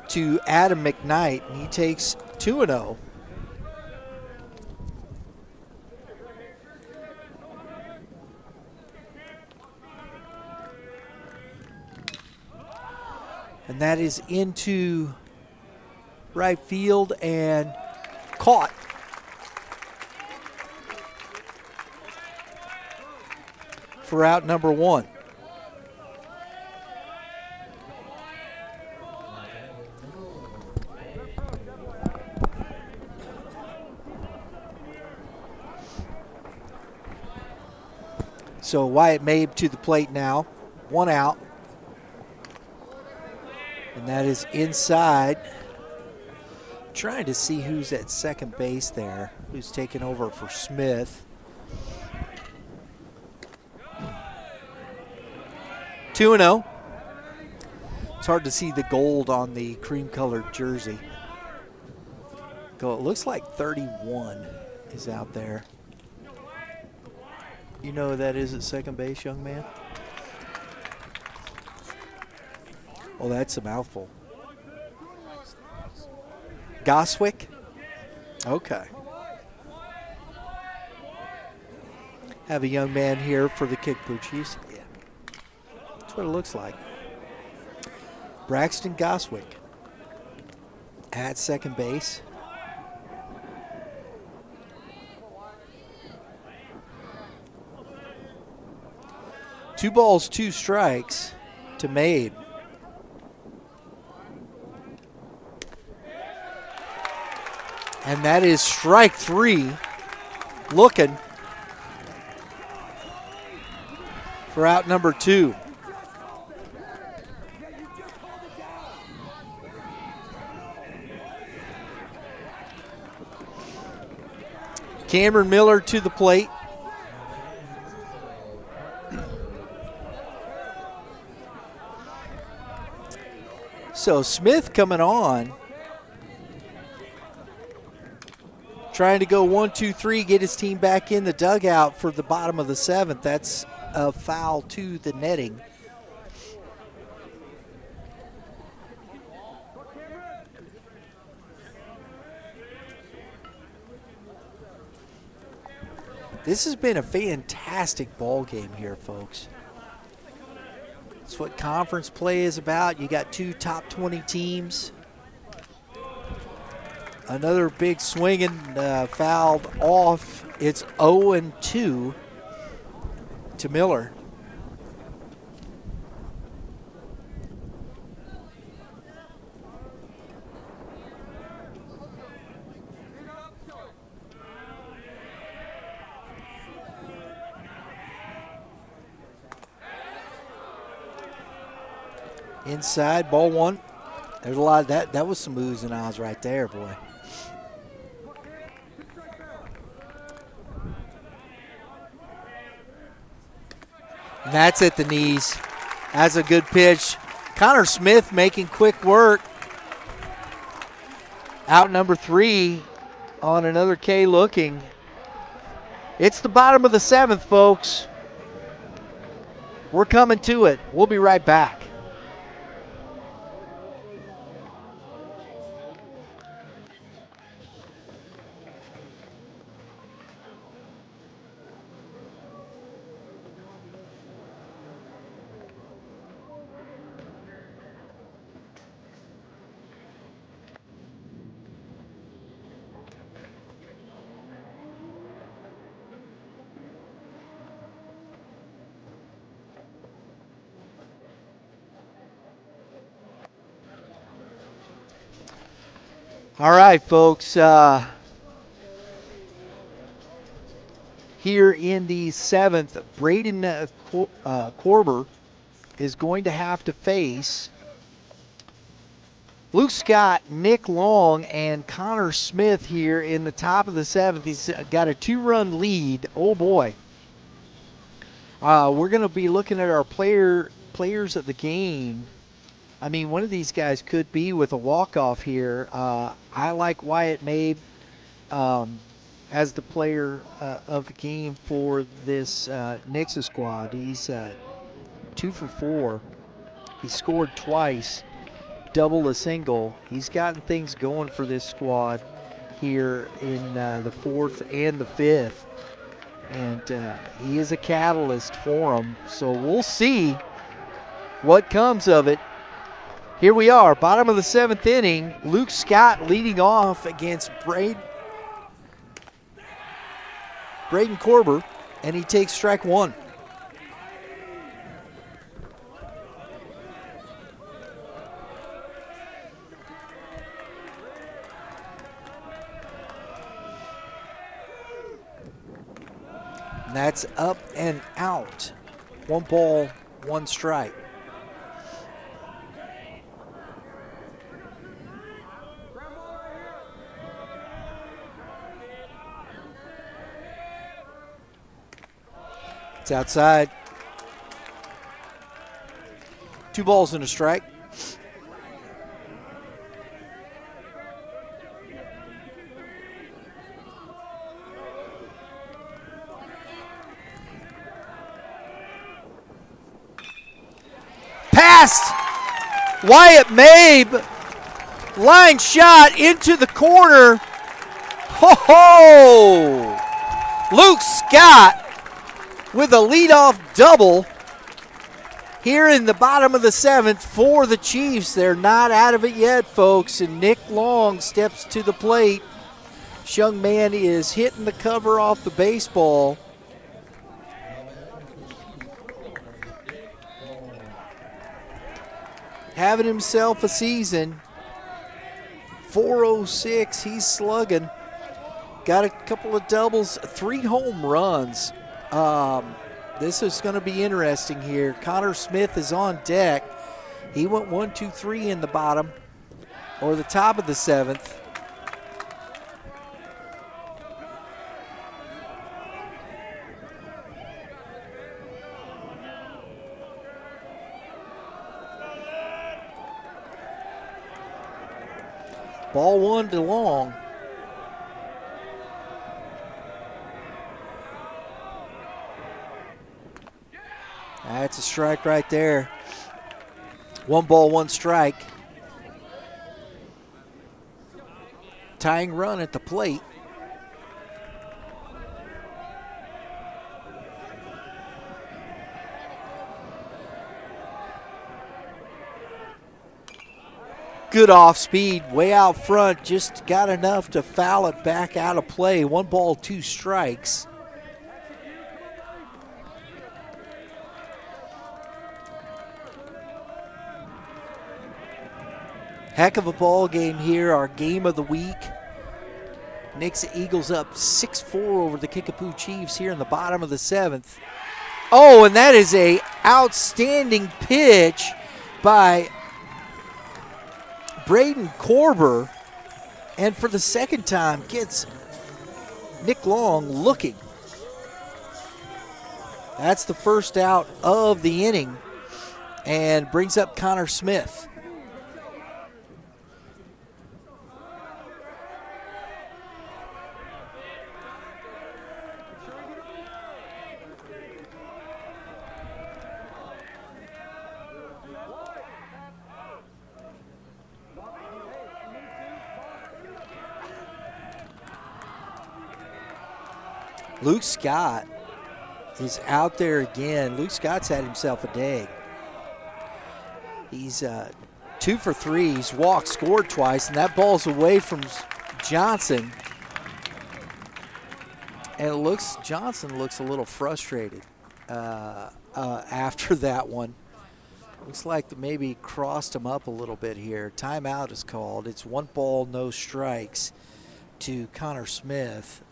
To Adam McKnight, and he takes 2-0. And that is into right field and caught. For out number one. So Wyatt Mabe to the plate now. One out. And that is inside. Trying to see who's at second base there, who's taking over for Smith. 2-0. It's hard to see the gold on the cream-colored jersey. It looks like 31 is out there. You know who that is at second base, young man? Oh, that's a mouthful. Goswick? Okay. Have a young man here for the Kickapoo Chiefs. Yeah. That's what it looks like. Braxton Goswick at second base. Two balls, two strikes to Mabe. And that is strike three. Looking for out number two. Cameron Miller to the plate. So Smith coming on. Trying to go 1-2-3, get his team back in the dugout for the bottom of the 7th. That's a foul to the netting. This has been a fantastic ball game here, folks. That's what conference play is about. You got two top 20 teams. Another big swinging fouled off. It's 0-2 to Miller. Inside, ball one. There's a lot of that. That was some oohs and ahs right there, boy. And that's at the knees. That's a good pitch. Connor Smith making quick work. Out number three on another K looking. It's the bottom of the 7th, folks. We're coming to it. We'll be right back. All right, folks. Here in the 7th, Braden Korber is going to have to face Luke Scott, Nick Long, and Connor Smith here in the top of the 7th. He's got a 2-run lead. Oh, boy. We're going to be looking at our players of the game. I mean, one of these guys could be with a walk-off here. I like Wyatt Mabe as the player of the game for this Nixa squad. He's 2 for 4. He scored twice, double a single. He's gotten things going for this squad here in the 4th and the 5th. And he is a catalyst for them. So we'll see what comes of it. Here we are, bottom of the 7th inning. Luke Scott leading off against Braden Korber, and he takes strike 1. And that's up and out. 1 ball, 1 strike. It's outside. 2 balls and a strike. Passed. Wyatt Mabe. Line shot into the corner. Ho ho! Luke Scott with a leadoff double here in the bottom of the 7th for the Chiefs. They're not out of it yet, folks, and Nick Long steps to the plate. This young man is hitting the cover off the baseball. Having himself a season. 406, he's slugging. Got a couple of doubles, 3 home runs. This is going to be interesting here. Connor Smith is on deck. He went 1, 2, 3 in the bottom or the top of the 7th. Ball 1 to Long. That's a strike right there. 1 ball, 1 strike. Tying run at the plate. Good off speed, way out front. Just got enough to foul it back out of play. 1 ball, 2 strikes. Heck of a ball game here, our game of the week. Nixa Eagles up 6-4 over the Kickapoo Chiefs here in the bottom of the 7th. Oh, and that is a outstanding pitch by Braden Korber. And for the second time, gets Nick Long looking. That's the first out of the inning and brings up Connor Smith. Luke Scott is out there again. Luke Scott's had himself a day. He's 2 for 3. He's walked, scored twice, and that ball's away from Johnson. And Johnson looks a little frustrated after that one. Looks like maybe crossed him up a little bit here. Timeout is called. It's 1 ball, no strikes to Connor Smith.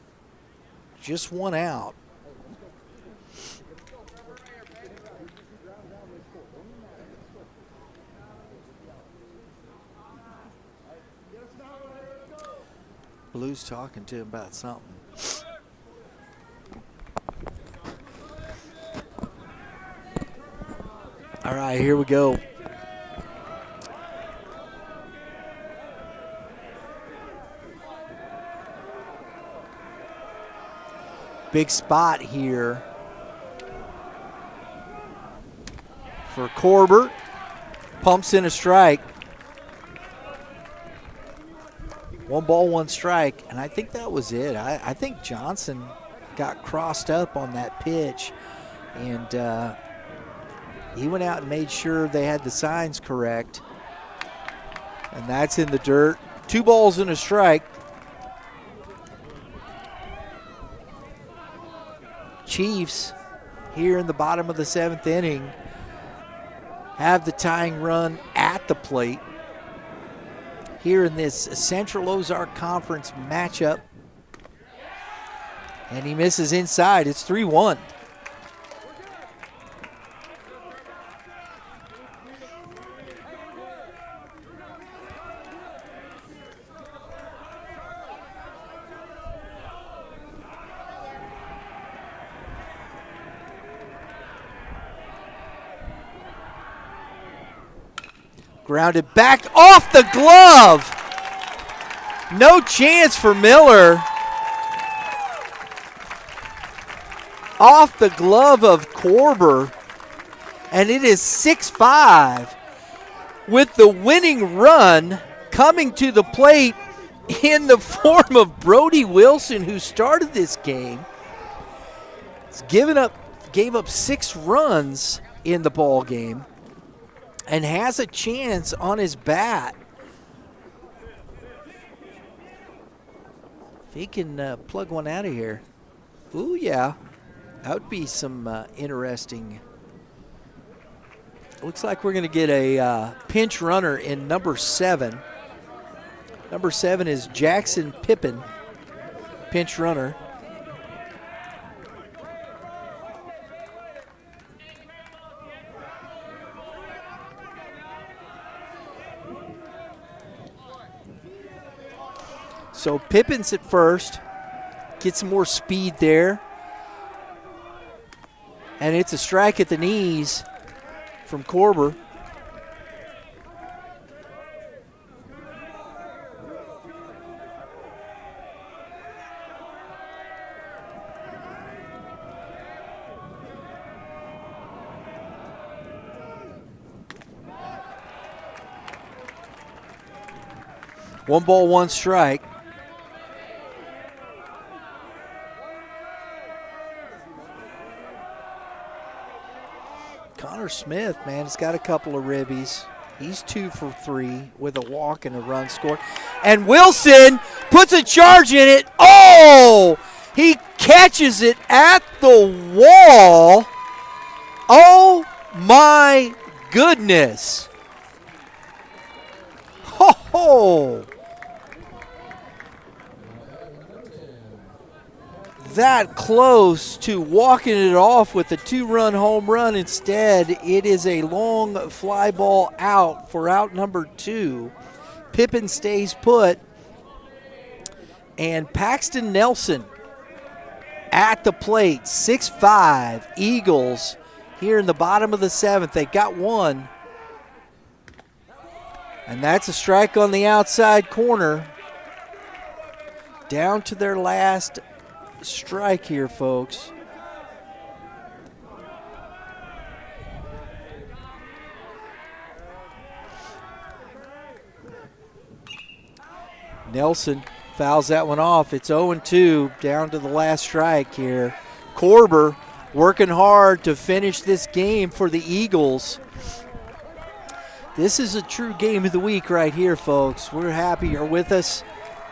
Just 1 out. Blue's talking to him about something. All right, here we go. Big spot here for Corbett. Pumps in a strike. 1 ball, 1 strike, and I think that was it. I think Johnson got crossed up on that pitch, and he went out and made sure they had the signs correct, and that's in the dirt. 2 balls and a strike. Chiefs here in the bottom of the 7th inning have the tying run at the plate here in this Central Ozark Conference matchup. And he misses inside. It's 3-1. Grounded back off the glove. No chance for Miller. Off the glove of Korber. And it is 6-5 with the winning run coming to the plate in the form of Brody Wilson, who started this game. He's gave up 6 runs in the ball game and has a chance on his bat. If he can plug one out of here. Ooh, yeah. That would be some interesting. Looks like we're going to get a pinch runner in number 7. Number 7 is Jackson Pippin, pinch runner. So Pippin's at first, get some more speed there. And it's a strike at the knees from Korber. One ball, 1 strike. Connor Smith, man, has got a couple of ribbies. He's 2 for 3 with a walk and a run scored. And Wilson puts a charge in it. Oh! He catches it at the wall. Oh, my goodness. Ho, ho. That close to walking it off with a 2-run home run. Instead, it is a long fly ball out for out number 2. Pippin stays put. And Paxton Nelson at the plate. 6-5 Eagles here in the bottom of the 7th. They got 1. And that's a strike on the outside corner. Down to their last strike here, folks. Nelson fouls that one off. It's 0-2 down to the last strike here. Korber working hard to finish this game for the Eagles. This is a true game of the week right here, folks. We're happy you're with us.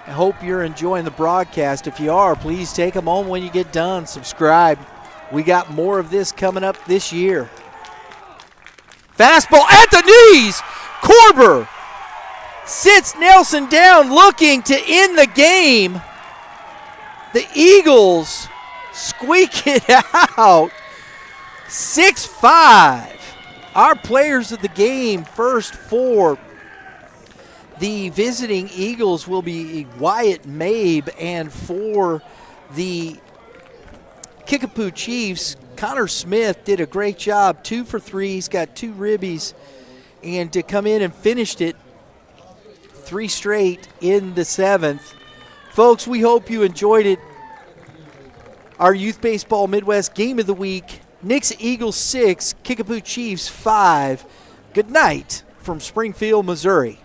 I hope you're enjoying the broadcast. If you are, please take a moment when you get done. Subscribe. We got more of this coming up this year. Fastball at the knees. Korber sits Nelson down looking to end the game. The Eagles squeak it out. 6-5. Our players of the game, first for the visiting Eagles will be Wyatt Mabe, and for the Kickapoo Chiefs, Connor Smith did a great job, 2 for 3. He's got 2 ribbies, and to come in and finished it 3 straight in the 7th. Folks, we hope you enjoyed it. Our Youth Baseball Midwest Game of the Week, Nixa Eagles 6, Kickapoo Chiefs 5. Good night from Springfield, Missouri.